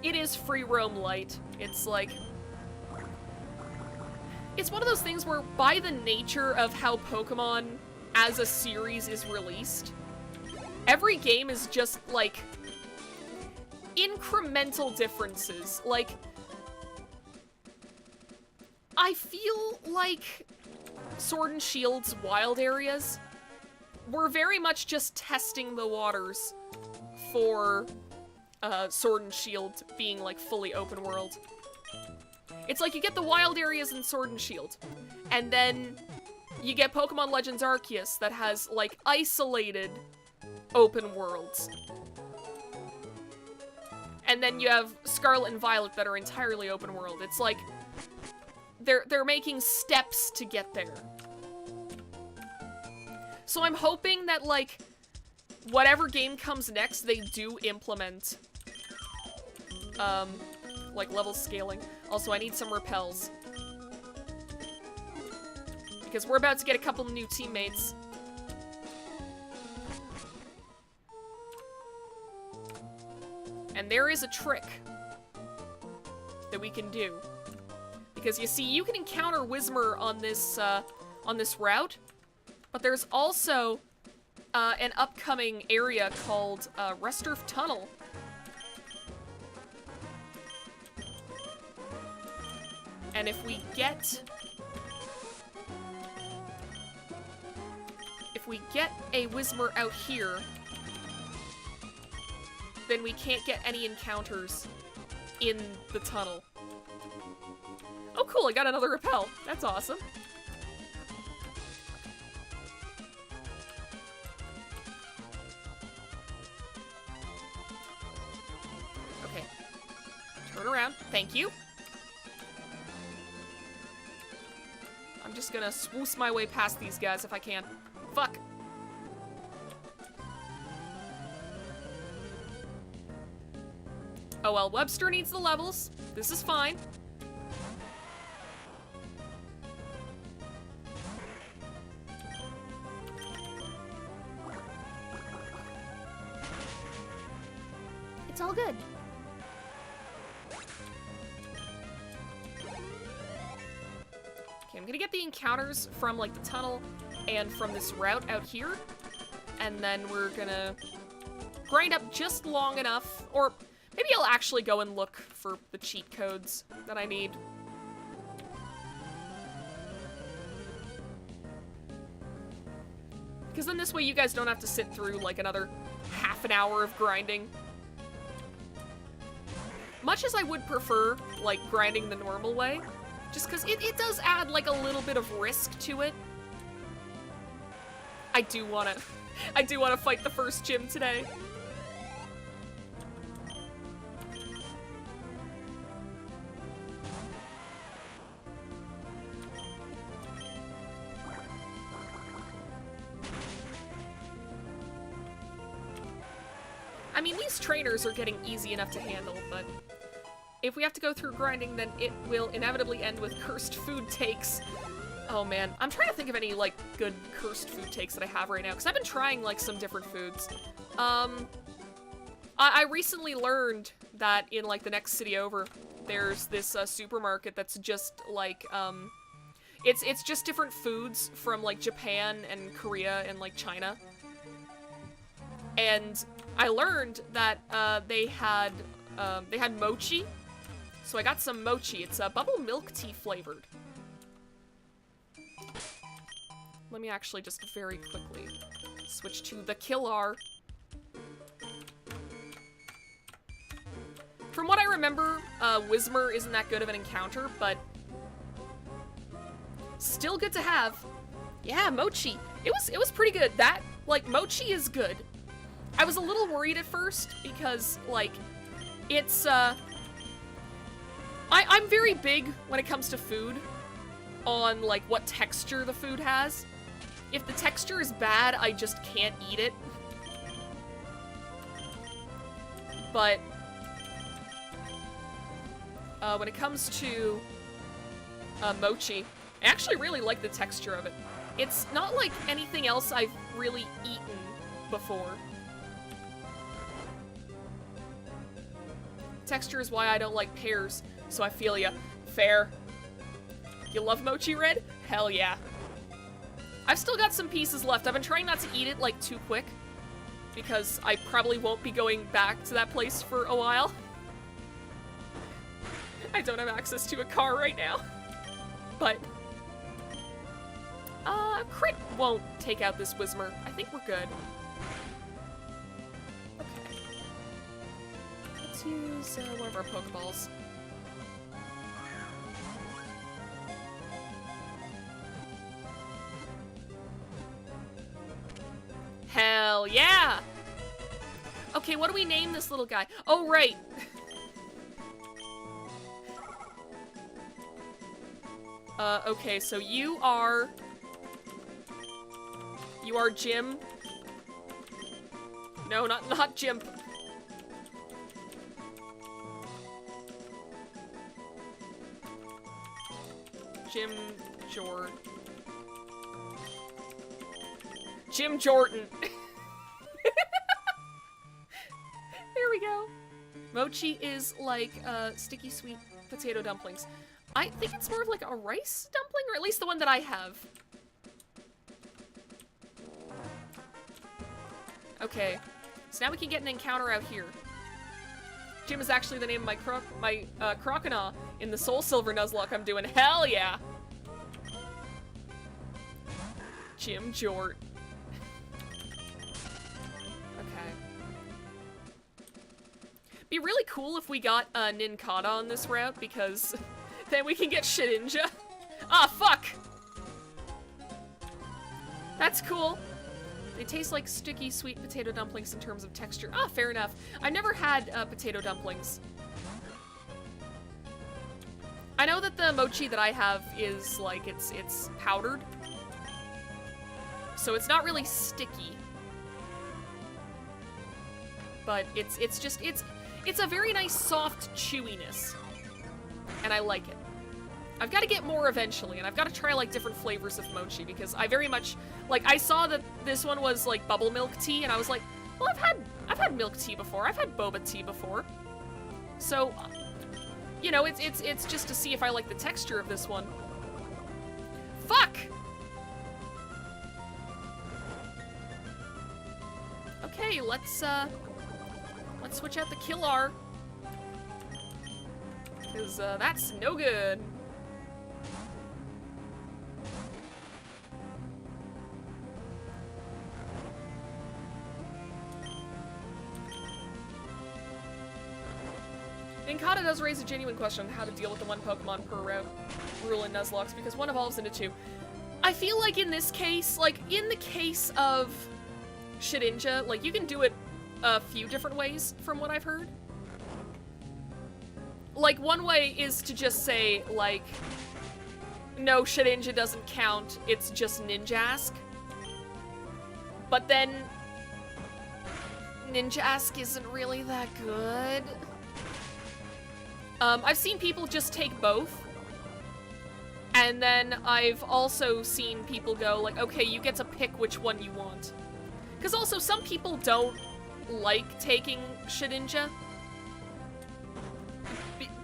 It is free roam light. It's like... It's one of those things where, by the nature of how Pokemon as a series is released, every game is just, like, incremental differences. Like, I feel like Sword and Shield's wild areas were very much just testing the waters for Sword and Shield being, like, fully open world. It's like you get the wild areas in Sword and Shield, and then you get Pokemon Legends Arceus that has, like, isolated open worlds. And then you have Scarlet and Violet that are entirely open world. It's like, they're making steps to get there. So I'm hoping that, like, whatever game comes next, they do implement, like, level scaling. Also, I need some repels. Because we're about to get a couple new teammates. And there is a trick that we can do. Because you see, you can encounter Whismur on this route, but there's also an upcoming area called Resturf Tunnel. And if we get a Whismer out here, then we can't get any encounters in the tunnel. Oh cool, I got another repel. That's awesome. Okay. Turn around. Thank you. I'm just gonna swoosh my way past these guys if I can. Fuck. Oh well, Webster needs the levels. This is fine. It's all good. Okay, I'm gonna get the encounters from, like, the tunnel and from this route out here. And then we're gonna grind up just long enough, or maybe I'll actually go and look for the cheat codes that I need. Because then this way you guys don't have to sit through, like, another half an hour of grinding. Much as I would prefer, like, grinding the normal way, just because it does add, like, a little bit of risk to it. I do wanna fight the first gym today. I mean, these trainers are getting easy enough to handle, but if we have to go through grinding, then it will inevitably end with cursed food takes. Oh man, I'm trying to think of any, like, good cursed food takes that I have right now, because I've been trying, like, some different foods. I recently learned that in, like, the next city over, there's this supermarket that's just, like, it's just different foods from, like, Japan and Korea and, like, China. And I learned that they had mochi, so I got some mochi. It's bubble milk tea flavored. Let me actually just very quickly switch to the Killar. From what I remember, Whismer isn't that good of an encounter, but still good to have. Yeah, mochi. It was pretty good. That, like, mochi is good. I was a little worried at first because, like, it's, I'm very big when it comes to food on, like, what texture the food has. If the texture is bad, I just can't eat it. But when it comes to mochi, I actually really like the texture of it. It's not like anything else I've really eaten before. Texture is why I don't like pears, so I feel ya. Fair. You love mochi, Red? Hell yeah. I've still got some pieces left. I've been trying not to eat it, like, too quick, because I probably won't be going back to that place for a while. I don't have access to a car right now. But crit won't take out this Whismer. I think we're good. Okay. Let's use one of our Pokeballs. Hell yeah! Okay, what do we name this little guy? Oh, right. Okay, so you are Jim. No, not Jim. Jim Jordan. Jim Jordan. There we go. Mochi is like sticky sweet potato dumplings. I think it's more of like a rice dumpling, or at least the one that I have. Okay. So now we can get an encounter out here. Jim is actually the name of my Croconaw in the Soul Silver Nuzlocke I'm doing. Hell yeah! Jim Jort. Okay. Be really cool if we got Ninkata on this route, because then we can get Shedinja. Ah, fuck! That's cool. They taste like sticky, sweet potato dumplings in terms of texture. Ah, fair enough. I've never had potato dumplings. I know that the mochi that I have is like, it's powdered. So it's not really sticky. But it's a very nice soft chewiness. And I like it. I've got to get more eventually, and I've got to try, like, different flavors of mochi, because I very much, like, I saw that this one was, like, bubble milk tea, and I was like, well, I've had milk tea before, I've had boba tea before. So, you know, it's just to see if I like the texture of this one. Fuck! Okay, let's switch out the Killar. Because, that's no good. Ninkata does raise a genuine question on how to deal with the one Pokemon per route rule in Nuzlocke, because one evolves into two. I feel like in this case, like, in the case of Shedinja, like, you can do it a few different ways, from what I've heard. Like, one way is to just say, like, no, Shedinja doesn't count, it's just Ninjask. But then, Ninjask isn't really that good. I've seen people just take both. And then I've also seen people go, like, okay, you get to pick which one you want. Because also, some people don't like taking Shedinja.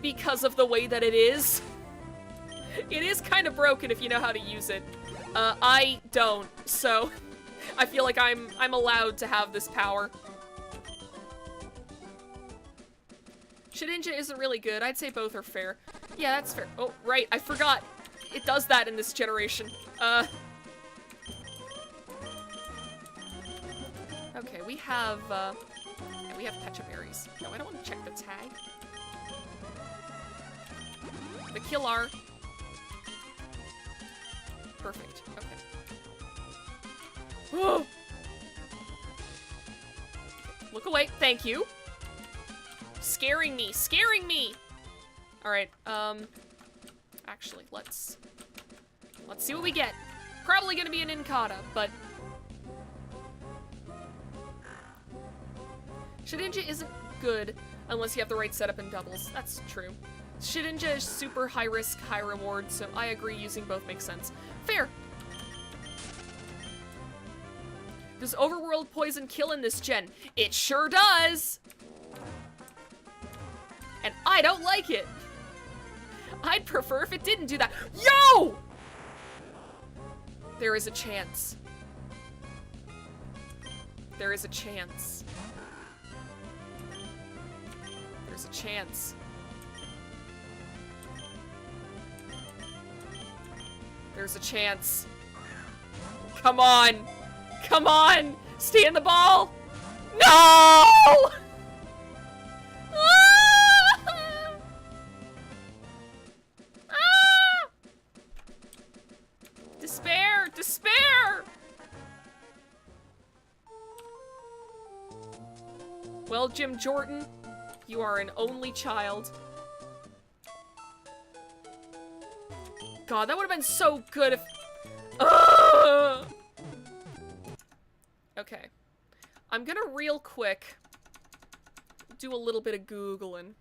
Because of the way that it is. It is kind of broken if you know how to use it. I don't, so I feel like I'm allowed to have this power. Shedinja isn't really good. I'd say both are fair. Yeah, that's fair. Oh, right, I forgot. It does that in this generation. Okay, we have Pecha Berries. No, I don't want to check the tag. The Killar. Perfect. Okay. Look away. Thank you. Scaring me. Scaring me! Alright, actually, let's see what we get. Probably gonna be an Ninkata, but Shedinja isn't good unless you have the right setup in doubles. That's true. Shedinja is super high risk, high reward, so I agree using both makes sense. Fair! Does Overworld Poison kill in this gen? It sure does! And I don't like it! I'd prefer if it didn't do that. Yo! There is a chance. There is a chance. There's a chance. There's a chance. Come on! Come on! Stay in the ball! No! Despair! Despair! Well, Jim Jordan, you are an only child. God, that would have been so good if... Ugh! Okay. I'm gonna real quick do a little bit of Googling.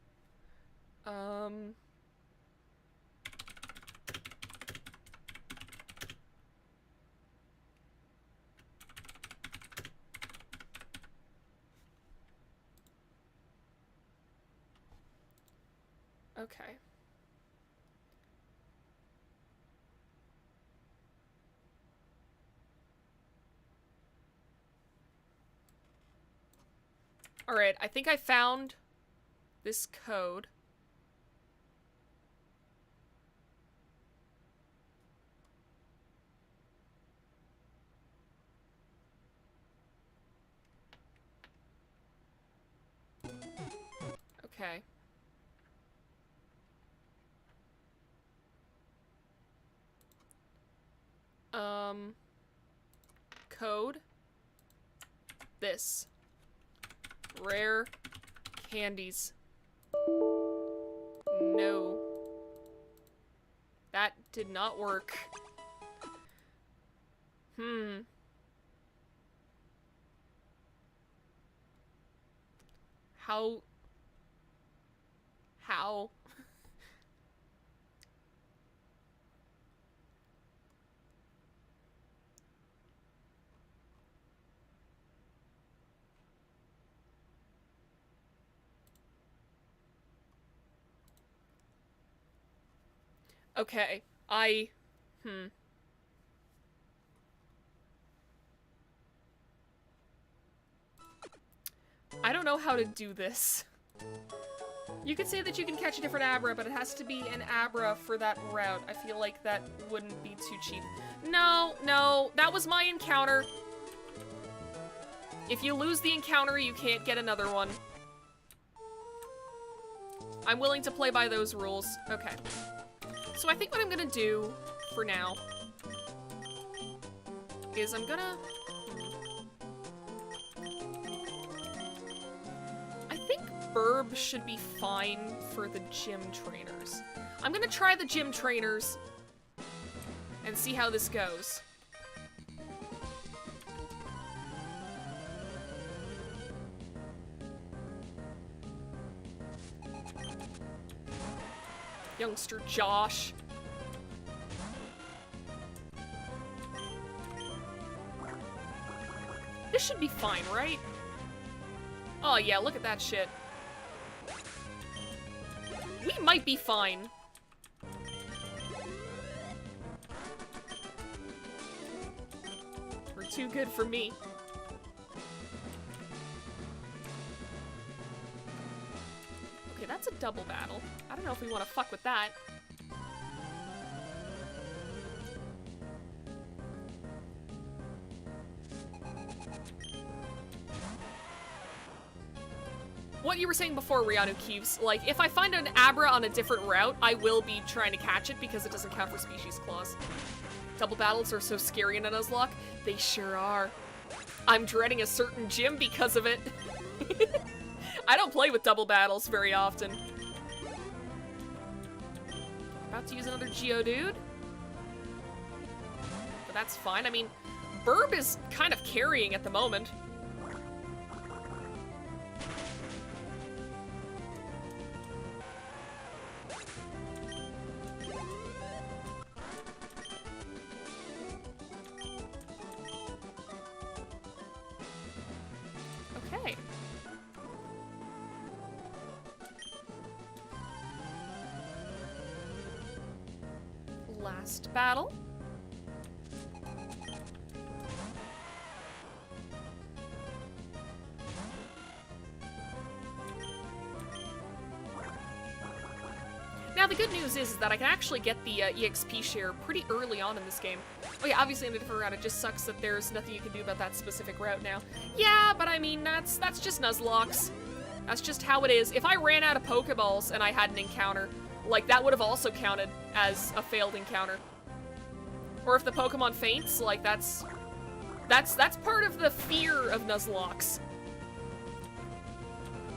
Okay. Alright, I think I found this code. Okay. Code. This. Rare candies. No. That did not work. How? Okay, I don't know how to do this. You could say that you can catch a different Abra, but it has to be an Abra for that route. I feel like that wouldn't be too cheap. No, no, that was my encounter. If you lose the encounter, you can't get another one. I'm willing to play by those rules. Okay. So I think what I'm gonna do for now is I'm gonna... I think Burb should be fine for the gym trainers. I'm gonna try the gym trainers and see how this goes. Youngster Josh. This should be fine, right? Oh yeah, look at that shit. We might be fine. We're too good for me. Okay, that's a double battle. I don't know if we want to fuck with that. What you were saying before, Rianu Keeves, like, if I find an Abra on a different route, I will be trying to catch it because it doesn't count for Species Clause. Double battles are so scary in a Nuzlocke. They sure are. I'm dreading a certain gym because of it. I don't play with double battles very often. About to use another Geodude. But that's fine. I mean, Burb is kind of carrying at the moment. Okay. Last battle. Now, the good news is that I can actually get the EXP share pretty early on in this game. Oh yeah, obviously in a different route, it just sucks that there's nothing you can do about that specific route now. Yeah, but I mean, that's just Nuzlocke. That's just how it is. If I ran out of Pokeballs and I had an encounter, like, that would have also counted as a failed encounter. Or if the Pokemon faints, like, that's part of the fear of Nuzlocke.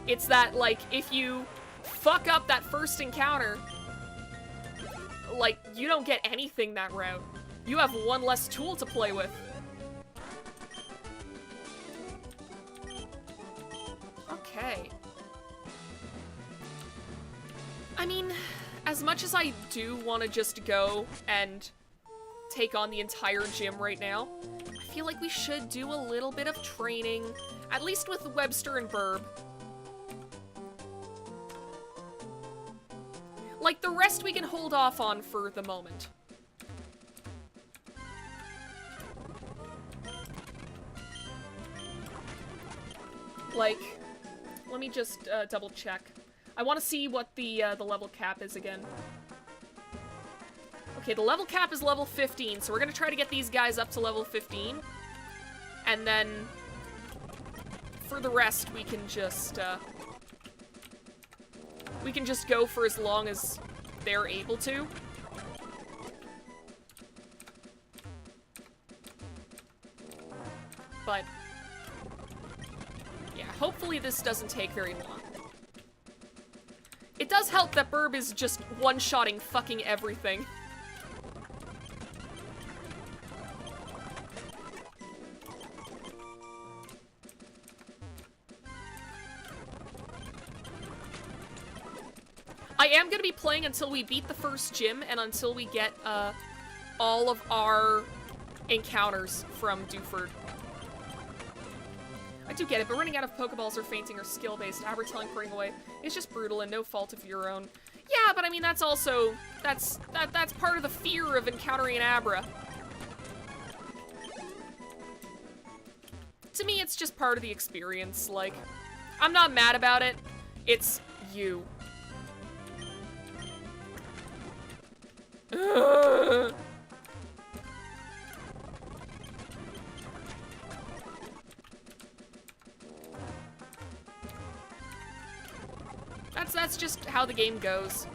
It's that, like, if you fuck up that first encounter, like, you don't get anything that route. You have one less tool to play with. Okay. I mean, as much as I do want to just go and take on the entire gym right now, I feel like we should do a little bit of training, at least with Webster and Burb. Like, the rest we can hold off on for the moment. Like, Let me just double check. I want to see what the level cap is again. Okay, the level cap is level 15, so we're gonna try to get these guys up to level 15. And then, for the rest, we can just go for as long as they're able to. But, yeah, hopefully this doesn't take very long. It does help that Burb is just one-shotting fucking everything. I am gonna be playing until we beat the first gym and until we get, all of our encounters from Dewford. I do get it, but running out of Pokeballs or fainting or skill-based, Abertelling putting away is just brutal and no fault of your own. Yeah, but I mean, that's also, that's part of the fear of encountering an Abra. To me, it's just part of the experience, like, I'm not mad about it, it's you. Ugh. That's just how the game goes.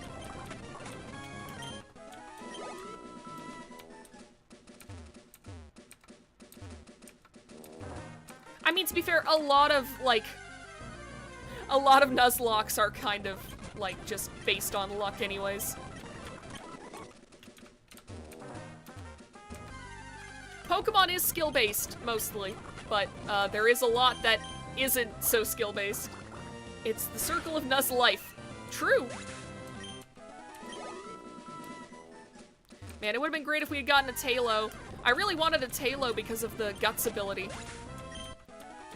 I mean, to be fair, a lot of Nuzlocks are kind of, like, just based on luck anyways. Pokemon is skill-based, mostly, but there is a lot that isn't so skill-based. It's the circle of Nuz life. True. Man, it would have been great if we had gotten a Tailo. I really wanted a Tailo because of the Guts ability.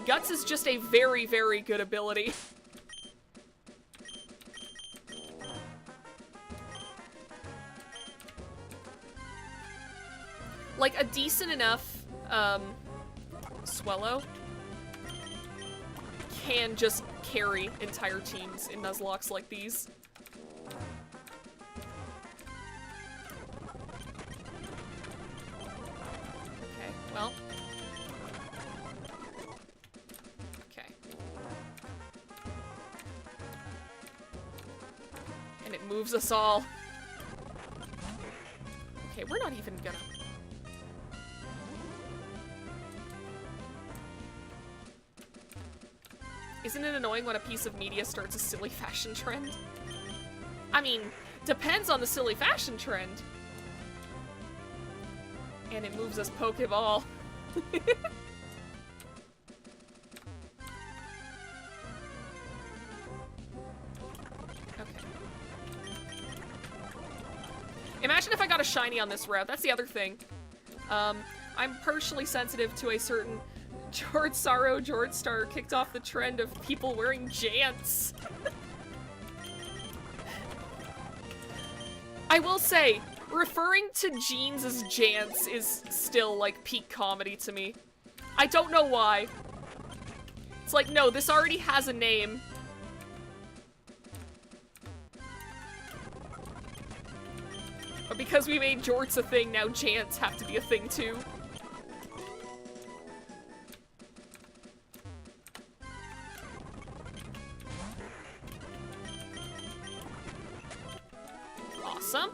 Guts is just a very, very good ability. Like, a decent enough, Swellow can just carry entire teams in Nuzlocks like these. Okay, well. Okay. And it moves us all. Okay, we're not even gonna... Isn't it annoying when a piece of media starts a silly fashion trend? I mean, depends on the silly fashion trend. And it moves us Pokeball. Okay. Imagine if I got a shiny on this route. That's the other thing. I'm partially sensitive to a certain... George Star kicked off the trend of people wearing jants. I will say, referring to jeans as jants is still, like, peak comedy to me. I don't know why. It's like, no, this already has a name. But because we made jorts a thing, now jants have to be a thing too. Awesome.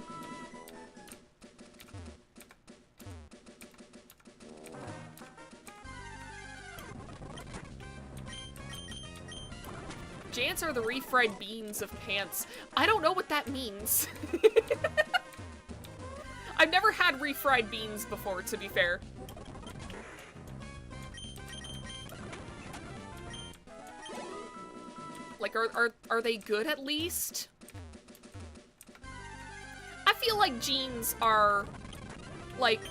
Jants are the refried beans of pants. I don't know what that means. I've never had refried beans before, to be fair. Like, are they good at least? I feel like jeans are, like,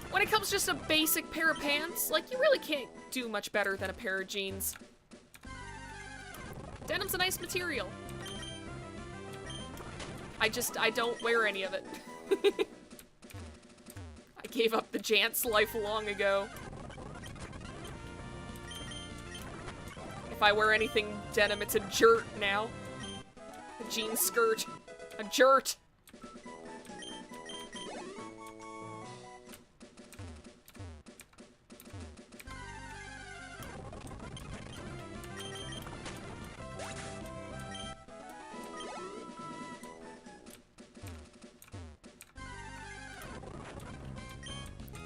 when it comes to just a basic pair of pants, like, you really can't do much better than a pair of jeans. Denim's a nice material. I don't wear any of it. I gave up the jants life long ago. If I wear anything denim, it's a jert now. A jean skirt. A jert.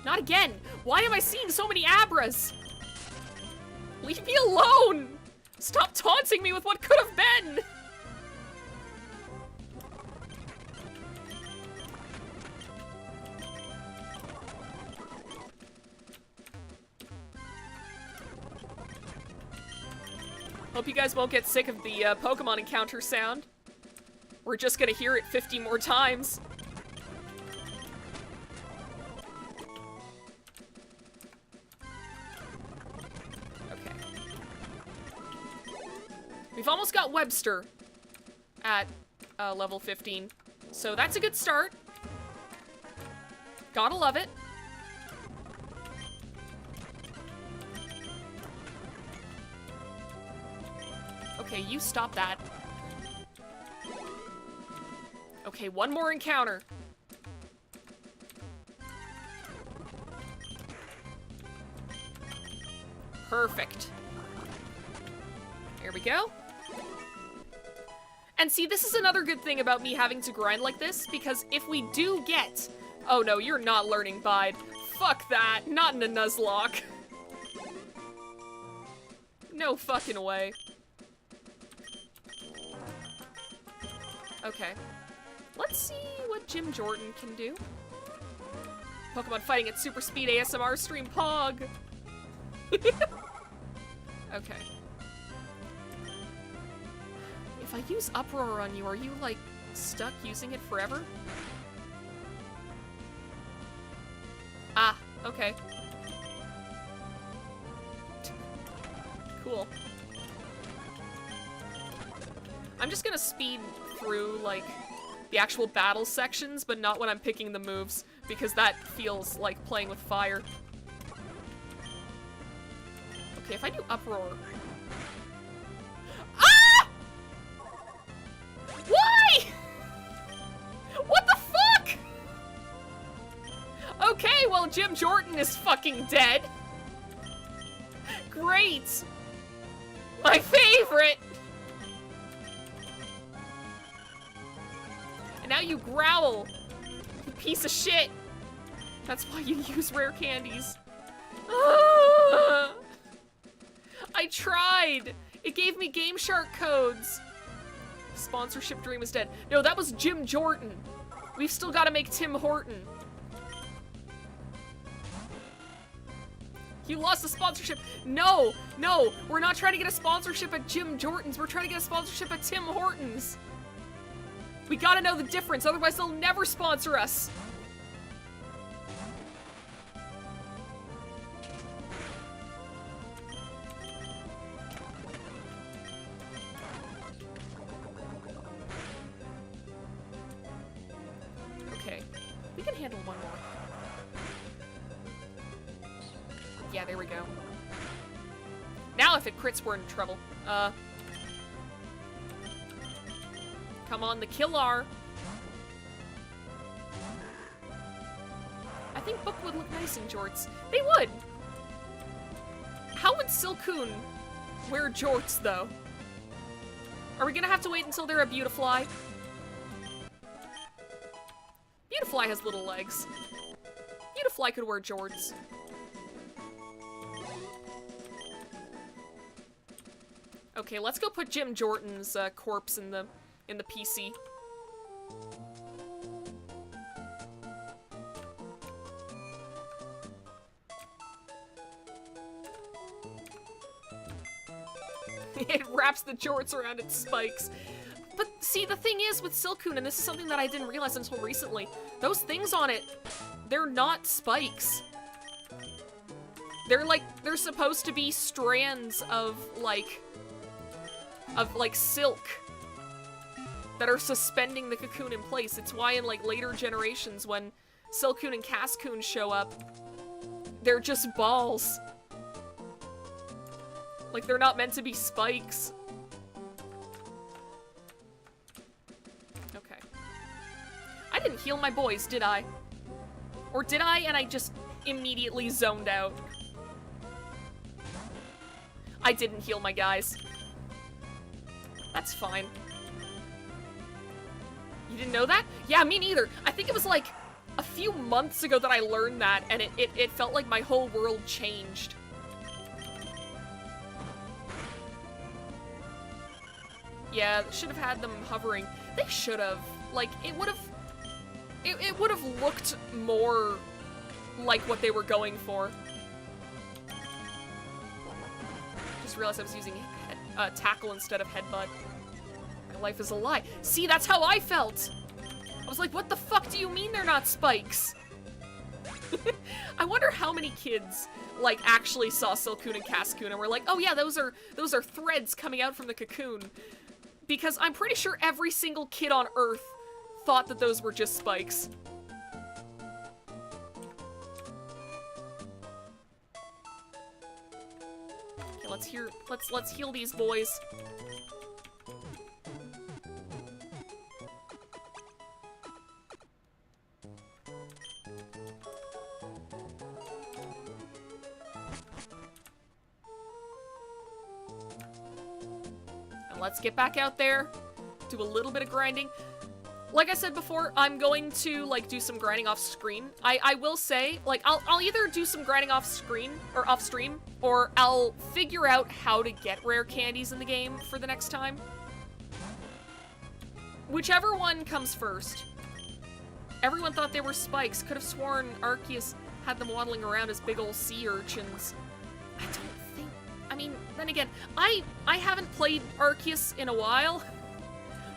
Not again! Why am I seeing so many Abras? Leave me alone! Stop taunting me with what could have been! Hope you guys won't get sick of the Pokemon encounter sound. We're just gonna hear it 50 more times. We've almost got Webster at level 15, so that's a good start. Gotta love it. Okay, you stop that. Okay, one more encounter. Perfect. There we go. And see, this is another good thing about me having to grind like this, because if we do get... Oh no, you're not learning Bide. Fuck that. Not in a Nuzlocke. No fucking way. Okay. Let's see what Jim Jordan can do. Pokemon fighting at super speed ASMR stream Pog. Okay. If I use Uproar on you, are you, like, stuck using it forever? Ah, okay. Cool. I'm just gonna speed through, like, the actual battle sections, but not when I'm picking the moves, because that feels like playing with fire. Okay, if I do Uproar... Ah! Why? What the fuck? Okay, well, Jim Jordan is fucking dead. Great. My favorite. And now you growl, you piece of shit. That's why you use rare candies. I tried. It gave me Game Shark codes. Sponsorship dream is dead. No, that was Jim Jordan. We've still got to make Tim Horton. You lost the sponsorship. No, no, we're not trying to get a sponsorship at Jim Jordan's. We're trying to get a sponsorship at Tim Horton's. We gotta know the difference, otherwise they'll never sponsor us. Okay, we can handle one more. Yeah, there we go. Now if it crits, we're in trouble. Come on, the Killar. I think Book would look nice in jorts. They would! How would Silcoon wear jorts, though? Are we gonna have to wait until they're a Beautifly? Beautifly has little legs. Beautifly could wear jorts. Okay, let's go put Jim Jordan's corpse in the PC. It wraps the jorts around its spikes. But see, the thing is with Silcoon, and this is something that I didn't realize until recently, those things on it, they're not spikes. They're supposed to be strands of silk that are suspending the cocoon in place. It's why in, like, later generations when Silcoon and Cascoon show up, they're just balls. Like, they're not meant to be spikes. Okay. I didn't heal my boys, did I? Or did I, and I just immediately zoned out? I didn't heal my guys. That's fine. You didn't know that? Yeah, me neither. I think it was like a few months ago that I learned that, and it felt like my whole world changed. Yeah, should have had them hovering. They should have. Like, it would have looked more like what they were going for. Just realized I was using tackle instead of headbutt. My life is a lie. See, that's how I felt! I was like, what the fuck do you mean they're not spikes? I wonder how many kids, like, actually saw Silcoon and Cascoon and were like, oh yeah, those are threads coming out from the cocoon. Because I'm pretty sure every single kid on Earth thought that those were just spikes. Okay, let's heal these boys. Let's get back out there, do a little bit of grinding. Like I said before, I'm going to, like, do some grinding off screen. I will say, like, I'll either do some grinding off screen, or off stream, or I'll figure out how to get rare candies in the game for the next time. Whichever one comes first. Everyone thought they were spikes. Could have sworn Arceus had them waddling around as big ol' sea urchins. I don't think... I mean, then again, I haven't played Arceus in a while,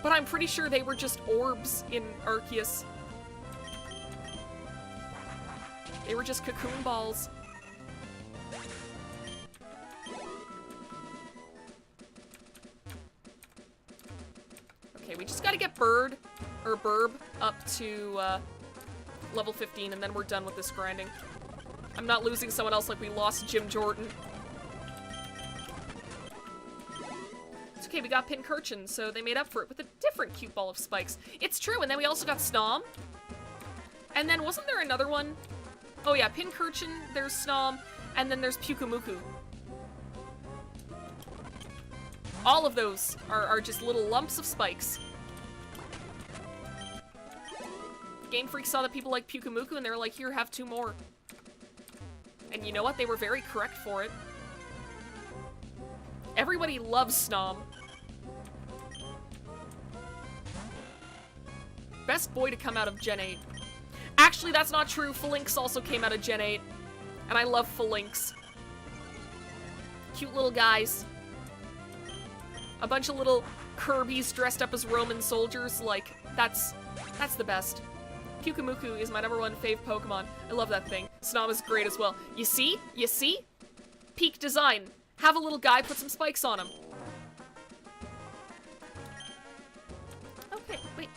but I'm pretty sure they were just orbs in Arceus. They were just cocoon balls. Okay, we just gotta get Burb up to level 15, and then we're done with this grinding. I'm not losing someone else like we lost Jim Jordan. It's okay, we got Pincurchin, so they made up for it with a different cute ball of spikes. It's true, and then we also got Snom. And then wasn't there another one? Oh yeah, Pincurchin, there's Snom, and then there's Pyukumuku. All of those are just little lumps of spikes. Game Freak saw that people like Pyukumuku, and they were like, here, have 2 more. And you know what? They were very correct for it. Everybody loves Snom. Best boy to come out of Gen 8. Actually, that's not true. Phalanx also came out of Gen 8. And I love Phalanx. Cute little guys. A bunch of little Kirby's dressed up as Roman soldiers. Like, that's the best. Pyukumuku is my #1 fave Pokemon. I love that thing. Snom is great as well. You see? You see? Peak design. Have a little guy, put some spikes on him. Okay, wait.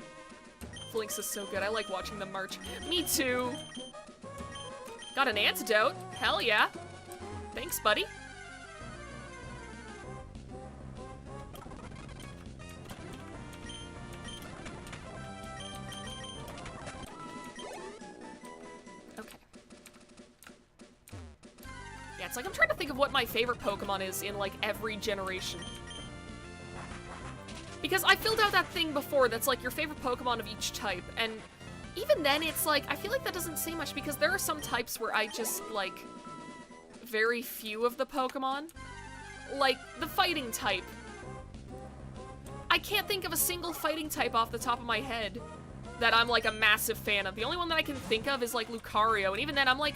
Phalanx is so good. I like watching them march. Me too. Got an antidote. Hell yeah. Thanks, buddy. It's like I'm trying to think of what my favorite Pokemon is in, like, every generation. Because I filled out that thing before that's, like, your favorite Pokemon of each type, and even then it's, like, I feel like that doesn't say much, because there are some types where I just, like, very few of the Pokemon. Like, the fighting type. I can't think of a single fighting type off the top of my head that I'm, like, a massive fan of. The only one that I can think of is, like, Lucario, and even then I'm, like...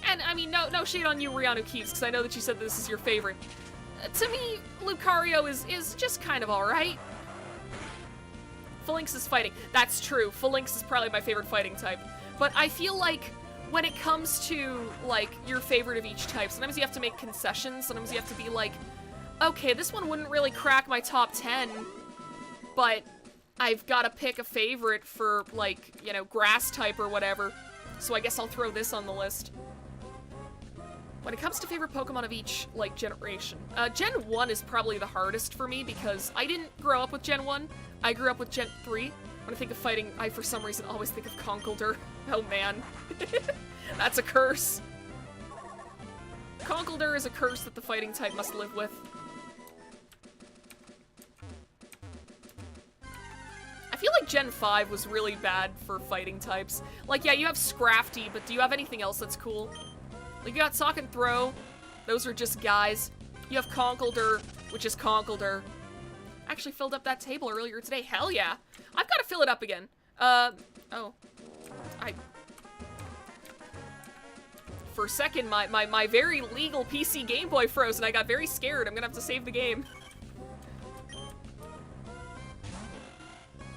And, I mean, no shade on you, Rihanna Keeves, because I know that you said this is your favorite. To me, Lucario is just kind of alright. Phalanx is fighting. That's true. Phalanx is probably my favorite fighting type. But I feel like when it comes to, like, your favorite of each type, sometimes you have to make concessions. Sometimes you have to be like, okay, this one wouldn't really crack my top 10, but I've got to pick a favorite for, like, you know, grass type or whatever. So I guess I'll throw this on the list. When it comes to favorite Pokemon of each, like, generation, Gen 1 is probably the hardest for me because I didn't grow up with Gen 1. I grew up with Gen 3. When I think of fighting, I, for some reason, always think of Conkeldurr. Oh, man. That's a curse. Conkeldurr is a curse that the fighting type must live with. I feel like Gen 5 was really bad for fighting types. Like, yeah, you have Scrafty, but do you have anything else that's cool? Like, you got Sock and Throw. Those are just guys. You have Conkeldurr, which is Conkeldurr. I actually filled up that table earlier today. Hell yeah. I've got to fill it up again. For a second, my very legal PC Game Boy froze, and I got very scared. I'm gonna have to save the game.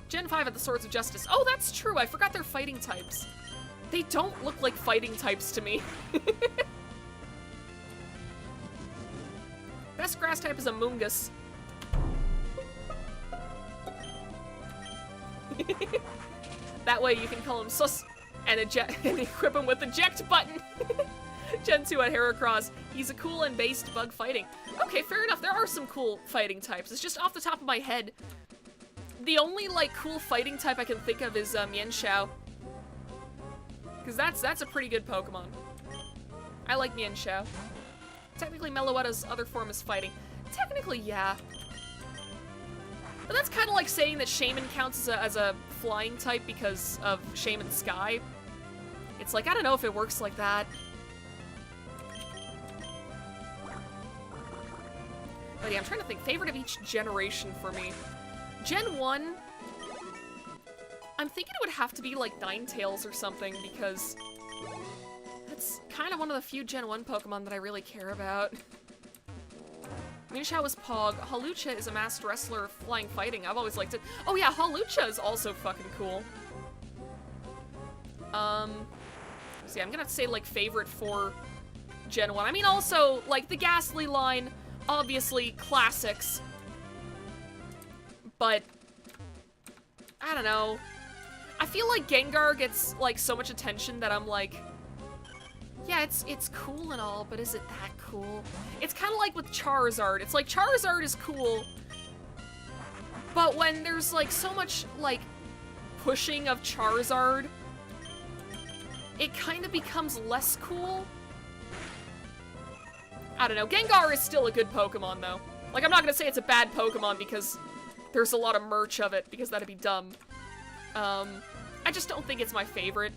Gen 5 at the Swords of Justice. Oh, that's true. I forgot they're fighting types. They don't look like fighting types to me. Best grass type is Amoonguss. That way you can call him Sus and equip him with eject button. Gen 2 at Heracross. He's a cool and based bug fighting. Okay, fair enough. There are some cool fighting types. It's just off the top of my head. The only, like, cool fighting type I can think of is Mienshao. Because that's a pretty good Pokemon. I like Mienshao. Technically, Meloetta's other form is fighting. Technically, yeah. But that's kind of like saying that Shaman counts as a flying type because of Shaman Sky. It's like, I don't know if it works like that. But yeah, I'm trying to think. Favorite of each generation for me. Gen 1, I'm thinking it would have to be like Ninetales or something because that's kind of one of the few Gen 1 Pokemon that I really care about. Mienshao is Pog. Hawlucha is a masked wrestler of flying fighting. I've always liked it. Oh yeah, Hawlucha is also fucking cool. So yeah, I'm gonna have to say like favorite for Gen 1. I mean also, like, the Ghastly line, obviously classics. But, I don't know. I feel like Gengar gets, like, so much attention that I'm like, yeah, it's cool and all, but is it that cool? It's kind of like with Charizard. It's like, Charizard is cool, but when there's, like, so much, like, pushing of Charizard, it kind of becomes less cool. I don't know. Gengar is still a good Pokemon, though. Like, I'm not gonna say it's a bad Pokemon because there's a lot of merch of it, because that'd be dumb. I just don't think it's my favorite.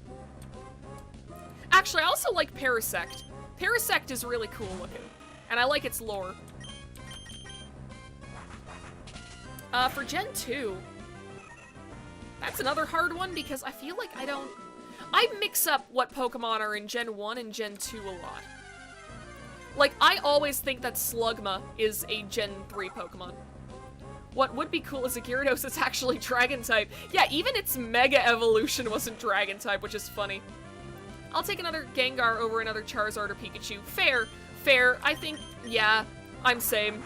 Actually, I also like Parasect. Parasect is really cool looking, and I like its lore. For Gen 2, that's another hard one, because I feel like I mix up what Pokemon are in Gen 1 and Gen 2 a lot. Like, I always think that Slugma is a Gen 3 Pokemon. What would be cool is a Gyarados that's actually Dragon-type. Yeah, even its Mega Evolution wasn't Dragon-type, which is funny. I'll take another Gengar over another Charizard or Pikachu. Fair. Fair. I think, yeah, I'm same.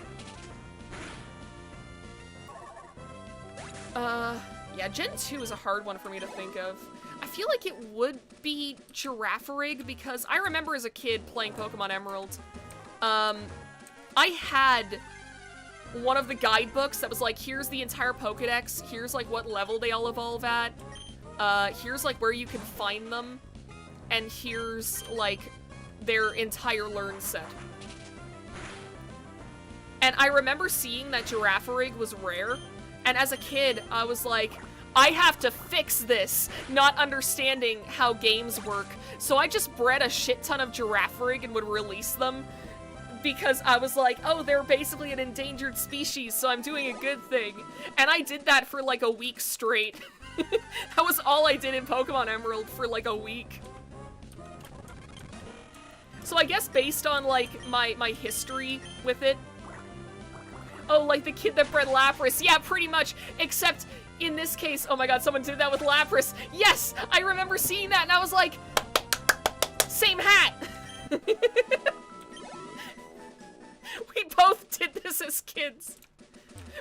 Yeah, Gen 2 is a hard one for me to think of. I feel like it would be Girafarig, because I remember as a kid playing Pokemon Emerald. I had one of the guidebooks that was like, here's the entire Pokedex, here's like what level they all evolve at, here's like where you can find them, and here's like their entire learn set. And I remember seeing that Girafarig was rare, and as a kid, I was like, I have to fix this, not understanding how games work. So I just bred a shit ton of Girafarig and would release them, because I was like, oh, they're basically an endangered species, so I'm doing a good thing. And I did that for like a week straight. That was all I did in Pokemon Emerald for like a week. So I guess based on like my history with it, oh, like the kid that bred Lapras, yeah, pretty much, except in this case, oh my god, someone did that with Lapras. Yes, I remember seeing that and I was like, same hat. We both did this as kids.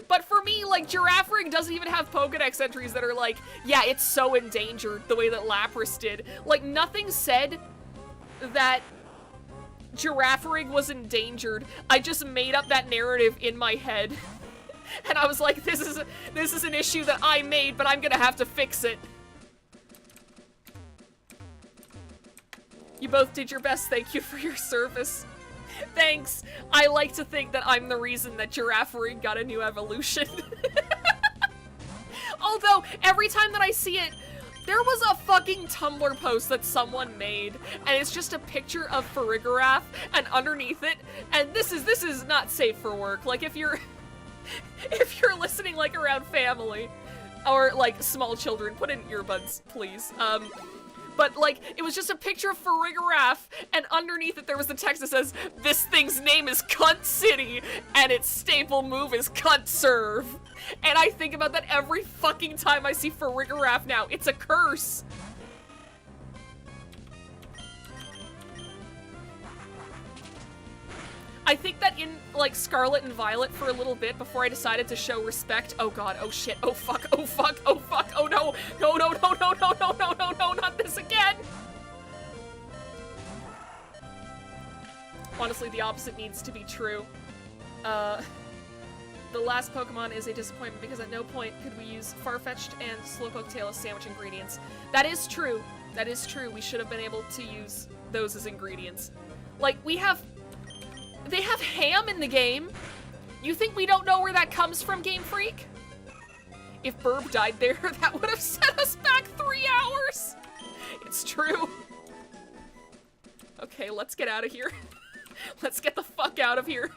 But for me, like, Girafarig doesn't even have Pokedex entries that are like, yeah, it's so endangered the way that Lapras did. Like, nothing said that Giraffe was endangered. I just made up that narrative in my head. And I was like, this is an issue that I made, but I'm gonna have to fix it. You both did your best. Thank you for your service. Thanks. I like to think that I'm the reason that Giraffe got a new evolution. Although, every time that I see it, there was a fucking Tumblr post that someone made, and it's just a picture of Farigiraf, and underneath it, and this is not safe for work. Like, if you're listening, like, around family, or, like, small children, put in earbuds, please. But, like, it was just a picture of Farigiraf, and underneath it there was the text that says, "This thing's name is Cunt City, and its staple move is Cunt Serve." And I think about that every fucking time I see Farigiraf now. It's a curse. I think that in, like, Scarlet and Violet for a little bit before I decided to show respect. Oh god, oh shit, oh fuck, oh fuck, oh fuck, oh no, no, no, no, no, no, no, no, no, no, not this again! Honestly, the opposite needs to be true. The last Pokemon is a disappointment because at no point could we use Farfetch'd and Slowpoke Tail as sandwich ingredients. That is true. That is true. We should have been able to use those as ingredients. Like, we have... They have ham in the game. You think we don't know where that comes from, Game Freak? If Burb died there, that would have set us back 3 hours. It's true. Okay, let's get out of here. Let's get the fuck out of here.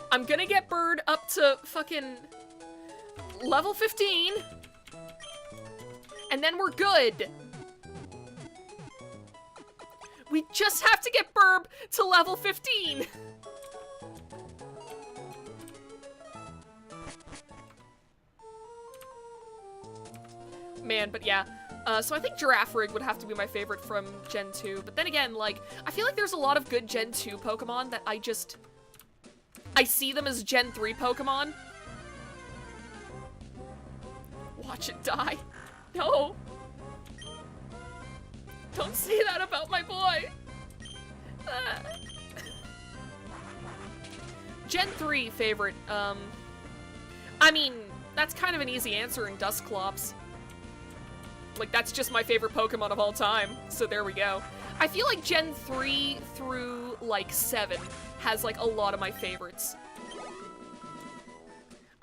I'm gonna get Bird up to fucking level 15. And then we're good. We just have to get Burb to level 15. Man, but yeah. So I think Giraffe would have to be my favorite from Gen 2. But then again, like, I feel like there's a lot of good Gen 2 Pokemon that I see them as Gen 3 Pokemon. Watch it die. No. Don't say that about my boy. Gen 3 favorite, I mean, that's kind of an easy answer in Dusclops. Like, that's just my favorite Pokemon of all time, so there we go. I feel like Gen 3 through, like, 7 has, like, a lot of my favorites.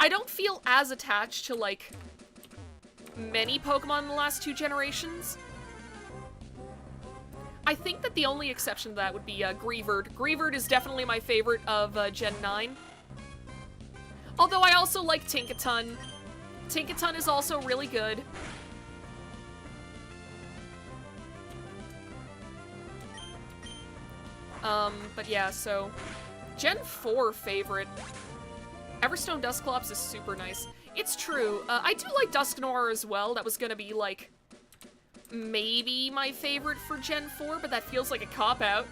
I don't feel as attached to, like, many Pokemon in the last 2 generations. I think that the only exception to that would be Greavard. Greavard is definitely my favorite of Gen 9. Although I also like Tinkaton. Tinkaton is also really good. But yeah, so Gen 4 favorite. Everstone Dusclops is super nice. It's true. I do like Dusknoir as well. That was gonna be, like, maybe my favorite for Gen 4, but that feels like a cop-out.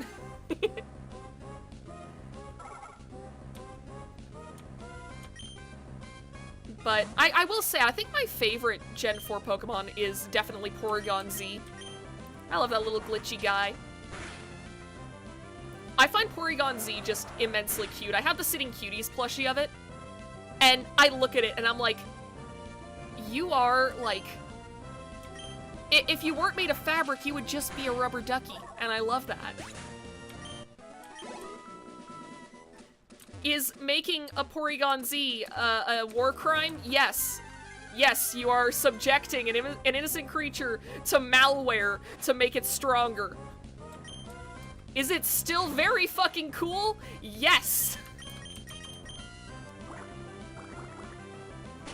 But I will say, I think my favorite Gen 4 Pokemon is definitely Porygon Z. I love that little glitchy guy. I find Porygon Z just immensely cute. I have the Sitting Cuties plushie of it, and I look at it and I'm like, you are, like, if you weren't made of fabric, you would just be a rubber ducky, and I love that. Is making a Porygon Z a war crime? Yes. Yes, you are subjecting an innocent creature to malware to make it stronger. Is it still very fucking cool? Yes!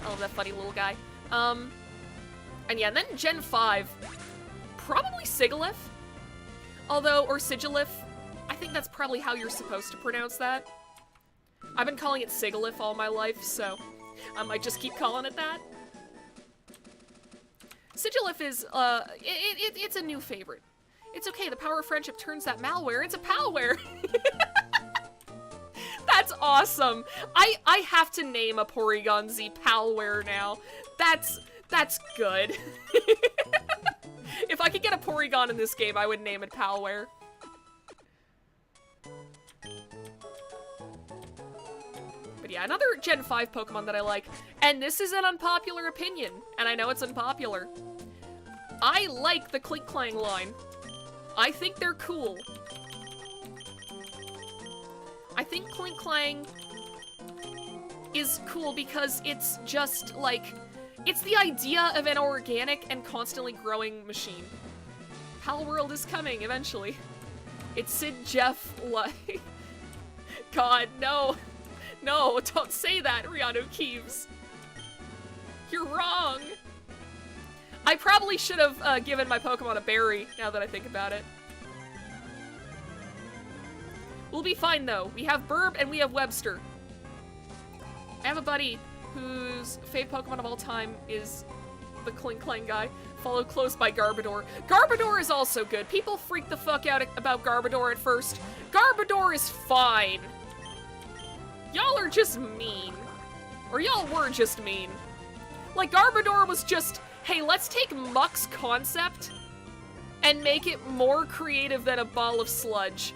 I love that funny little guy. And yeah, and then Gen 5, probably Sigilyph? Although, or Sigilyph, I think that's probably how you're supposed to pronounce that. I've been calling it Sigilyph all my life, so I might just keep calling it that. Sigilyph is, it's a new favorite. It's okay, the power of friendship turns that malware into palware. That's awesome. I have to name a Porygon Z palware now. That's good. If I could get a Porygon in this game, I would name it Palware. But yeah, another Gen 5 Pokemon that I like, and this is an unpopular opinion, and I know it's unpopular. I like the Klinklang line. I think they're cool. I think Klinklang is cool because it's just, like, it's the idea of an organic and constantly growing machine. Palworld is coming, eventually. It's Sid Jeff, like... God, no. No, don't say that, Rihanna Keeves. You're wrong. I probably should have given my Pokemon a berry, now that I think about it. We'll be fine, though. We have Burb and we have Webster. I have a buddy whose fave Pokemon of all time is the Klinklang guy, followed close by Garbodor. Garbodor is also good. People freak the fuck out about Garbodor at first. Garbodor is fine. Y'all are just mean. Or y'all were just mean. Like, Garbodor was just, hey, let's take Muck's concept and make it more creative than a ball of sludge.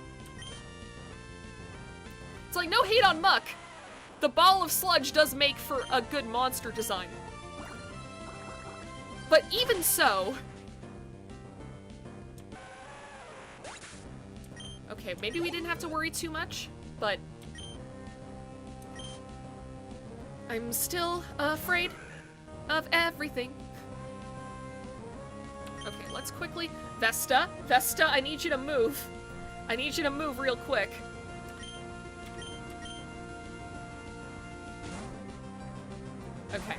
It's like, no hate on Muck. The ball of sludge does make for a good monster design. But even so... Okay, maybe we didn't have to worry too much, but... I'm still afraid of everything. Okay, let's quickly... Vesta, I need you to move. I need you to move real quick. Okay.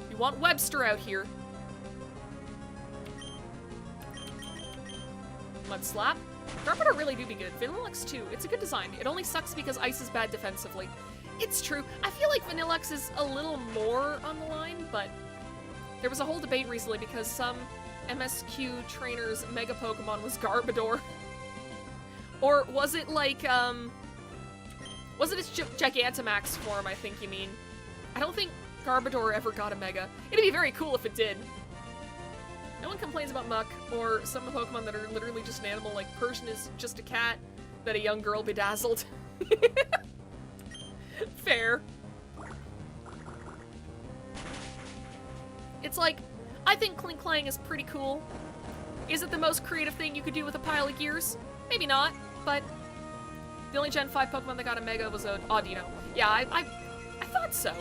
We want Webster out here. Mud Slap. Garbodor really do be good. Vanillux too. It's a good design. It only sucks because Ice is bad defensively. It's true. I feel like Vanillux is a little more on the line, but there was a whole debate recently because some MSQ trainer's Mega Pokemon was Garbodor. Or was it like, was it its Gigantamax form, I think you mean? I don't think Garbodor ever got a Mega. It'd be very cool if it did. No one complains about Muck, or some Pokemon that are literally just an animal, like Persian is just a cat that a young girl bedazzled. Fair. It's like, I think Klinklang is pretty cool. Is it the most creative thing you could do with a pile of gears? Maybe not, but the only Gen 5 Pokemon that got a Mega was an Audino. Yeah, I thought so.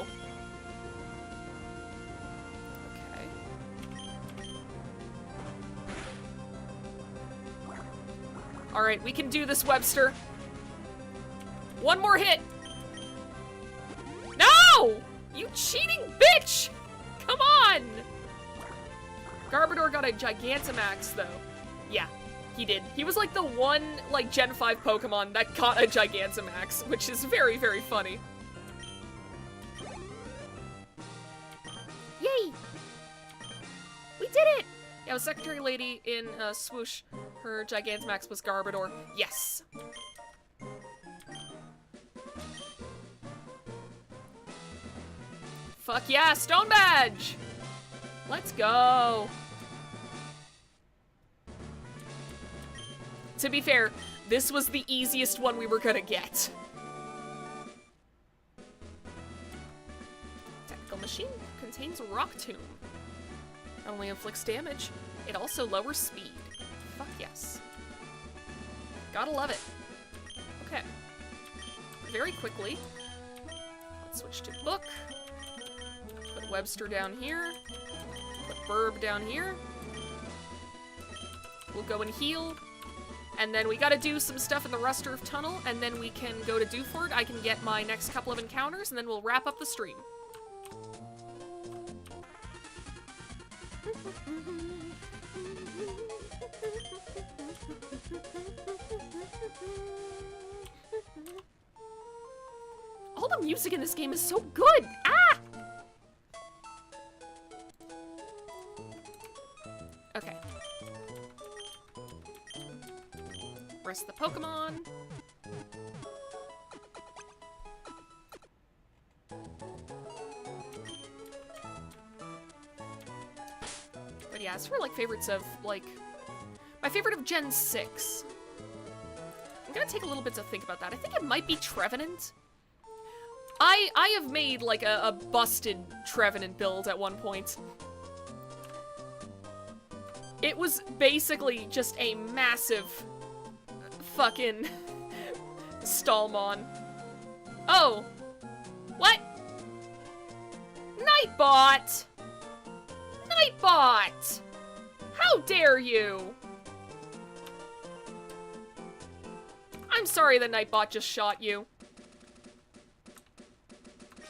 Okay. Alright, we can do this, Webster. One more hit! No! You cheating bitch! Come on! Garbodor got a Gigantamax, though. Yeah, he did. He was like the one, like, Gen 5 Pokemon that got a Gigantamax, which is very, very funny. Yay! We did it! Yeah, it was Secretary Lady in Swoosh. Her Gigantamax was Garbodor. Yes! Fuck yeah, Stone Badge! Let's go! To be fair, this was the easiest one we were gonna get. Technical Machine contains Rock Tomb. Not only inflicts damage, it also lowers speed. Fuck yes. Gotta love it. Okay. Very quickly, let's switch to Book. Put Webster down here. Put Burb down here. We'll go and heal. And then we gotta do some stuff in the Rusturf Tunnel, and then we can go to Dewford. I can get my next couple of encounters, and then we'll wrap up the stream. All the music in this game is so good! Ah! Okay. Rest the Pokemon. Yeah, as for, like, favorites of, like... My favorite of Gen 6. I'm gonna take a little bit to think about that. I think it might be Trevenant. I have made, like, a busted Trevenant build at one point. It was basically just a massive fucking Stallmon. Oh! What? Nightbot! Nightbot! How dare you! I'm sorry that Nightbot just shot you.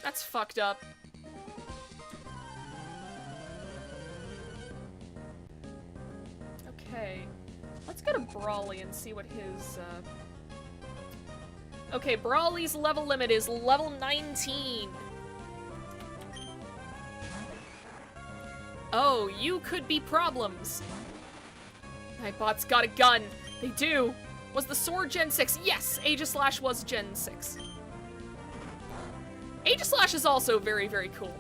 That's fucked up. Okay. Let's go to Brawly and see what his, Okay, Brawly's level limit is level 19. Oh, you could be problems. Nightbot's got a gun. They do. Was the sword Gen 6? Yes, Aegislash was Gen 6. Aegislash is also very, very cool.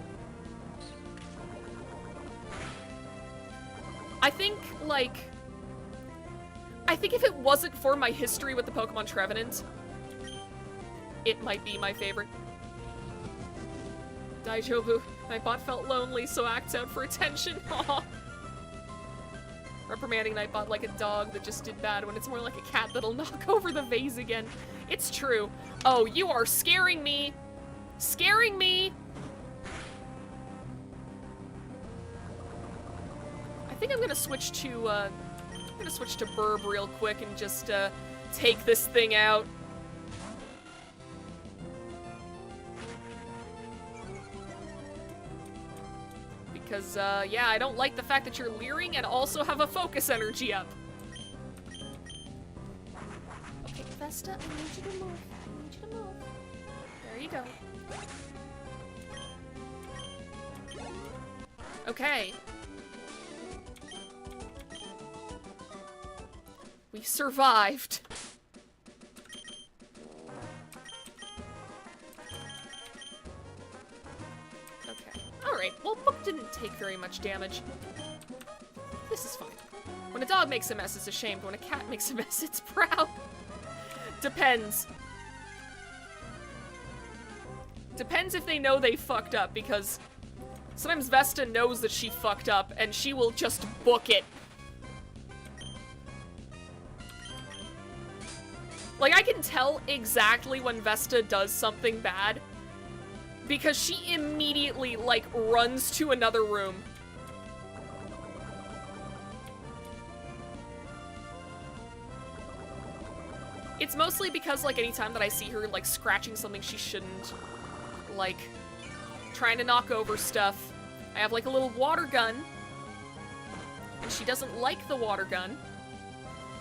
I think, like... I think if it wasn't for my history with the Pokemon Trevenant, it might be my favorite. Daijobu, Nightbot felt lonely, so acts out for attention. Aw. Reprimanding Nightbot like a dog that just did bad when it's more like a cat that'll knock over the vase again. It's true. Oh, you are scaring me! Scaring me! I think I'm gonna switch to, Burb real quick and just, take this thing out. Because, yeah, I don't like the fact that you're leering and also have a focus energy up. Okay, Vesta, I need you to move. I need you to move. There you go. Okay. We survived. Okay. Alright, well, Book didn't take very much damage. This is fine. When a dog makes a mess, it's ashamed. When a cat makes a mess, it's proud. Depends. Depends if they know they fucked up, because sometimes Vesta knows that she fucked up, and she will just book it. Like, I can tell exactly when Vesta does something bad, because she immediately, like, runs to another room. It's mostly because, like, anytime that I see her, like, scratching something she shouldn't, like, trying to knock over stuff, I have, like, a little water gun, and she doesn't like the water gun,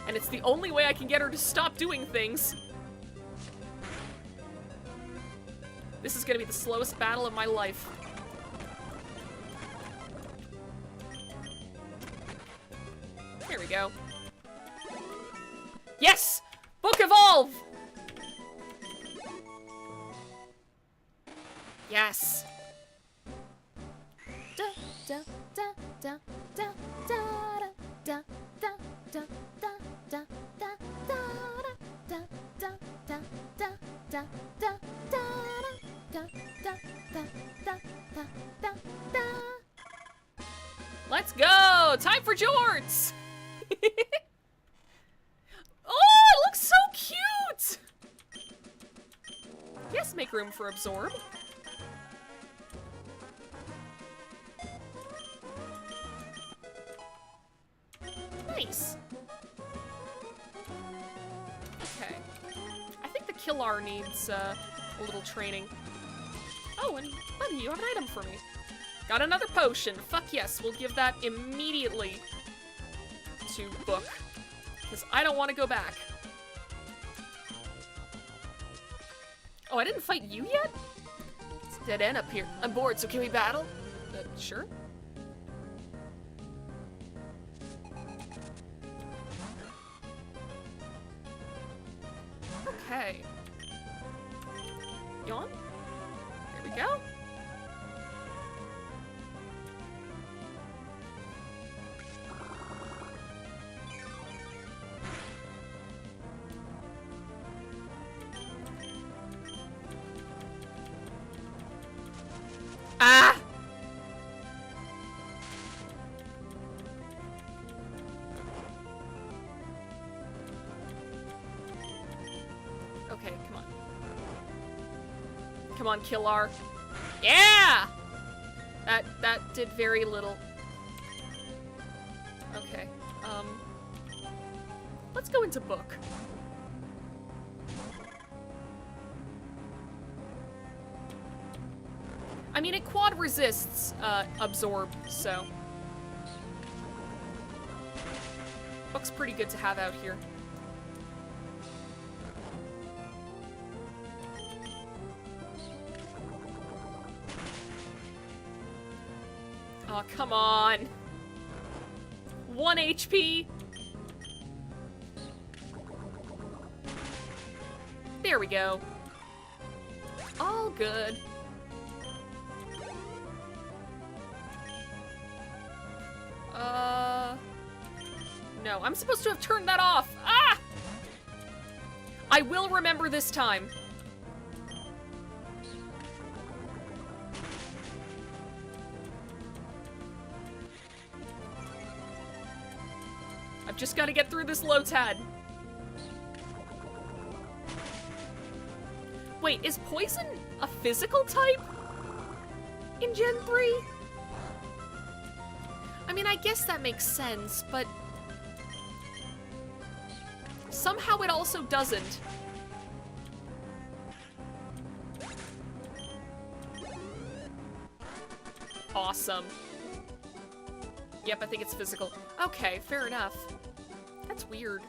and it's the only way I can get her to stop doing things. This is gonna be the slowest battle of my life. Here we go. Yes! Book Evolve! Yes! Da da da da da da da da da da da da da da da da da da da da. Let's go! Time for jorts! Oh, it looks so cute! Yes, make room for Absorb. Nice. Okay. I think the Killar needs a little training. Oh, and buddy, you have an item for me. Got another potion. Fuck yes, we'll give that immediately to Book. Because I don't want to go back. Oh, I didn't fight you yet? It's a dead end up here. I'm bored, so can we battle? Sure. Okay. Yawn? There we go. Come on, Killar. Yeah! That did very little. Okay, let's go into book. I mean, it quad resists, absorb, so. Book's pretty good to have out here. Oh, come on. 1 HP. There we go. All good. No, I'm supposed to have turned that off. Ah! I will remember this time. I've just got to get through this Lotad. Wait, is poison a physical type in Gen 3? I mean, I guess that makes sense, but somehow it also doesn't. Awesome. Yep, I think it's physical. Okay, fair enough. That's weird.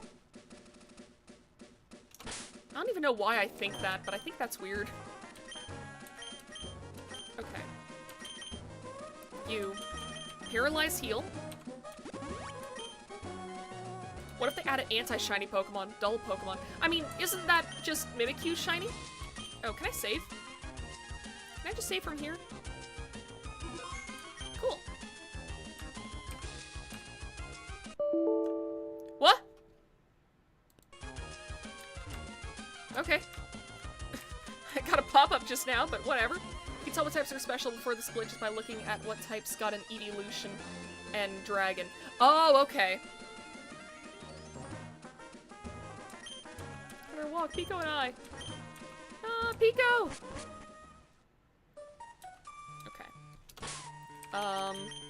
I don't even know why I think that, but I think that's weird. Okay. You. Paralyze heal. What if they added anti-shiny Pokemon? Dull Pokemon? I mean, isn't that just Mimikyu shiny? Oh, can I save? Can I just save from here? Cool. What? Okay. I got a pop-up just now, but whatever. You can tell what types are special before the split just by looking at what types got an Evolution and Dragon. Oh, okay. Better walk, Pico and I. Ah, Pico! Okay.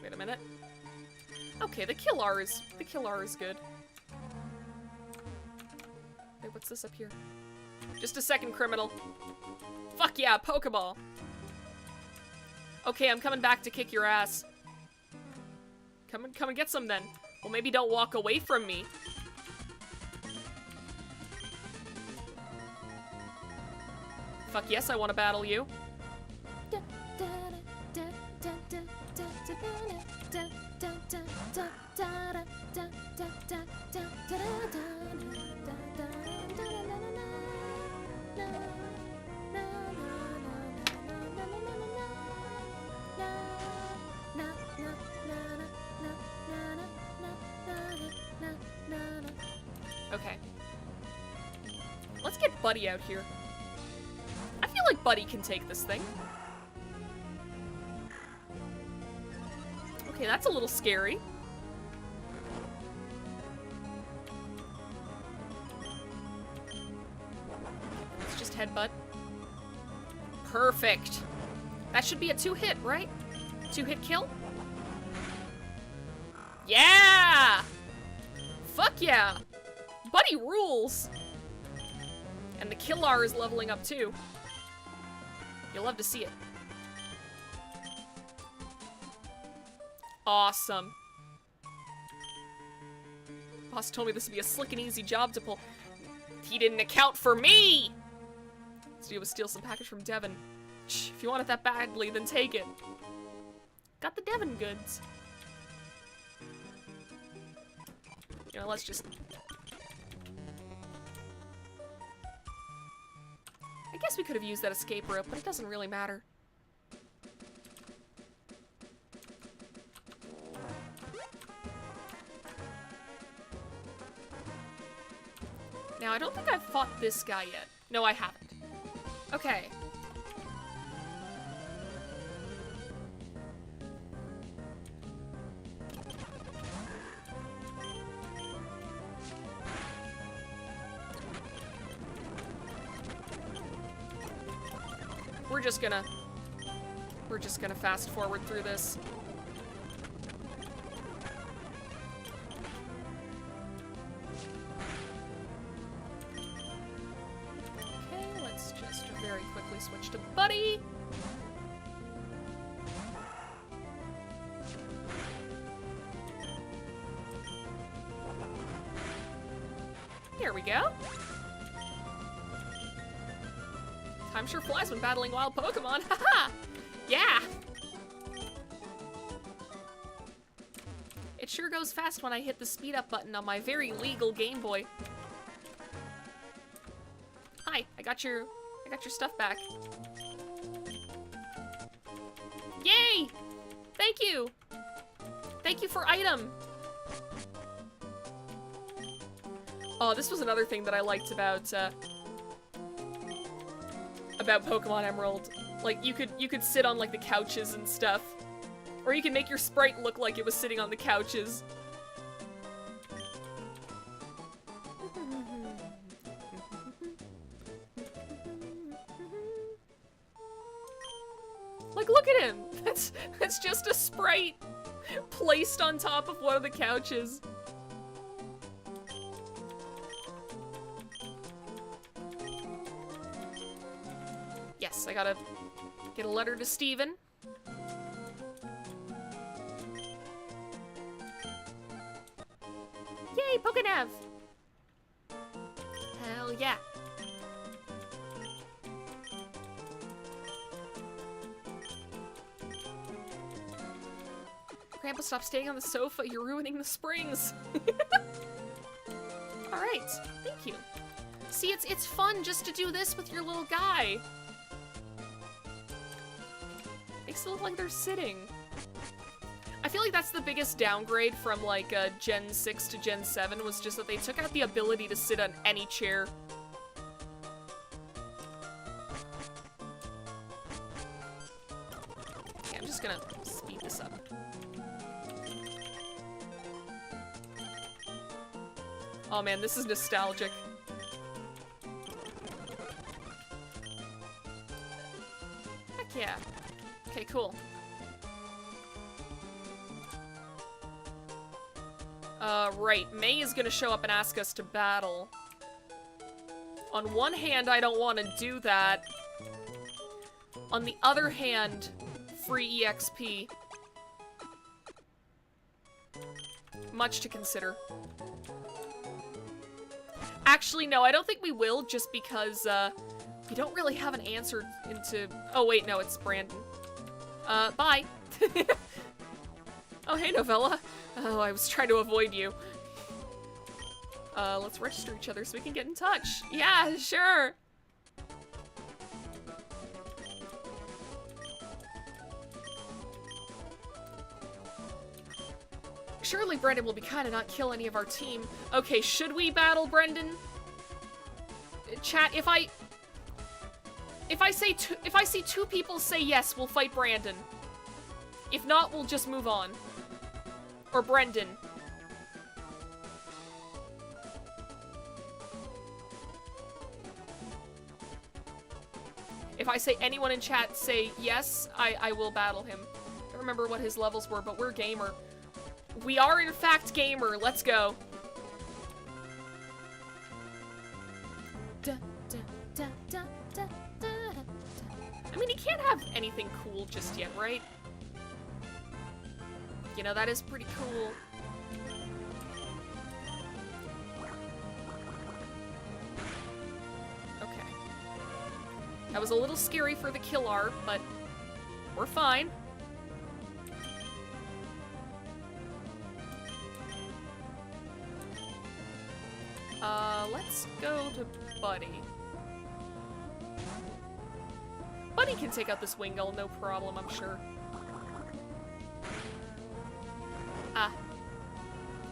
Wait a minute. Okay, the Killar is good. Wait, what's this up here? Just a second, criminal. Fuck yeah, Pokeball! Okay, I'm coming back to kick your ass. Come and get some then. Well, maybe don't walk away from me. Fuck yes, I want to battle you. Okay. Let's get Buddy out here. I feel like Buddy can take this thing. Okay, that's a little scary. Let's just headbutt. Perfect. That should be a 2-hit, right? 2-hit kill? Yeah! Fuck yeah! Buddy rules! And the Killar is leveling up too. You'll love to see it. Awesome. Boss told me this would be a slick and easy job to pull. He didn't account for me! Let's do is steal some package from Devon. Shh, if you want it that badly, then take it. Got the Devon goods. You know, let's just... I guess we could have used that escape rope, but it doesn't really matter. Now, I don't think I've fought this guy yet. No, I haven't. Okay. we're just gonna fast forward through this. Okay, let's just very quickly switch to Buddy. There we go. Time sure flies when battling wild Pokemon. Haha! Yeah! It sure goes fast when I hit the speed up button on my very legal Game Boy. Hi, I got your stuff back. Yay! Thank you! Thank you for item! Oh, this was another thing that I liked about Pokemon Emerald. Like, you could sit on, like, the couches and stuff. Or you could make your sprite look like it was sitting on the couches. Like, look at him! That's just a sprite placed on top of one of the couches. Yes, I gotta get a letter to Steven. Yay, Pokenav! Hell yeah. Grandpa, stop staying on the sofa. You're ruining the springs. Alright, thank you. See, it's fun just to do this with your little guy. Makes it look like they're sitting. I feel like that's the biggest downgrade from, like, Gen 6 to Gen 7, was just that they took out the ability to sit on any chair. Okay, I'm just gonna speed this up. Oh man, this is nostalgic. Heck yeah. Okay, cool. Right. May is gonna show up and ask us to battle. On one hand, I don't want to do that. On the other hand, free EXP. Much to consider. Actually, no, I don't think we will, just because, we don't really have an answer into... Oh, wait, no, it's Brandon. Bye. Oh, hey, Novella. Oh, I was trying to avoid you. Let's register each other so we can get in touch. Yeah, sure. Surely Brendan will be kind of not kill any of our team. Okay, should we battle Brendan? Chat, if I see two people say yes, we'll fight Brandon. If not, we'll just move on. Or Brendan. If I say anyone in chat say yes, I will battle him. I don't remember what his levels were, but we're gamer. We are in fact gamer. Let's go. I mean, he can't have anything cool just yet, right? You know, that is pretty cool. Okay. That was a little scary for the kill art, but we're fine. Let's go to Buddy. Buddy can take out this Wingull, no problem, I'm sure. Ah.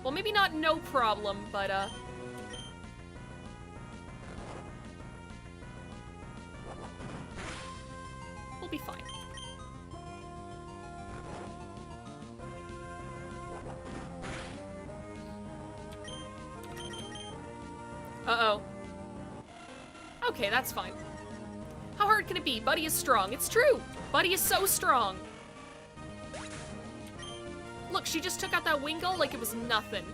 Well, maybe not no problem, but, we'll be fine. Uh-oh. Okay, that's fine. How hard can it be? Buddy is strong. It's true. Buddy is so strong. Look, she just took out that Wingull like it was nothing.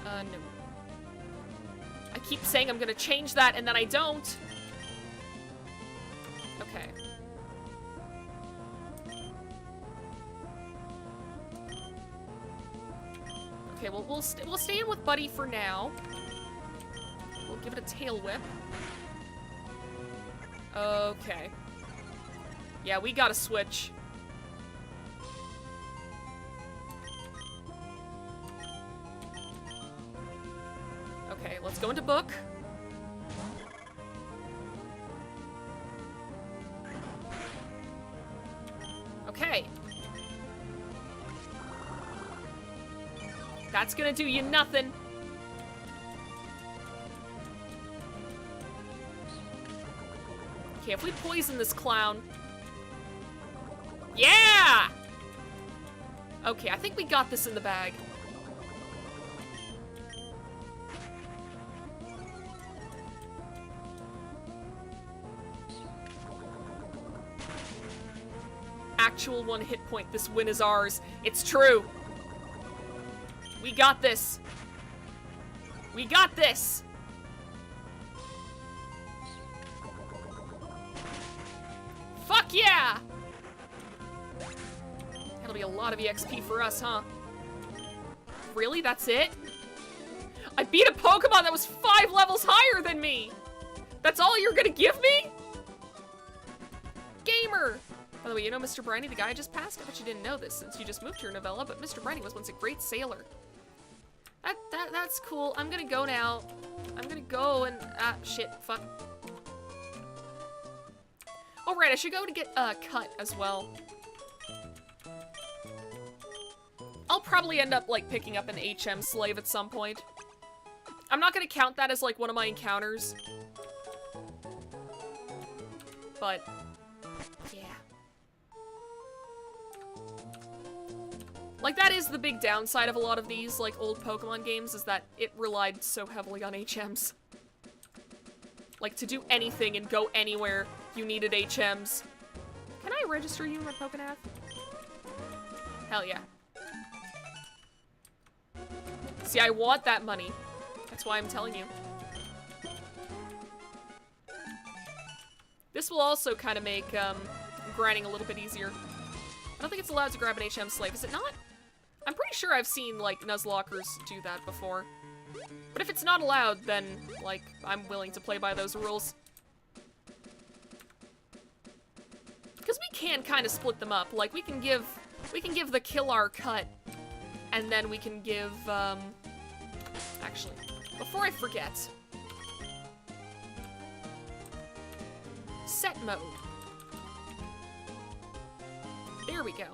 No. I keep saying I'm gonna change that, and then I don't. Okay. Okay, well, we'll stay in with Buddy for now. We'll give it a tail whip. Okay. Yeah, we gotta switch. Okay, let's go into book. Okay. That's gonna do you nothing. Okay, if we poison this clown... Yeah! Okay, I think we got this in the bag. Actual 1 hit point. This win is ours. It's true. We got this. We got this. Fuck yeah! That'll be a lot of EXP for us, huh? Really? That's it? I beat a Pokemon that was 5 levels higher than me! That's all you're gonna give me? Gamer! By the way, you know Mr. Briny, the guy I just passed? I bet you didn't know this since you just moved here, Novella, but Mr. Briny was once a great sailor. That's cool. I'm gonna go now. I'm gonna go and... shit. Fuck. Oh, right, I should go to get a cut as well. I'll probably end up, like, picking up an HM slave at some point. I'm not gonna count that as, like, one of my encounters. But... yeah. Like, that is the big downside of a lot of these, like, old Pokemon games, is that it relied so heavily on HMs. Like, to do anything and go anywhere, you needed HMs. Can I register you in my Pokénav? Hell yeah. See, I want that money. That's why I'm telling you. This will also kind of make, grinding a little bit easier. I don't think it's allowed to grab an HM slave, is it not? I'm pretty sure I've seen, like, NUZLOCKers do that before. But if it's not allowed, then, like, I'm willing to play by those rules. Because we can kind of split them up. Like, we can give the Killar cut, and then we can give, actually, before I forget. Set mode. There we go.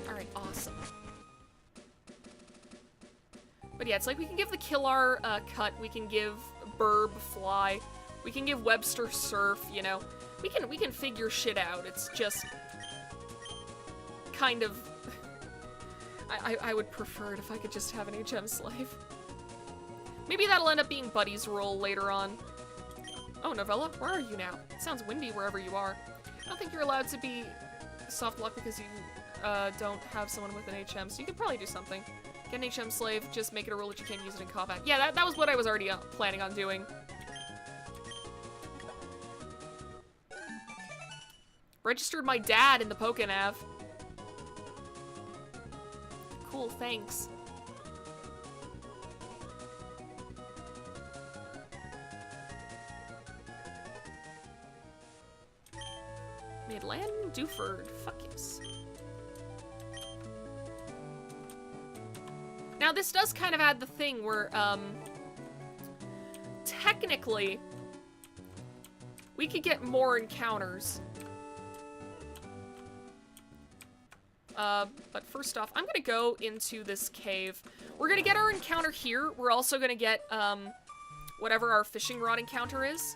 Alright, awesome. But yeah, it's like we can give the Killar cut, we can give Burb fly, we can give Webster surf, you know. We can figure shit out. It's just kind of I would prefer it if I could just have an HM slave. Maybe that'll end up being Buddy's role later on. Oh, Novella, where are you now? It sounds windy wherever you are. I don't think you're allowed to be soft lock because you don't have someone with an HM, so you could probably do something. Get an HM slave, just make it a rule that you can't use it in combat. Yeah, that was what I was already planning on doing. Registered my dad in the Pokénav. Cool, thanks. Midland, Dewford, fuck yes. Now this does kind of add the thing where, technically, we could get more encounters. But first off, I'm gonna go into this cave. We're gonna get our encounter here. We're also gonna get, whatever our fishing rod encounter is.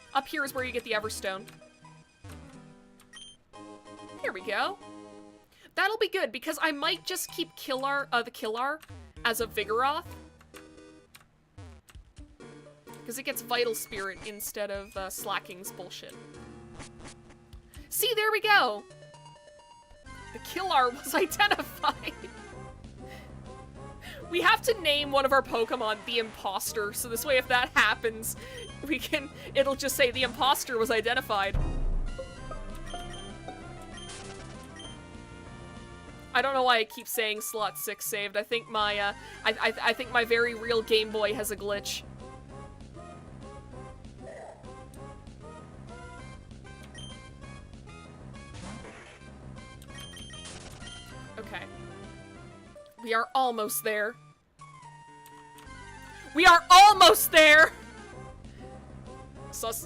Up here is where you get the Everstone. Here we go. That'll be good, because I might just keep the Killar as a Vigoroth. Because it gets Vital Spirit instead of Slacking's bullshit. See, there we go! The Killar was identified. We have to name one of our Pokemon the Imposter, so this way if that happens, it'll just say the Imposter was identified. I don't know why I keep saying slot 6 saved. I think my, I think my very real Game Boy has a glitch. Okay. We are almost there. We are almost there! Sus.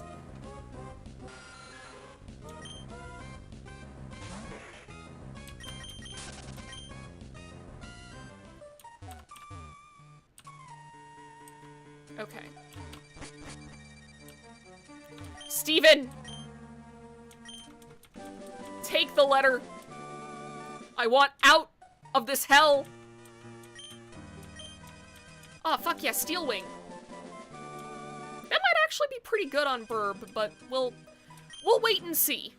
Okay. Steven! Take the letter. I want out of this hell. Oh, fuck yeah, Steel Wing. That might actually be pretty good on Burb, but we'll wait and see.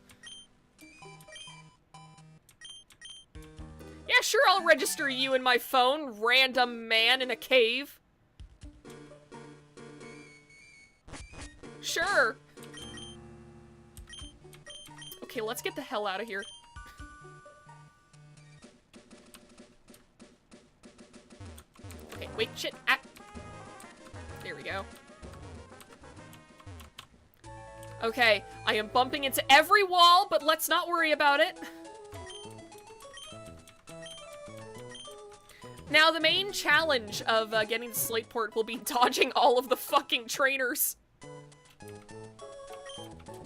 Yeah, sure, I'll register you in my phone, random man in a cave. Sure. Okay, let's get the hell out of here. Okay, wait, shit. Ah. There we go. Okay, I am bumping into every wall, but let's not worry about it. Now, the main challenge of getting to Slateport will be dodging all of the fucking trainers.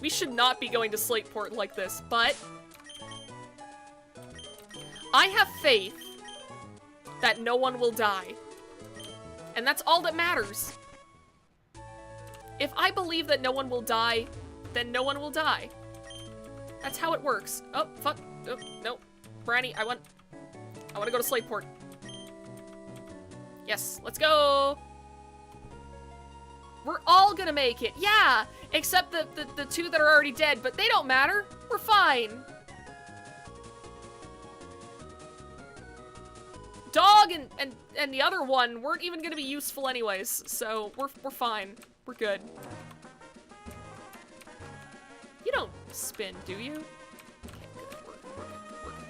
We should not be going to Slateport like this, but I have faith that no one will die. And that's all that matters. If I believe that no one will die, then no one will die. That's how it works. Oh, fuck. Oh, no. Branny, I want to go to Slateport. Yes, let's go! We're all gonna make it, yeah! Except the two that are already dead, but they don't matter. We're fine. Dog and the other one weren't even gonna be useful anyways, so we're fine. We're good. You don't spin, do you? Okay, good. We're good.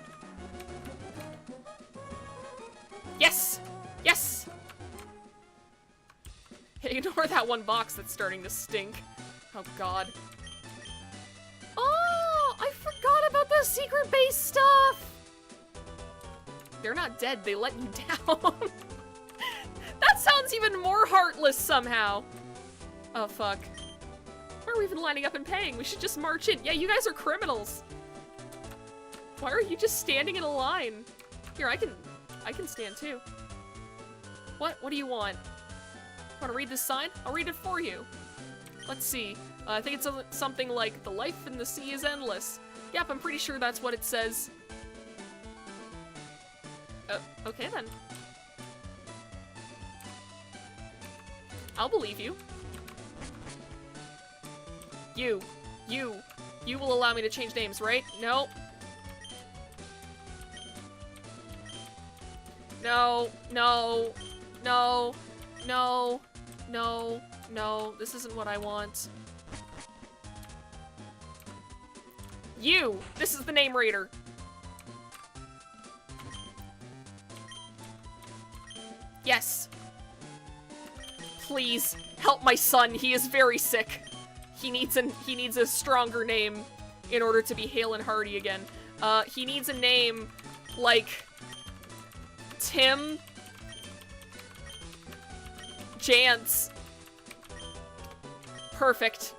Yes! Yes! Ignore that one box that's starting to stink. Oh god. Oh! I forgot about the secret base stuff! They're not dead, they let you down. That sounds even more heartless somehow. Oh fuck. Why are we even lining up and paying? We should just march in. Yeah, you guys are criminals. Why are you just standing in a line? Here, I can stand too. What do you want? Want to read this sign? I'll read it for you. Let's see. I think it's something like, the life in the sea is endless. Yep, I'm pretty sure that's what it says. Okay then. I'll believe you. You will allow me to change names, right? No. No, no, no, no, no, no, this isn't what I want. You! This is the name raider. Yes. Please, help my son, he is very sick. He needs a stronger name in order to be hale and hearty again. He needs a name like Tim Jance. Perfect.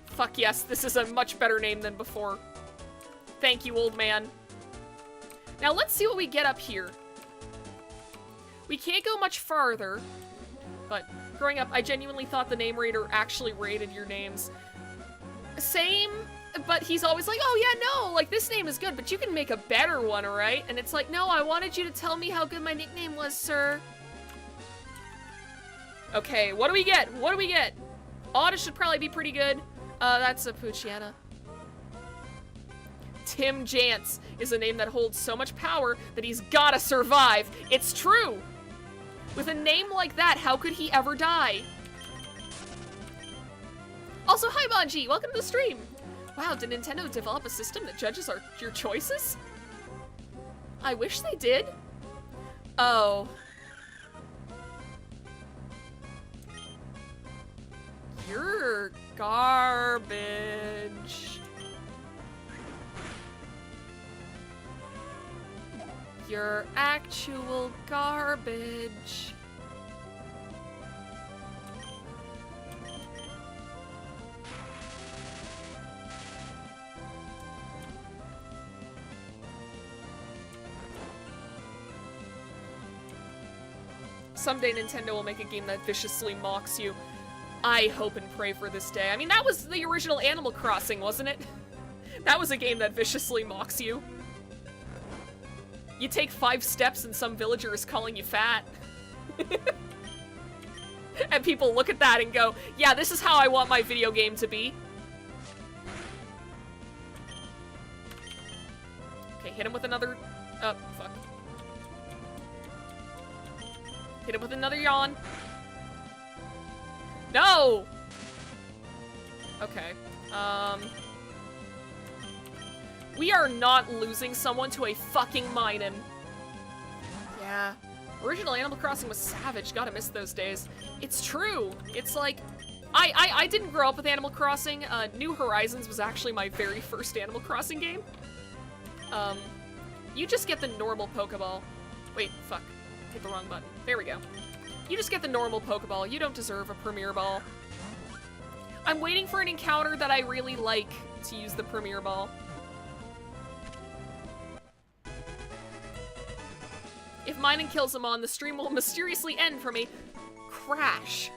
Fuck yes, this is a much better name than before. Thank you, old man. Now let's see what we get up here. We can't go much farther. But growing up, I genuinely thought the name rater actually rated your names. Same, but he's always like, oh yeah, no, like this name is good, but you can make a better one, right? And it's like, no, I wanted you to tell me how good my nickname was, sir. Okay, what do we get? What do we get? Otta should probably be pretty good. That's a Puchiana. Tim Jantz is a name that holds so much power that he's gotta survive. It's true! With a name like that, how could he ever die? Also, hi Bonji, welcome to the stream. Wow, did Nintendo develop a system that judges your choices? I wish they did. Oh. You're garbage. You're actual garbage. Someday Nintendo will make a game that viciously mocks you. I hope and pray for this day. I mean, that was the original Animal Crossing, wasn't it? That was a game that viciously mocks you. You take 5 steps and some villager is calling you fat. And people look at that and go, yeah, this is how I want my video game to be. Okay, hit him with another... Oh, fuck. Hit him with another yawn. No! Okay. We are not losing someone to a fucking minin. Yeah. Original Animal Crossing was savage. Gotta miss those days. It's true. It's like... I didn't grow up with Animal Crossing. New Horizons was actually my very first Animal Crossing game. You just get the normal Pokeball. Wait, fuck. Hit the wrong button. There we go. You just get the normal Pokeball. You don't deserve a Premier Ball. I'm waiting for an encounter that I really like to use the Premier Ball. If Minin kills him on, the stream will mysteriously end from a crash.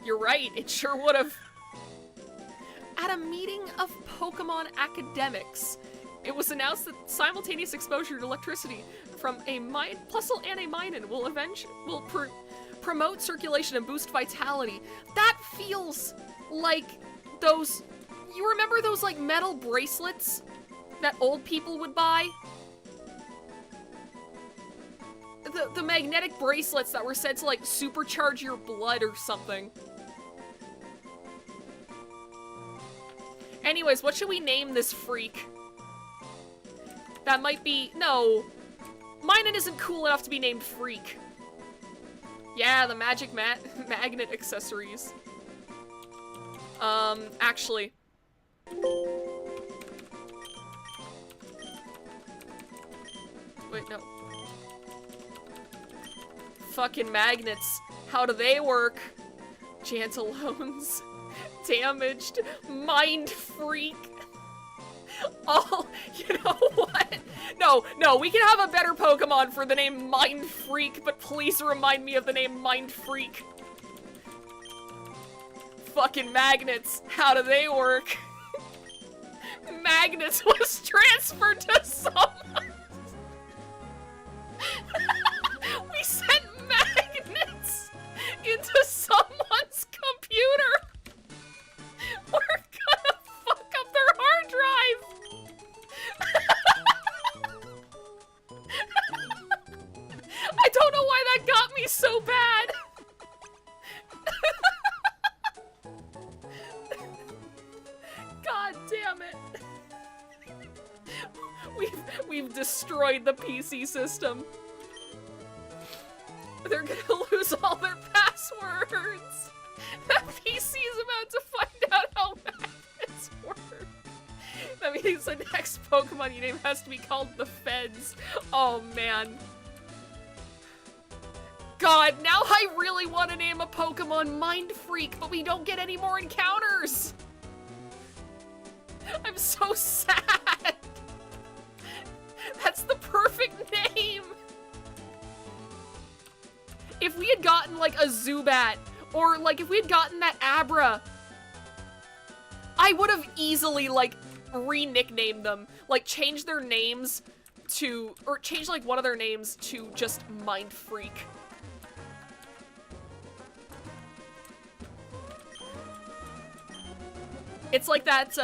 You're right, it sure would've. At a meeting of Pokemon academics, it was announced that simultaneous exposure to electricity from a Plusle and a Minin will promote circulation and boost vitality. That feels like those... You remember those, like, metal bracelets that old people would buy? The magnetic bracelets that were said to, like, supercharge your blood or something. Anyways, what should we name this freak? That might be... No. Minin isn't cool enough to be named Freak. Yeah, the magic magnet accessories. Actually. Wait, no. Fucking magnets. How do they work? Jantalones. Damaged. Mind Freak. Oh, you know what? No, we can have a better Pokemon for the name Mind Freak, but please remind me of the name Mind Freak. Fucking magnets. How do they work? Magnets was transferred to someone. We sent magnets into someone's computer. We're gonna fuck up their hard drive. I don't know why that got me so bad. God damn it. We've destroyed the PC system. They're gonna lose all their passwords. That PC is about to find out how magnets work. That means the next Pokemon you name has to be called the Feds. Oh man. God, now I really want to name a Pokemon Mind Freak, but we don't get any more encounters. I'm so sad. That's the perfect name. if we had gotten, like, a Zubat, or, like, if we had gotten that Abra, I would have easily, like, re-nicknamed them. Like, changed their names to, or changed, like, one of their names to just Mind Freak. It's like that,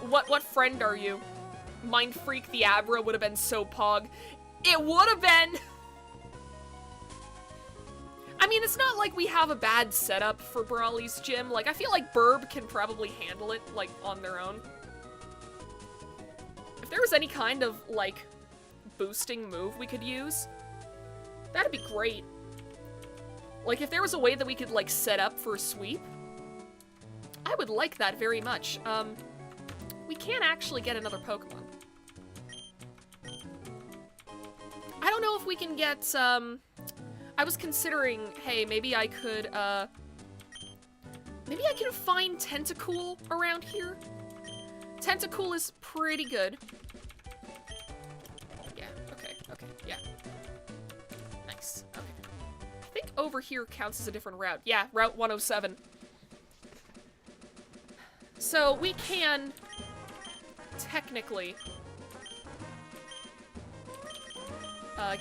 what friend are you? Mind Freak the Abra would have been so pog. It would have been! I mean, it's not like we have a bad setup for Brawly's gym. Like, I feel like Burb can probably handle it, like, on their own. If there was any kind of, like, boosting move we could use, that'd be great. Like, if there was a way that we could, like, set up for a sweep, I would like that very much. We can't actually get another Pokemon. I don't know if we can get, I was considering, hey, maybe I could, maybe I can find Tentacool around here? Tentacool is pretty good. Yeah, okay, yeah. Nice, okay. I think over here counts as a different route. Yeah, Route 107. So we can, technically,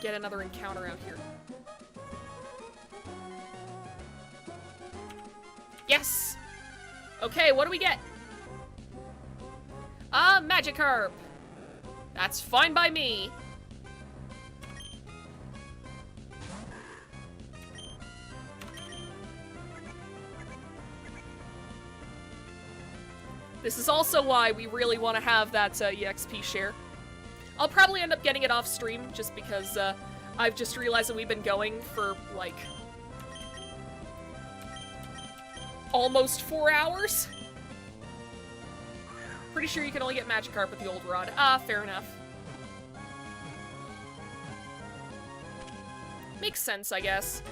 get another encounter out here. Yes! Okay, what do we get? Magikarp! That's fine by me. This is also why we really want to have that EXP share. I'll probably end up getting it off stream, just because I've just realized that we've been going for, like, almost 4 hours. Pretty sure you can only get Magikarp with the old rod. Ah, fair enough. Makes sense, I guess.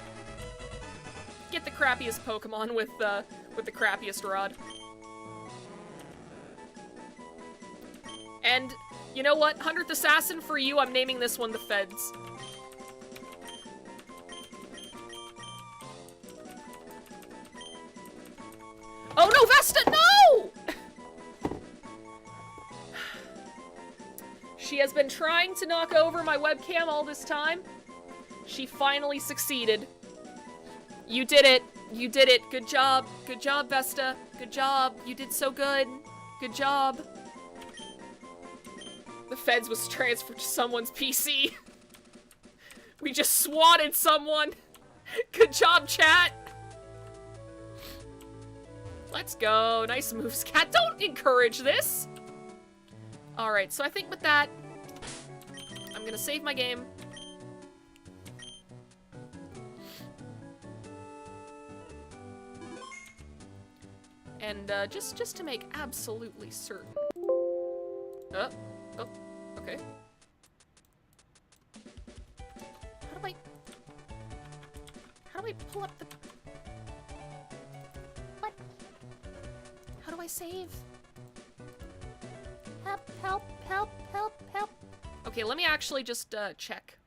Get the crappiest Pokemon with the crappiest rod. And, you know what? 100th Assassin, for you, I'm naming this one the Feds. Oh no, Vesta, no! She has been trying to knock over my webcam all this time. She finally succeeded. You did it. You did it. Good job. Good job, Vesta. Good job. You did so good. Good job. The Feds was transferred to someone's PC. We just swatted someone. Good job, chat. Let's go. Nice moves, cat. Don't encourage this. Alright, so I think with that, I'm gonna save my game. And, just to make absolutely certain. Oh, okay. How do I pull up the... What? How do I save? Help, help, help, help, help. Okay, let me actually just, check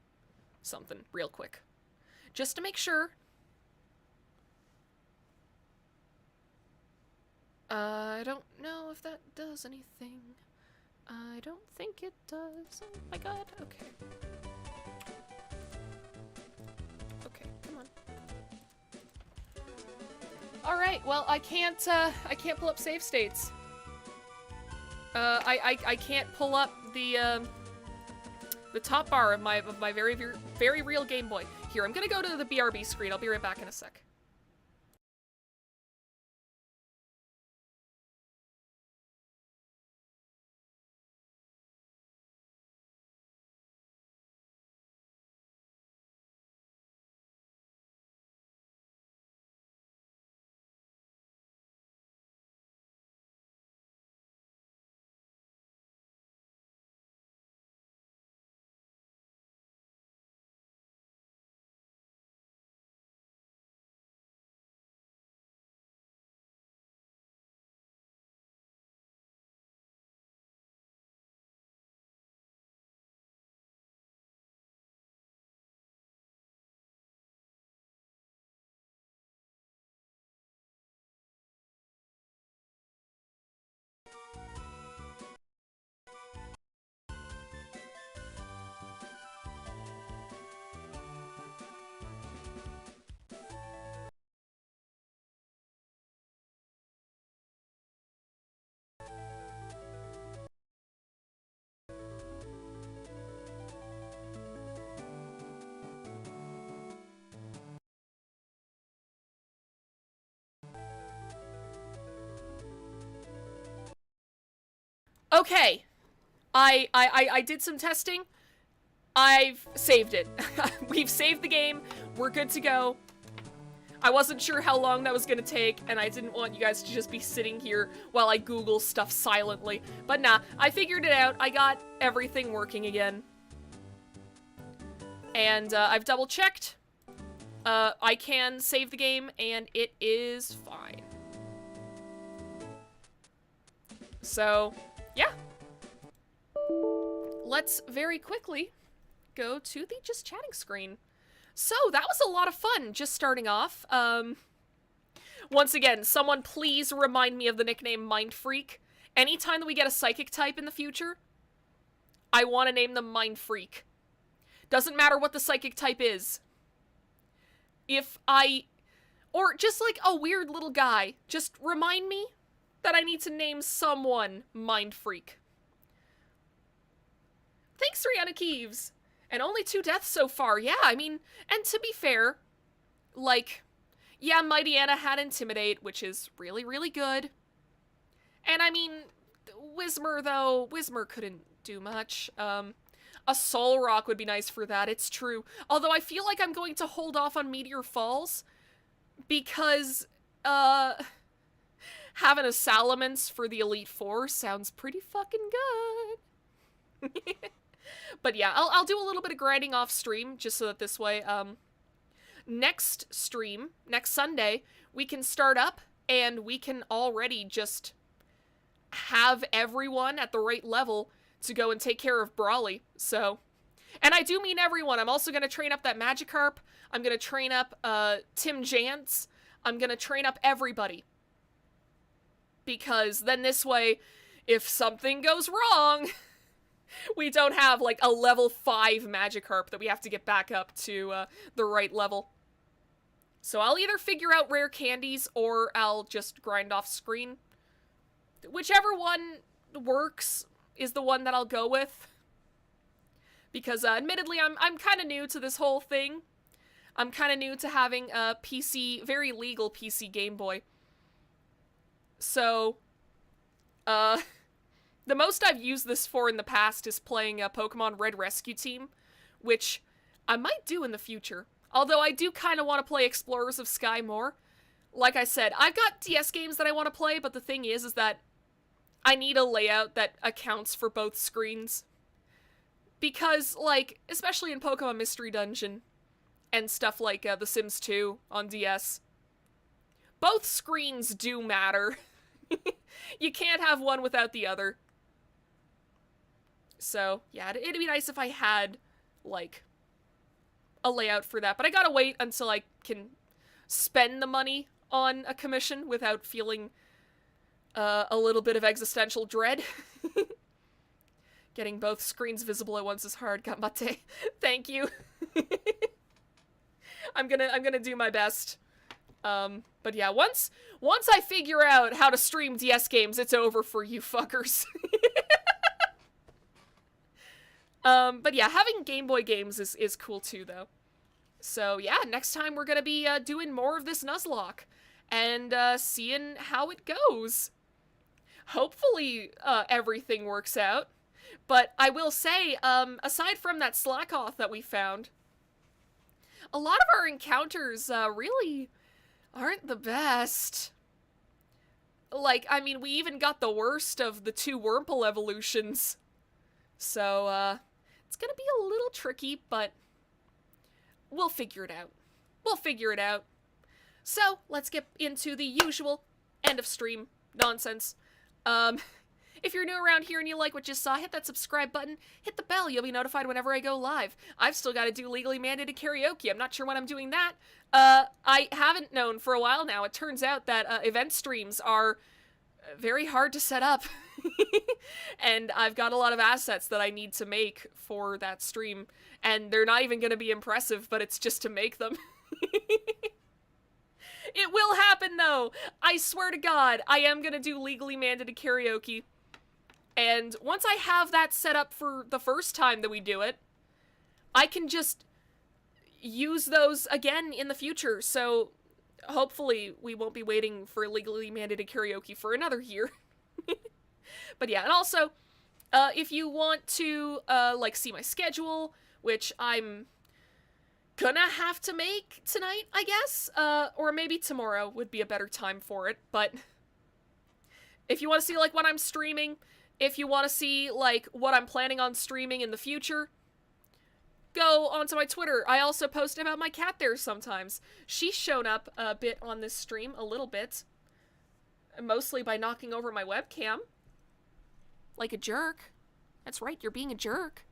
something real quick. Just to make sure. I don't know if that does anything. I don't think it does. Oh my god, okay. Okay, come on. Alright, well, I can't pull up save states. I can't pull up the top bar of my very, very, very real Game Boy. Here, I'm gonna go to the BRB screen. I'll be right back in a sec. Okay. I did some testing. I've saved it. We've saved the game. We're good to go. I wasn't sure how long that was gonna take, and I didn't want you guys to just be sitting here while I Google stuff silently. But nah, I figured it out. I got everything working again. And I've double-checked. I can save the game, and it is fine. So, yeah. Let's very quickly go to the just chatting screen. So, that was a lot of fun, just starting off. Once again, someone please remind me of the nickname Mind Freak. Anytime that we get a psychic type in the future, I want to name them Mind Freak. Doesn't matter what the psychic type is. Or just like a weird little guy, just remind me that I need to name someone Mind Freak. Thanks, Rihanna Keeves. And only 2 deaths so far. Yeah, I mean, and to be fair, like, yeah, Mighty Anna had Intimidate, which is really, really good. And I mean, Wismer couldn't do much. A Soul Rock would be nice for that, it's true. Although I feel like I'm going to hold off on Meteor Falls, because, having a Salamence for the Elite Four sounds pretty fucking good. But yeah, I'll do a little bit of grinding off stream, just so that this way, next stream, next Sunday, we can start up, and we can already just have everyone at the right level to go and take care of Brawly, so. And I do mean everyone. I'm also going to train up that Magikarp. I'm going to train up, Tim Jantz. I'm going to train up everybody. Because then this way, if something goes wrong, we don't have, like, a level 5 Magikarp that we have to get back up to, the right level. So I'll either figure out rare candies, or I'll just grind off screen. Whichever one works is the one that I'll go with. Because, admittedly, I'm kind of new to this whole thing. I'm kind of new to having a PC, very legal PC Game Boy. So, the most I've used this for in the past is playing a Pokemon Red Rescue Team, which I might do in the future. Although I do kind of want to play Explorers of Sky more. Like I said, I've got DS games that I want to play, but the thing is that I need a layout that accounts for both screens. Because, like, especially in Pokemon Mystery Dungeon and stuff like The Sims 2 on DS, both screens do matter. You can't have one without the other. So, yeah, it'd be nice if I had, like, a layout for that. But I gotta wait until I can spend the money on a commission without feeling a little bit of existential dread. Getting both screens visible at once is hard, Gamate. Thank you. I'm gonna do my best. But yeah, once I figure out how to stream DS games, it's over for you fuckers. But yeah, having Game Boy games is cool too, though. So yeah, next time we're gonna be doing more of this Nuzlocke and seeing how it goes. Hopefully everything works out. But I will say, aside from that Slackoth that we found, a lot of our encounters really aren't the best. Like, I mean, we even got the worst of the 2 Wurmple evolutions. So, it's gonna be a little tricky, but we'll figure it out. We'll figure it out. So, let's get into the usual end of stream nonsense. If you're new around here and you like what you saw, hit that subscribe button, hit the bell, you'll be notified whenever I go live. I've still got to do legally mandated karaoke. I'm not sure when I'm doing that. I haven't known for a while now. It turns out that event streams are very hard to set up. And I've got a lot of assets that I need to make for that stream. And they're not even going to be impressive, but it's just to make them. It will happen, though. I swear to God, I am going to do legally mandated karaoke. And once I have that set up for the first time that we do it, I can just use those again in the future. So hopefully we won't be waiting for legally mandated karaoke for another year. But yeah, and also, If you want to, like, see my schedule, which I'm gonna have to make tonight, I guess, or maybe tomorrow would be a better time for it, but if you want to see, like, what I'm streaming, if you want to see, like, what I'm planning on streaming in the future, go onto my Twitter. I also post about my cat there sometimes. She's shown up a bit on this stream, a little bit, mostly by knocking over my webcam. Like a jerk. That's right, you're being a jerk.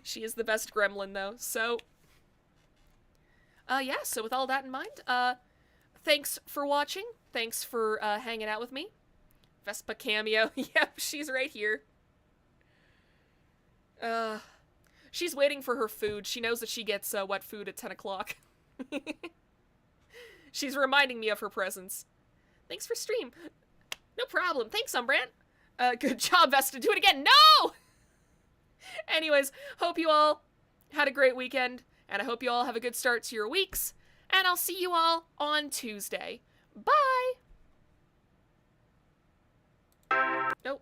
She is the best gremlin, though, so... yeah, so with all that in mind, thanks for watching. Thanks for, hanging out with me. Vespa cameo. Yep, she's right here. She's waiting for her food. She knows that she gets, wet food at 10 o'clock. She's reminding me of her presence. Thanks for stream. No problem. Thanks, Umbrant. Good job, Vesta. Do it again. No! Anyways, hope you all had a great weekend, and I hope you all have a good start to your weeks, and I'll see you all on Tuesday. Bye! Nope.